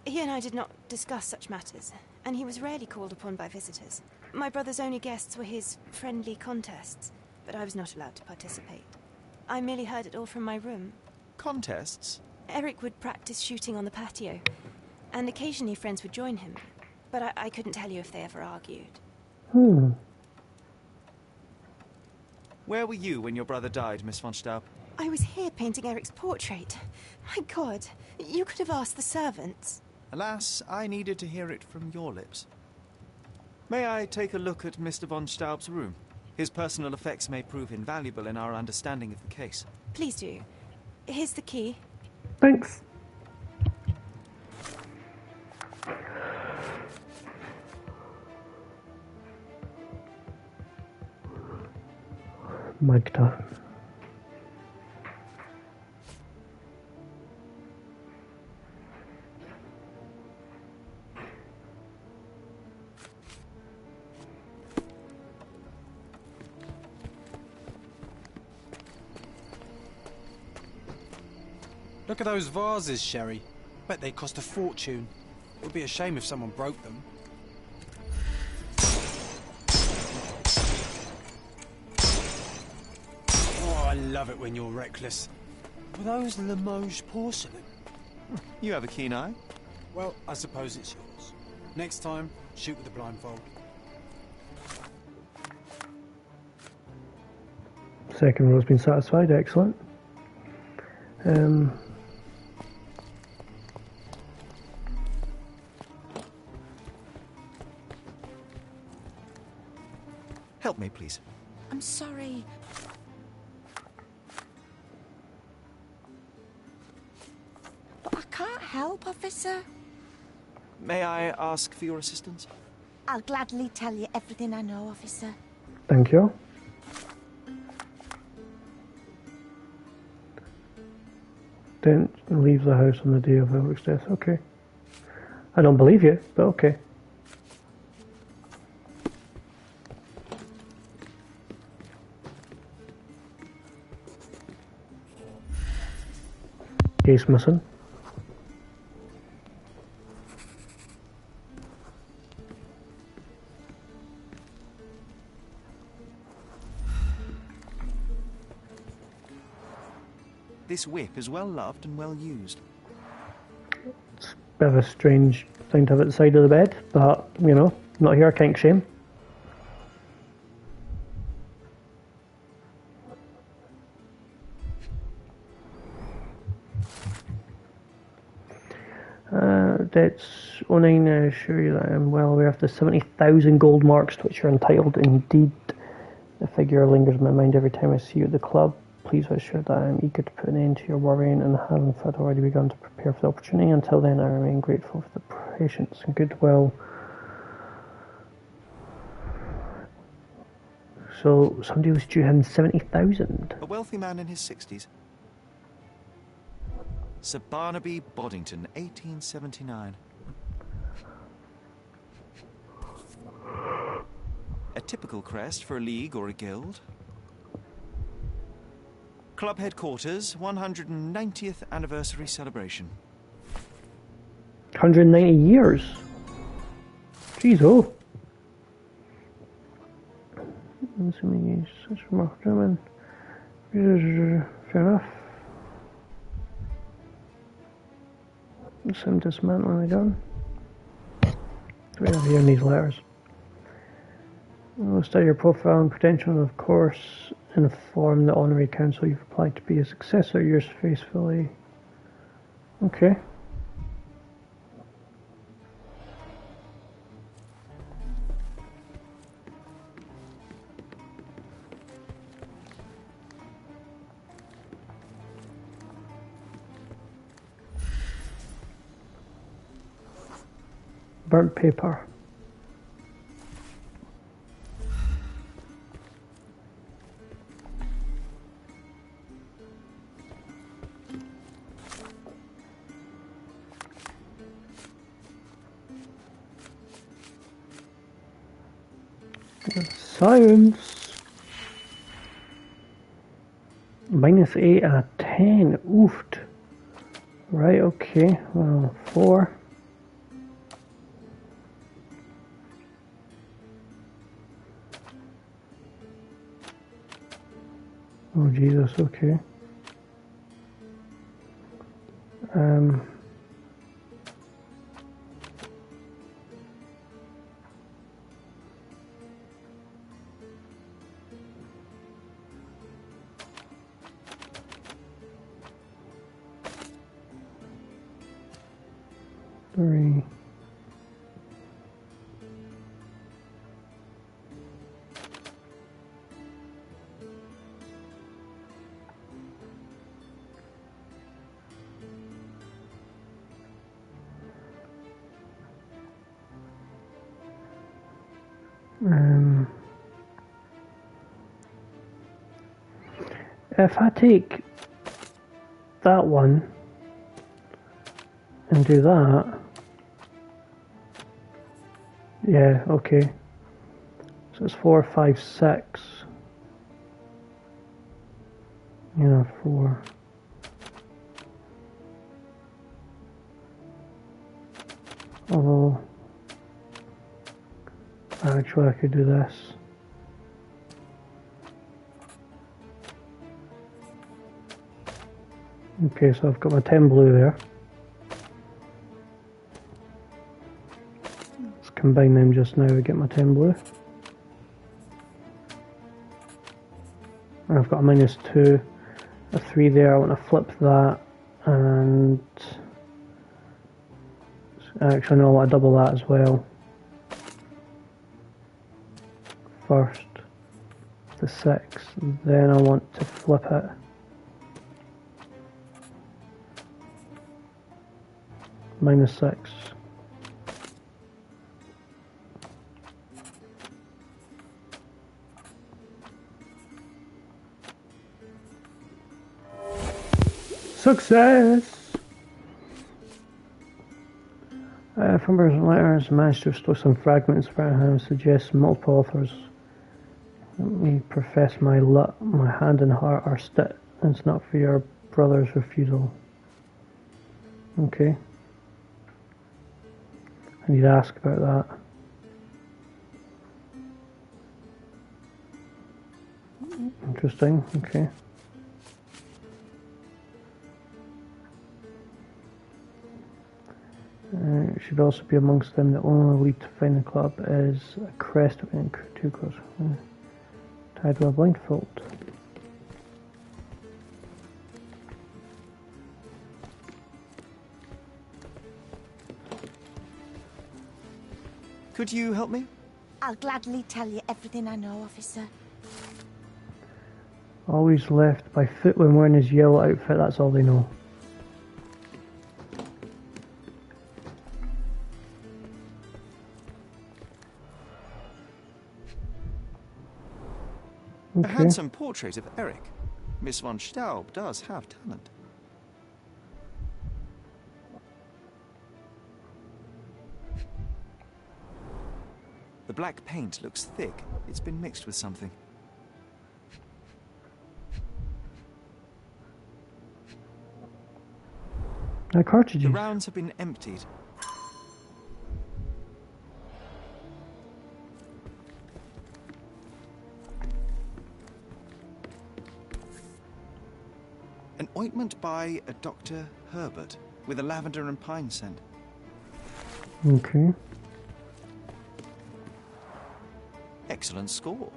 He and I did not discuss such matters, and he was rarely called upon by visitors. My brother's only guests were his friendly contests, but I was not allowed to participate. I merely heard it all from my room. Contests? Eric would practice shooting on the patio, and occasionally friends would join him, but I couldn't tell you if they ever argued. Where were you when your brother died, Miss von Staub? I was here painting Eric's portrait. My God, you could have asked the servants. Alas, I needed to hear it from your lips. May I take a look at Mr. von Staub's room? His personal effects may prove invaluable in our understanding of the case. Please do. Here's the key. Thanks. Magda. Look at those vases, Sherry. Bet they cost a fortune. It would be a shame if someone broke them. Oh, I love it when you're reckless. Were those Limoges porcelain? You have a keen eye. Well, I suppose it's yours. Next time, shoot with a blindfold. Second row's been satisfied, excellent. Help me, please. I'm sorry. But I can't help, officer. May I ask for your assistance? I'll gladly tell you everything I know, officer. Thank you. Didn't leave the house on the day of Eric's death. Okay. I don't believe you, but okay. case missing. This whip is well loved and well used. It's a bit of a strange thing to have at the side of the bed, but, you know, not here, kink shame. Debts owning, assure you that I am well aware of the 70,000 gold marks to which you're entitled. Indeed, the figure lingers in my mind every time I see you at the club. Please assure that I am eager to put an end to your worrying and have in fact already begun to prepare for the opportunity. Until then, I remain grateful for the patience and goodwill. So, somebody was due him 70,000. A wealthy man in his 60s. Sir Barnaby Boddington, 1879. A typical crest for a league or a guild. Club headquarters, 190th anniversary celebration. 190 years? Jeez, oh. Assuming he's such a remarkable gentleman. Fair enough. Some dismantling done. We have here in these letters. We'll study your profile and credentials, of course. Inform the Honorary Council you've applied to be a successor. Yours faithfully. Okay. Burnt paper. Science. -8 and a 10. Oofed. Right, okay. Well, 4. Oh Jesus, okay. Three. If I take that one and do that, yeah, okay. So it's 4, 5, 6. You know, 4. Although, actually I could do this. Okay, so I've got my 10 blue there. Let's combine them just now to get my 10 blue. And I've got a -2, a 3 there. I want to flip that, and actually no, I want to double that as well. First, the 6, then I want to flip it. -6. Success! From Burns' letters, managed to restore some fragments of Abraham suggests multiple authors. Let me profess my hand and heart are still. It's not for your brother's refusal. Okay. I need to ask about that. Interesting, okay. It should also be amongst them. The only lead to find the club is a crest of two cross tied with a blindfold. Could you help me? I'll gladly tell you everything I know, officer. Always left by foot when wearing his yellow outfit, that's all they know. A handsome portrait of Eric. Miss von Staub does have talent. The black paint looks thick. It's been mixed with something. No cartridges. The rounds have been emptied. An ointment by a Dr. Herbert with a lavender and pine scent. Okay. Excellent score.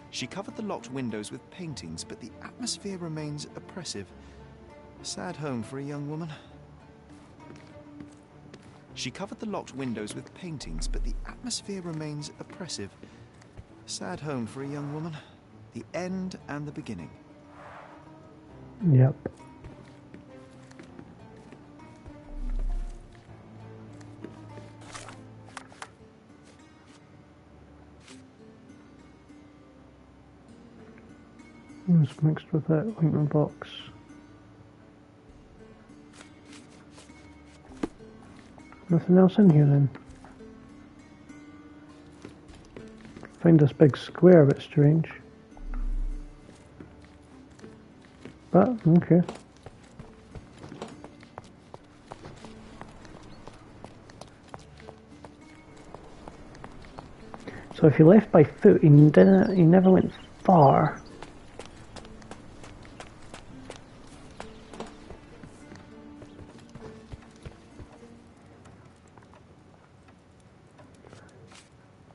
She covered the locked windows with paintings, but the atmosphere remains oppressive. A sad home for a young woman. She covered the locked windows with paintings, but the atmosphere remains oppressive. A sad home for a young woman. The end and the beginning. Yep. It's mixed with that ointment box. Nothing else in here then. Find this big square a bit strange. But, okay. So if you left by foot, he never went far.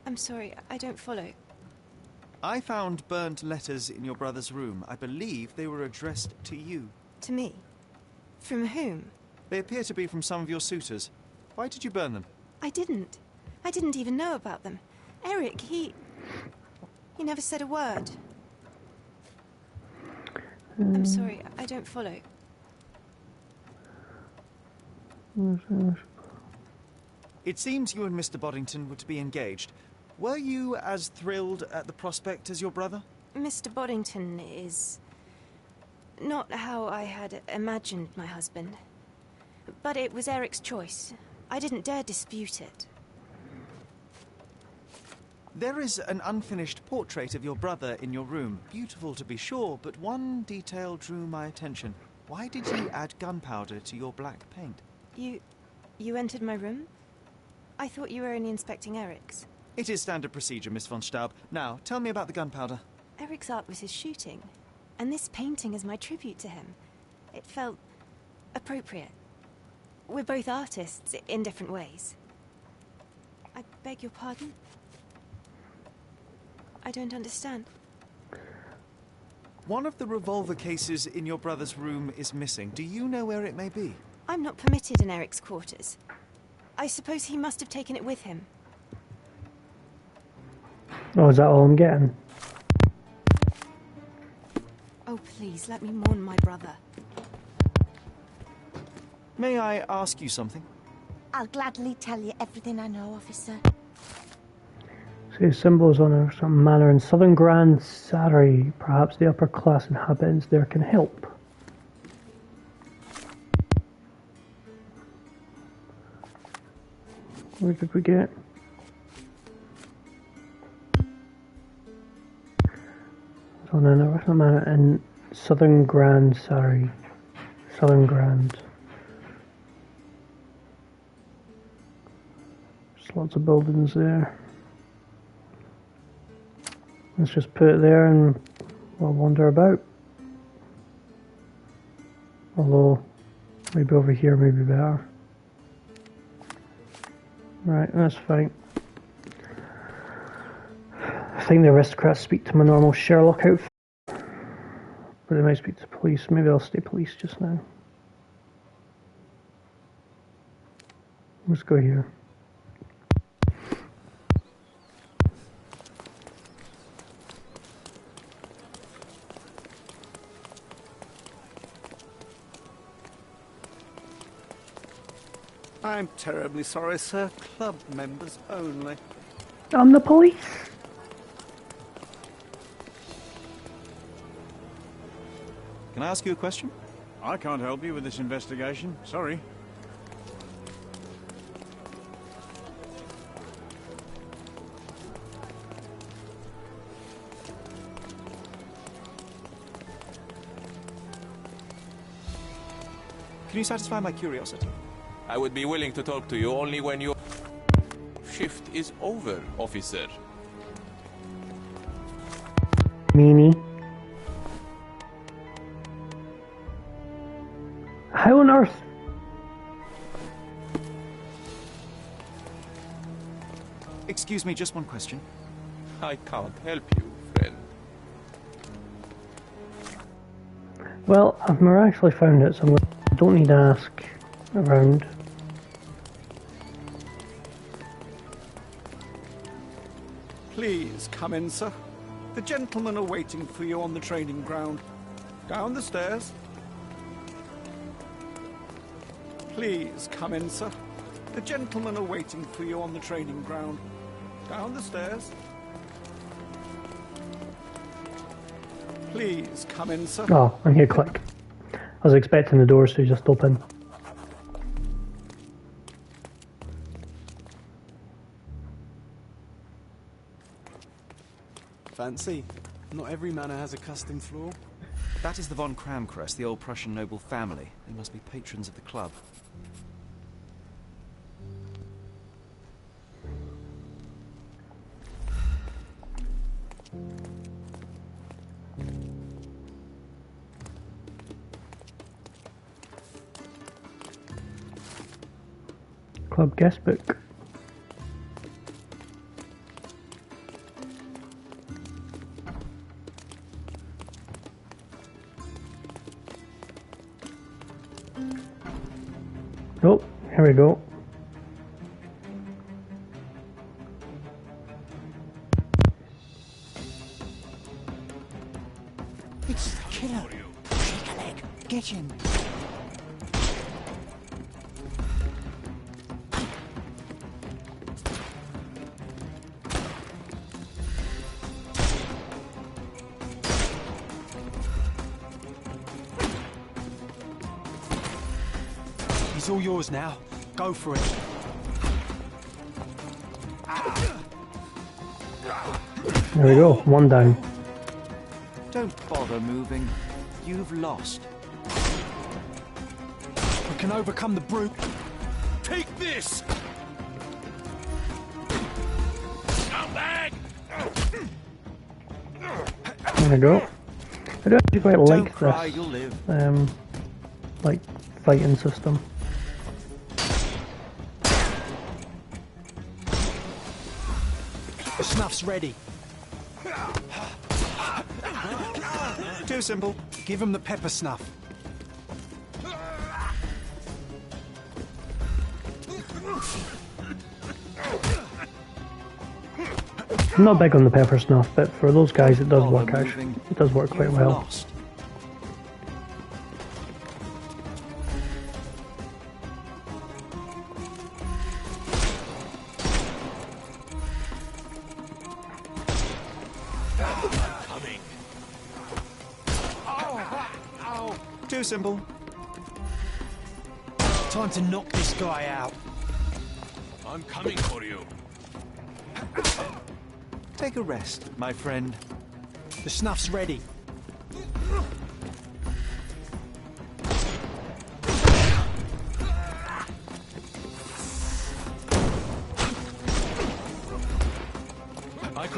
I'm sorry, I don't follow. I found burnt letters in your brother's room. I believe they were addressed to you. To me? From whom? They appear to be from some of your suitors. Why did you burn them? I didn't. I didn't even know about them. Eric, he never said a word. I'm sorry, I don't follow. It seems you and Mr. Boddington were to be engaged. Were you as thrilled at the prospect as your brother? Mr. Boddington is not how I had imagined my husband. But it was Eric's choice. I didn't dare dispute it. There is an unfinished portrait of your brother in your room. Beautiful to be sure, but one detail drew my attention. Why did you add gunpowder to your black paint? You entered my room? I thought you were only inspecting Eric's. It is standard procedure, Miss von Staub. Now, tell me about the gunpowder. Eric's art was his shooting, and this painting is my tribute to him. It felt appropriate. We're both artists in different ways. I beg your pardon? I don't understand. One of the revolver cases in your brother's room is missing. Do you know where it may be? I'm not permitted in Eric's quarters. I suppose he must have taken it with him. Oh, is that all I'm getting? Oh, please, let me mourn my brother. May I ask you something? I'll gladly tell you everything I know, officer. See symbols on some manor in southern Grand Sarre. Perhaps the upper class inhabitants there can help. Where did we get? On an manor in Southern Grand, sorry. Southern Grand. There's lots of buildings there. Let's just put it there and we'll wander about. Although, maybe over here may be better. Right, that's fine. I think the aristocrats speak to my normal Sherlock outfit. But they might speak to police. Maybe I'll stay police just now. Let's go here. I'm terribly sorry, sir. Club members only. I'm the police. Can I ask you a question? I can't help you with this investigation. Sorry. Can you satisfy my curiosity? I would be willing to talk to you only when your shift is over, officer. Meanie. How on earth? Excuse me, just one question. I can't help you, friend. Well, I've miraculously found it, so I don't need to ask around. Please come in, sir. The gentlemen are waiting for you on the training ground. Down the stairs. Please come in, sir. The gentlemen are waiting for you on the training ground. Down the stairs. Please come in, sir. Oh, I'm here, click. I was expecting the doors to just open. Fancy. Not every manor has a custom floor. That is the von Kramkress, the old Prussian noble family. They must be patrons of the club. Club guest book. Oh, here we go. It's the killer. Shake a leg. Get him. He's all yours now. Go for it. There we go, one down. Don't bother moving. You've lost. We can overcome the brute. Take this! Scumbag! There we go. I don't actually quite like Don't cry, this, you'll live. like, fighting system. The snuff's ready. Too simple. Give him the pepper snuff. I'm not big on the pepper snuff, but for those guys it does work out. It does work quite well. Too simple. Time to knock this guy out. I'm coming for you. Take a rest, my friend. The snuff's ready.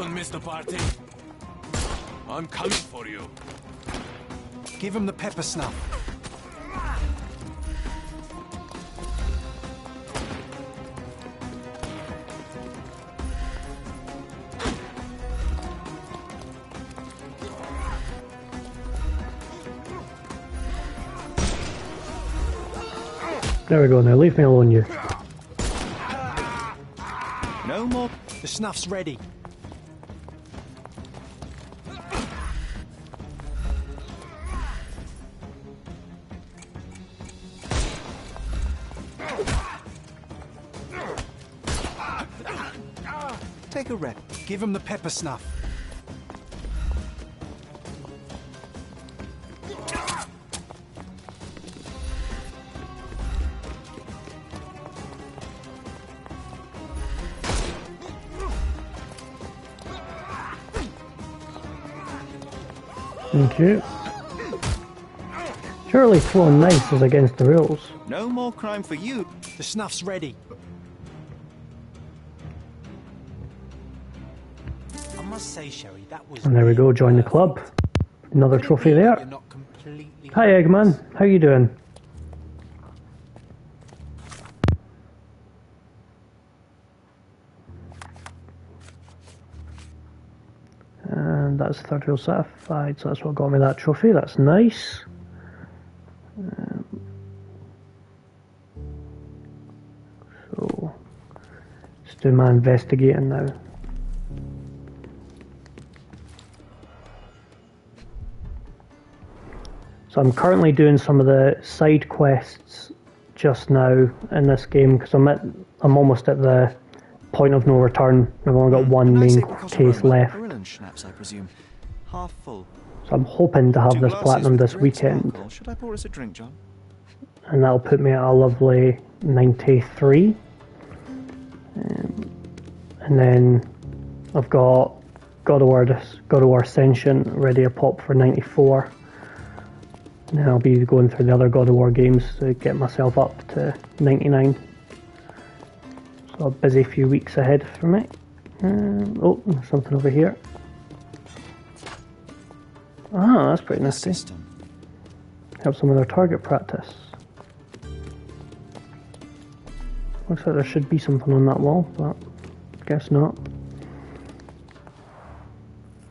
Second missed the party. I'm coming for you. Give him the pepper snuff. There we go now, leave me alone, you. No more. The snuff's ready. Take a rep. Give him the pepper snuff. Thank you. Surely throwing knives is against the rules. No more crime for you. The snuff's ready. I must say, Sherry, that was... And there we go, join the club. Another trophy there. Hi Eggman, how you doing? And that's third rule certified, so that's what got me that trophy, that's nice. So, let's do my investigating now. So I'm currently doing some of the side quests just now in this game because I'm almost at the point of no return. I've only got one main case left. Schnapps, I presume. Half full. So I'm hoping to have this platinum this weekend. Should I pour us a drink, John? And that'll put me at a lovely 93. And then I've got God of War Ascension ready to pop for 94. And then I'll be going through the other God of War games to get myself up to 99. So a busy few weeks ahead for me. Oh, there's something over here. Ah, that's pretty nifty. Help some of their target practice. Looks like there should be something on that wall, but guess not.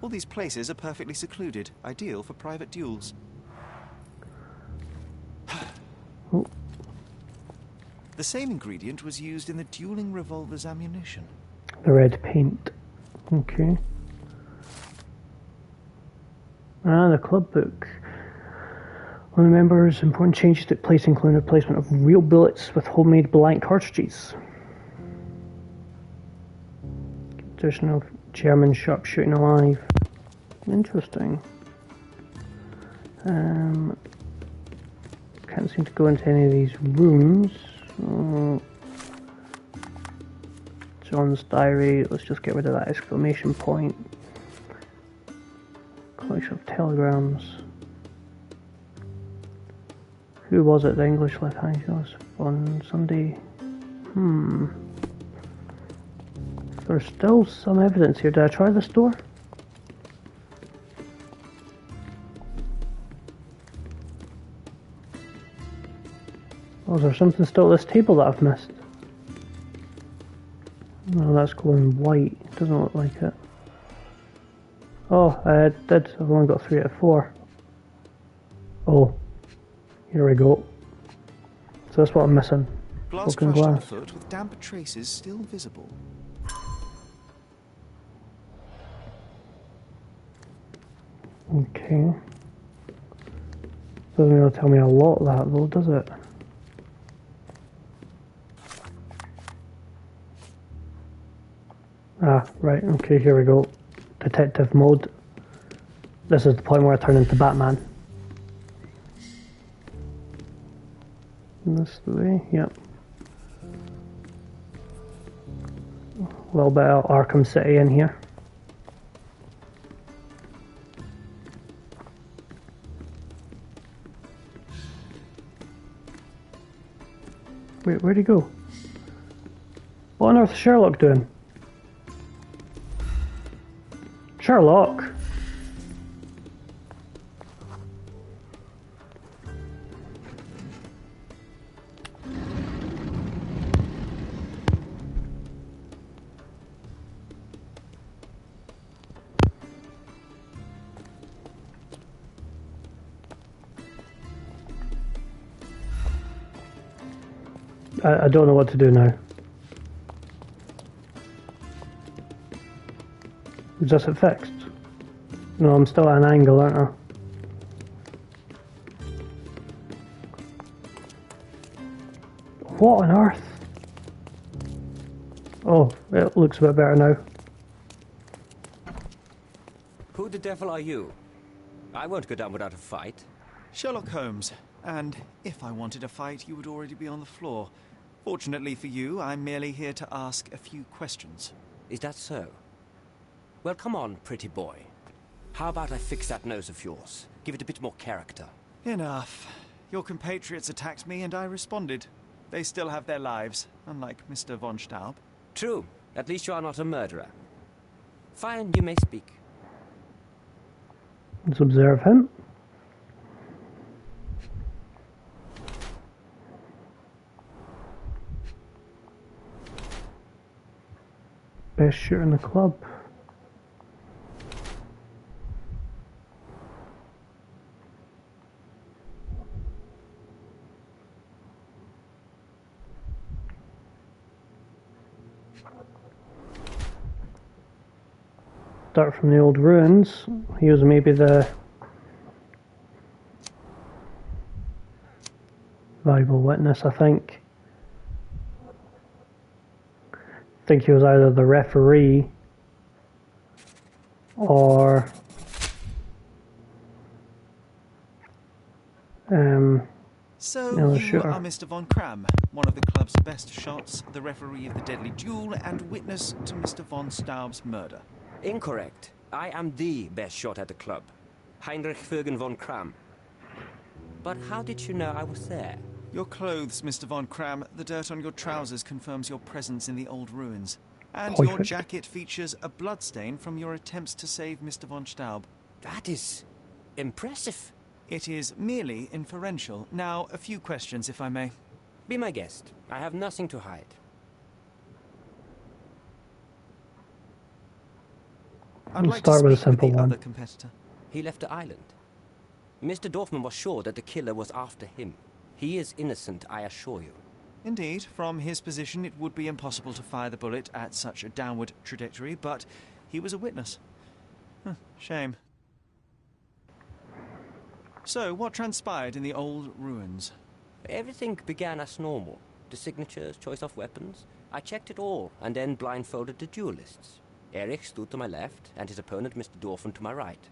All these places are perfectly secluded, ideal for private duels. Oh. The same ingredient was used in the dueling revolver's ammunition. The red paint. Okay. Ah, the club book. One of the members' important changes took place, including the replacement of real bullets with homemade blank cartridges. Traditional German sharpshooting alive. Interesting. Can't seem to go into any of these rooms. John's diary. Let's just get rid of that exclamation point. Collection of telegrams. Who was it? The English left hand on Sunday. There's still some evidence here. Did I try this door? Oh, is there something still at this table that I've missed? No, that's glowing white. It doesn't look like it. Oh, I did. I've only got 3 out of 4. Oh, here we go. So that's what I'm missing. Glass Broken crushed glass. underfoot with damp traces still visible. Okay. Doesn't really tell me a lot of that though, does it? Ah, right, okay, here we go. Detective mode. This is the point where I turn into Batman. This the way, yep. A little bit of Arkham City in here. Wait, where'd he go? What on earth is Sherlock doing? Sherlock. I don't know what to do now. Is this it fixed? No, I'm still at an angle, aren't I? What on earth? Oh, it looks a bit better now. Who the devil are you? I won't go down without a fight. Sherlock Holmes. And if I wanted a fight, you would already be on the floor. Fortunately for you, I'm merely here to ask a few questions. Is that so? Well, come on, pretty boy. How about I fix that nose of yours? Give it a bit more character. Enough. Your compatriots attacked me and I responded. They still have their lives, unlike Mr. von Staub. True. At least you are not a murderer. Fine, you may speak. Let's observe him. Best shooter in the club. Start from the old ruins. He was maybe the valuable witness, I think. I think he was either the referee or So no, you shooter. are Mr. von Kram, one of the club's best shots, the referee of the deadly duel, and witness to Mr. von Staub's murder. Incorrect. I am the best shot at the club. Heinrich Vögen von Kram. But how did you know I was there? Your clothes, Mr. von Kram. The dirt on your trousers confirms your presence in the old ruins. And your jacket features a bloodstain from your attempts to save Mr. von Staub. That is impressive. It is merely inferential. Now, a few questions, if I may. Be my guest. I have nothing to hide. I'd like start to with a speak simple with the one. other competitor. He left the island. Mr. Dorfman was sure that the killer was after him. He is innocent, I assure you. Indeed, from his position it would be impossible to fire the bullet at such a downward trajectory, but he was a witness. Shame. So, what transpired in the old ruins? Everything began as normal. The signatures, choice of weapons. I checked it all, and then blindfolded the duelists. Erich stood to my left, and his opponent, Mr. Dorfman, to my right.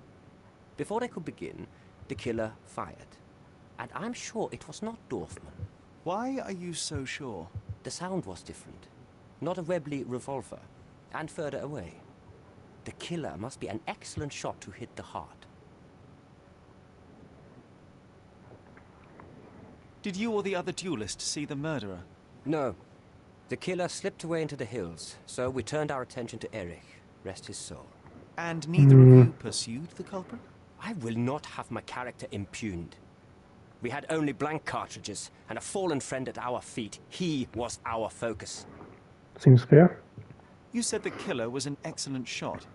Before they could begin, the killer fired. And I'm sure it was not Dorfman. Why are you so sure? The sound was different. Not a Webley revolver. And further away. The killer must be an excellent shot to hit the heart. Did you or the other duelist see the murderer? No. The killer slipped away into the hills, so we turned our attention to Erich. Rest his soul. And neither of you pursued the culprit? I will not have my character impugned. We had only blank cartridges and a fallen friend at our feet. He was our focus. Seems fair. You said the killer was an excellent shot.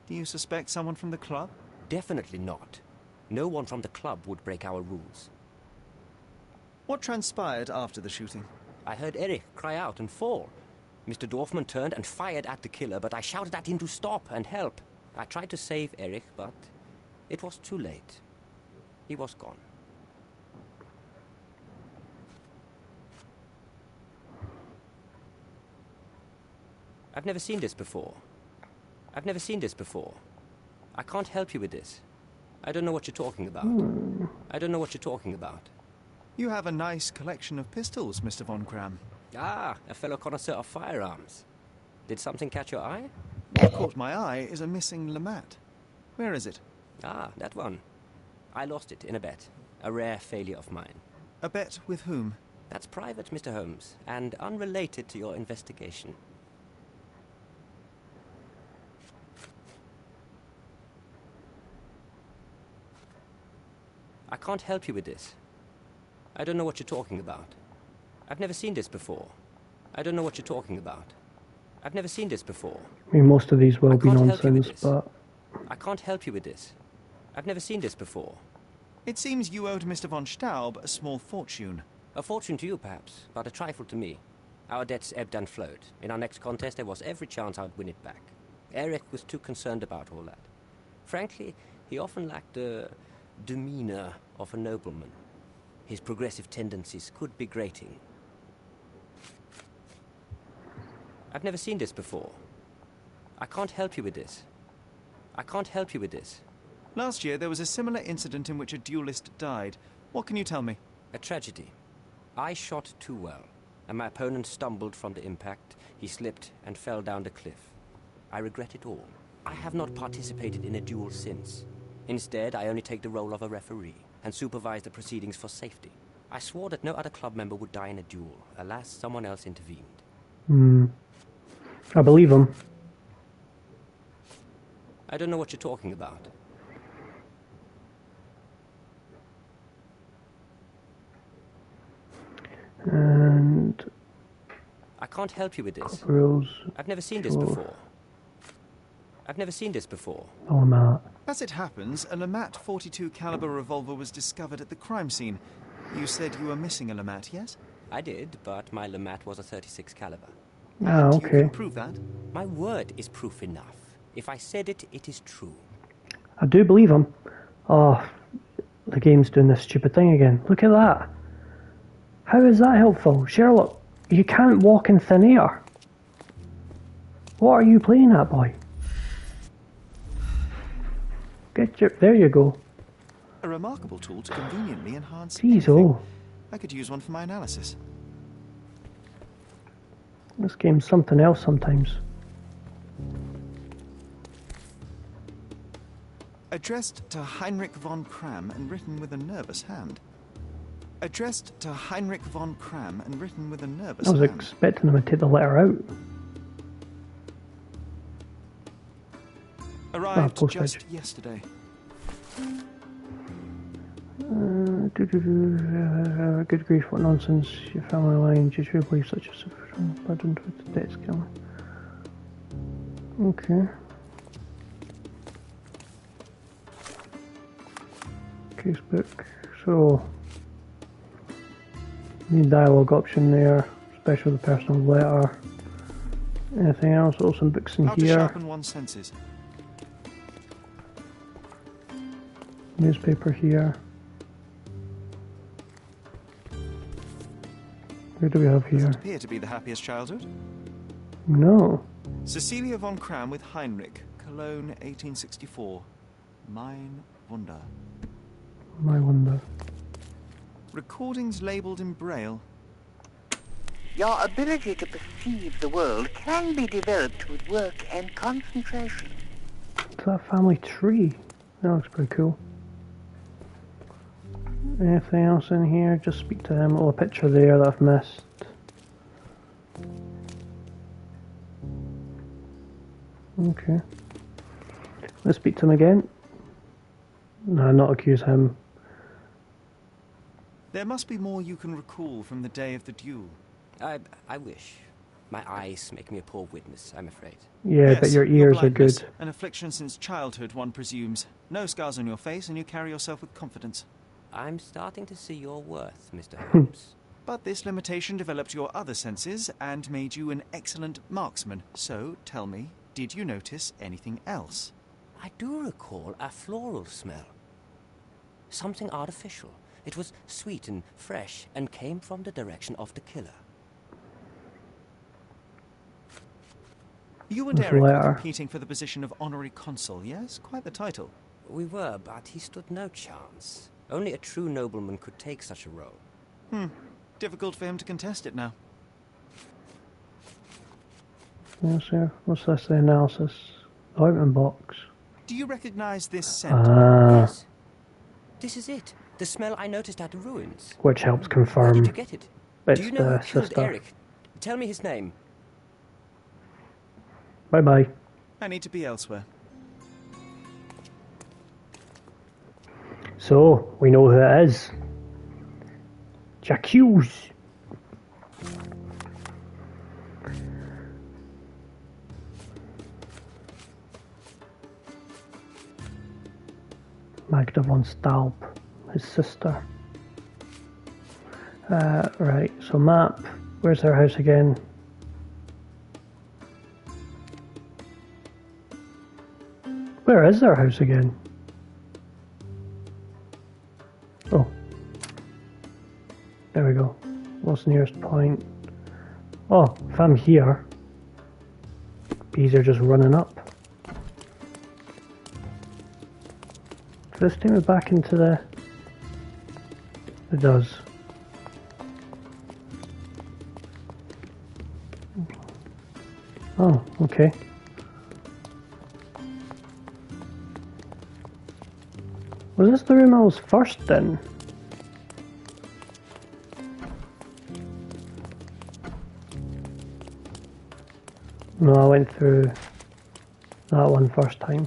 Do you suspect someone from the club? Definitely not. No one from the club would break our rules. What transpired after the shooting? I heard Erich cry out and fall. Mr. Dorfman turned and fired at the killer, but I shouted at him to stop and help. I tried to save Erich, but it was too late. He was gone. I've never seen this before. I've never seen this before. I can't help you with this. I don't know what you're talking about. I don't know what you're talking about. You have a nice collection of pistols, Mr. von Kram. Ah, a fellow connoisseur of firearms. Did something catch your eye? What caught my eye is a missing Lamat. Where is it? Ah, that one. I lost it in a bet. A rare failure of mine. A bet with whom? That's private, Mr. Holmes, and unrelated to your investigation. I can't help you with this. I don't know what you're talking about. I've never seen this before. I don't know what you're talking about. I've never seen this before. I mean, most of these will be nonsense, but... I can't help you with this. I've never seen this before. It seems you owed Mr. von Staub a small fortune. A fortune to you, perhaps, but a trifle to me. Our debts ebbed and flowed. In our next contest, there was every chance I'd win it back. Eric was too concerned about all that. Frankly, he often lacked the demeanor of a nobleman. His progressive tendencies could be grating. I've never seen this before. I can't help you with this. I can't help you with this. Last year, there was a similar incident in which a duelist died. What can you tell me? A tragedy. I shot too well, and my opponent stumbled from the impact. He slipped and fell down the cliff. I regret it all. I have not participated in a duel since. Instead, I only take the role of a referee and supervise the proceedings for safety. I swore that no other club member would die in a duel. Alas, someone else intervened. I believe him. I don't know what you're talking about. And... I can't help you with this. Rules. I've never seen this before. I've never seen this before. Oh, Matt. As it happens, a Lamat 42 caliber revolver was discovered at the crime scene. You said you were missing a Lamat, yes? I did, but my Lamat was a 36 caliber. Ah, okay. You can prove that? My word is proof enough. If I said it, it is true. I do believe him. Oh, the game's doing this stupid thing again. Look at that. How is that helpful? Sherlock, you can't walk in thin air. What are you playing at, boy? There you go. A remarkable tool to conveniently enhance Jeez, anything. oh. I could use one for my analysis. This game's something else sometimes. Addressed to Heinrich von Kram and written with a nervous hand. Addressed to Heinrich von Kram and written with a nervous I was hand. expecting him to take the letter out. Arrived just yesterday. Good grief, what nonsense. Your family line, did you believe such a legend with the debts killing? Okay. Casebook. So, need dialogue option there, especially the personal letter. Anything else? Also some books in How here. to sharpen one's senses. Newspaper here. Who do we have here? Doesn't appear to be the happiest childhood. No. Cecilia von Kram with Heinrich, Cologne, 1864. Mein Wunder. My wonder. Recordings labelled in Braille. Your ability to perceive the world can be developed with work and concentration. It's that family tree. That looks pretty cool. Anything else in here? Just speak to him. Oh, a picture there that I've missed. Okay. Let's speak to him again. No, not accuse him. There must be more you can recall from the day of the duel. I wish. My eyes make me a poor witness, I'm afraid. Yeah, Yes, but your ears are blindness, good. An affliction since childhood, one presumes. No scars on your face, and you carry yourself with confidence. I'm starting to see your worth, Mr. Holmes. But this limitation developed your other senses and made you an excellent marksman. So, tell me, did you notice anything else? I do recall a floral smell. Something artificial. It was sweet and fresh and came from the direction of the killer. You and This Eric were letter. competing for the position of honorary consul, yes? Quite the title. We were, but he stood no chance. Only a true nobleman could take such a role. Difficult for him to contest it now. Yes, sir. What's this? The analysis. Ointment box. Do you recognize this scent? Ah, This is it. The smell I noticed at the ruins. which helps Where confirm did you get it? it's Do you know the who killed sister. Eric? Tell me his name. Bye bye. So, we know who it is. Jacques. Magda von Staub, his sister. Right, so map. Where's her house again? Where is their house again? Oh. There we go. What's the nearest point? Oh, if I'm here, bees are just running up. Does this take me back into the... It does. Oh, okay. Was this the room I was first in? No, I went through that one first time.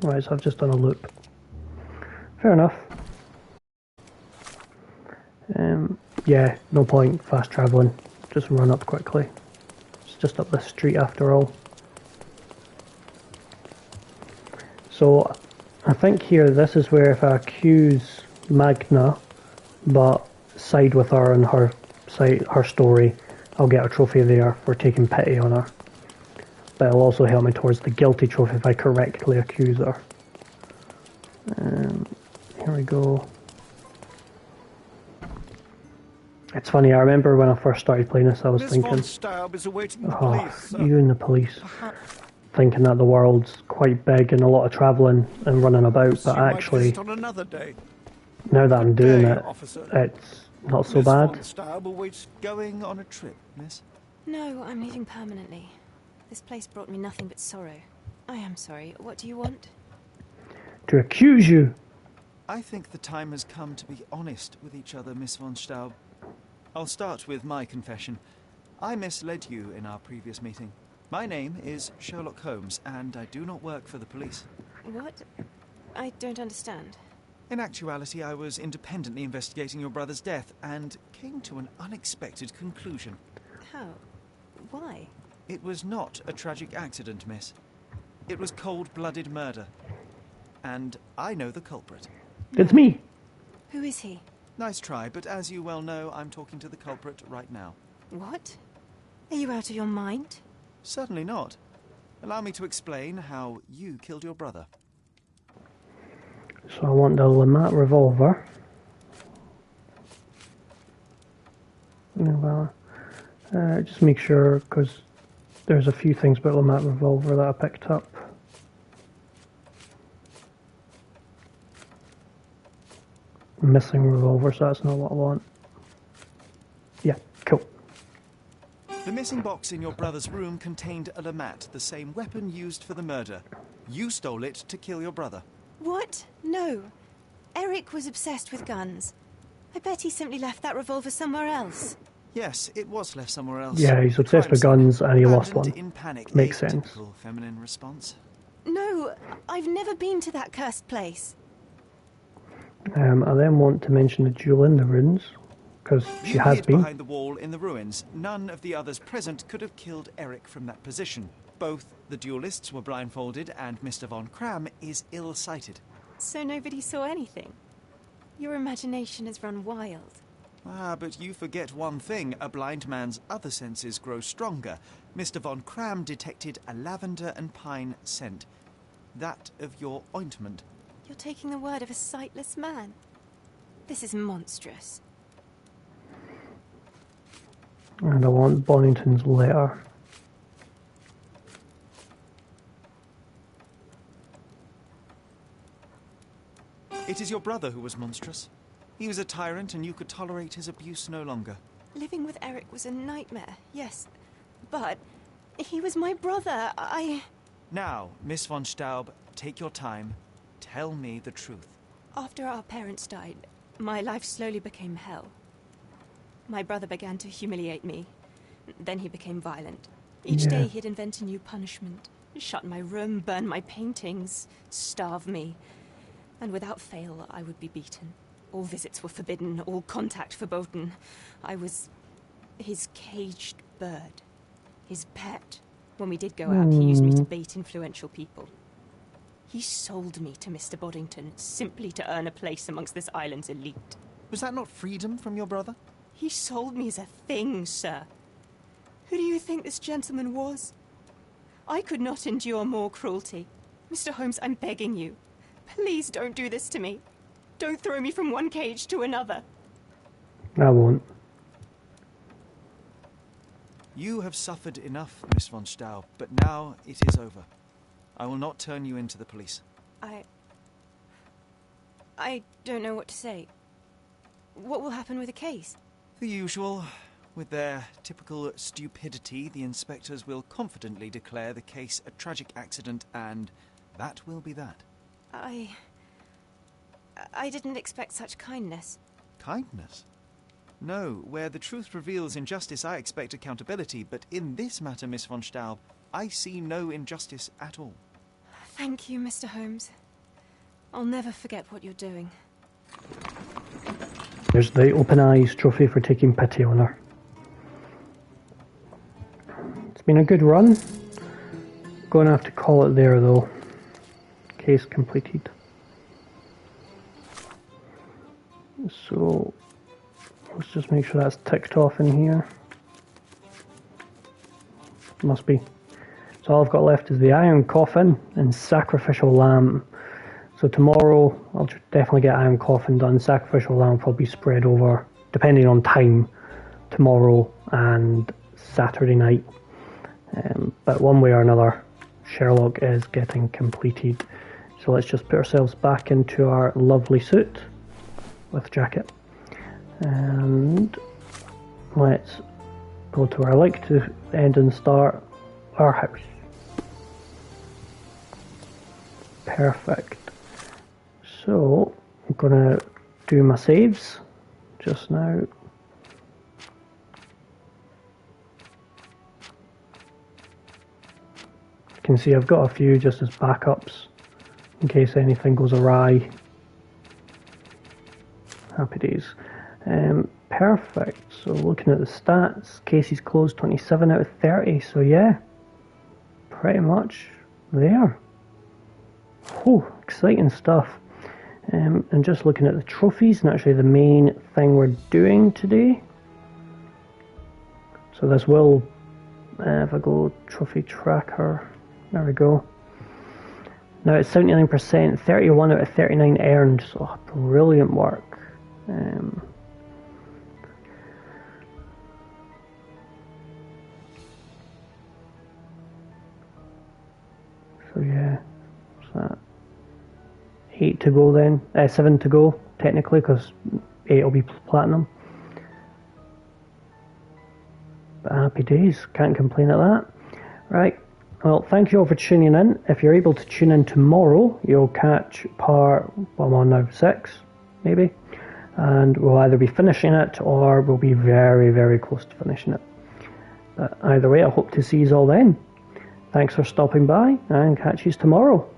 Right, so I've just done a loop. Fair enough. Yeah, no point fast travelling. Just run up quickly. It's just up this street after all. So, I think here this is where if I accuse Magna, but side with her and her story, I'll get a trophy there for taking pity on her. But it'll also help me towards the guilty trophy if I correctly accuse her. Here we go. It's funny, I remember when I first started playing this, I was thinking, you and the police, thinking that the world's quite big and a lot of travelling and running about, but actually, now that I'm doing it, it's not so bad. Miss von Staub awaits going on a trip, miss? No, I'm leaving permanently. This place brought me nothing but sorrow. I am sorry. What do you want? To accuse you. I think the time has come to be honest with each other, Miss von Staub. I'll start with my confession. I misled you in our previous meeting. My name is Sherlock Holmes, and I do not work for the police. What? I don't understand. In actuality, I was independently investigating your brother's death, and came to an unexpected conclusion. How? Why? It was not a tragic accident, miss. It was cold-blooded murder. And I know the culprit. It's me. Who is he? Nice try, but as you well know, I'm talking to the culprit right now. What? Are you out of your mind? Certainly not. Allow me to explain how you killed your brother. So I want the Lamat revolver. Well, just make sure, because there's a few things about Lamat revolver that I picked up. Missing revolver, so that's not what I want. Yeah, cool. The missing box in your brother's room contained a Lamat, the same weapon used for the murder. You stole it to kill your brother. What? No. Eric was obsessed with guns. I bet he simply left that revolver somewhere else. Yes, it was left somewhere else. Yeah, he's obsessed with guns and he lost one. In panic. Makes sense. Typical feminine response. No, I've never been to that cursed place. I then want to mention the jewel in the ruins, because she has been. Behind the wall in the ruins. None of the others present could have killed Eric from that position. Both the duelists were blindfolded, and Mr. von Kram is ill-sighted. So nobody saw anything? Your imagination has run wild. Ah, but you forget one thing. A blind man's other senses grow stronger. Mr. von Kram detected a lavender and pine scent. That of your ointment. You're taking the word of a sightless man. This is monstrous. And I want Bonington's letter. It is your brother who was monstrous. He was a tyrant and you could tolerate his abuse no longer. Living with Eric was a nightmare, yes. But he was my brother. Now, Miss von Staub, take your time. Tell me the truth. After our parents died, my life slowly became hell. My brother began to humiliate me. Then he became violent. Each day he'd invent a new punishment. Shut my room, burn my paintings, starve me. And without fail, I would be beaten. All visits were forbidden, all contact verboten. I was his caged bird, his pet. When we did go out, he used me to bait influential people. He sold me to Mr. Boddington simply to earn a place amongst this island's elite. Was that not freedom from your brother? He sold me as a thing, sir. Who do you think this gentleman was? I could not endure more cruelty. Mr. Holmes, I'm begging you. Please don't do this to me. Don't throw me from one cage to another. I won't. You have suffered enough, Miss von Staub, but now it is over. I will not turn you in to the police. I don't know what to say. What will happen with the case? The usual. With their typical stupidity, the inspectors will confidently declare the case a tragic accident, and that will be that. I didn't expect such kindness. Kindness? No, where the truth reveals injustice, I expect accountability, but in this matter, Miss von Staub, I see no injustice at all. Thank you, Mr. Holmes. I'll never forget what you're doing. There's the Open Eyes trophy for taking pity on her. It's been a good run. Going to have to call it there though. Case completed. So let's just make sure that's ticked off in here. Must be. So all I've got left is the iron coffin and sacrificial lamb. So tomorrow I'll definitely get iron coffin done. Sacrificial lamb will probably spread over, depending on time, tomorrow and Saturday night. But one way or another, Sherlock is getting completed. So let's just put ourselves back into our lovely suit with jacket. And let's go to where I like to end and start, our house. Perfect. So I'm gonna do my saves just now. You can see I've got a few just as backups in case anything goes awry. Happy days. Perfect. So looking at the stats, cases closed 27 out of 30. So yeah, pretty much there. Oh, exciting stuff. And just looking at the trophies, and actually the main thing we're doing today. So this will, if I go trophy tracker, there we go. Now it's 79%, 31 out of 39 earned, so brilliant work. So yeah, what's that? 8 to go then, 7 to go technically, because 8 will be platinum. But happy days, can't complain at that. Right, well thank you all for tuning in. If you're able to tune in tomorrow, you'll catch part, well, I'm on now 6 maybe, and we'll either be finishing it or we'll be very, very close to finishing it. But either way, I hope to see you all then. Thanks for stopping by, and catch you tomorrow.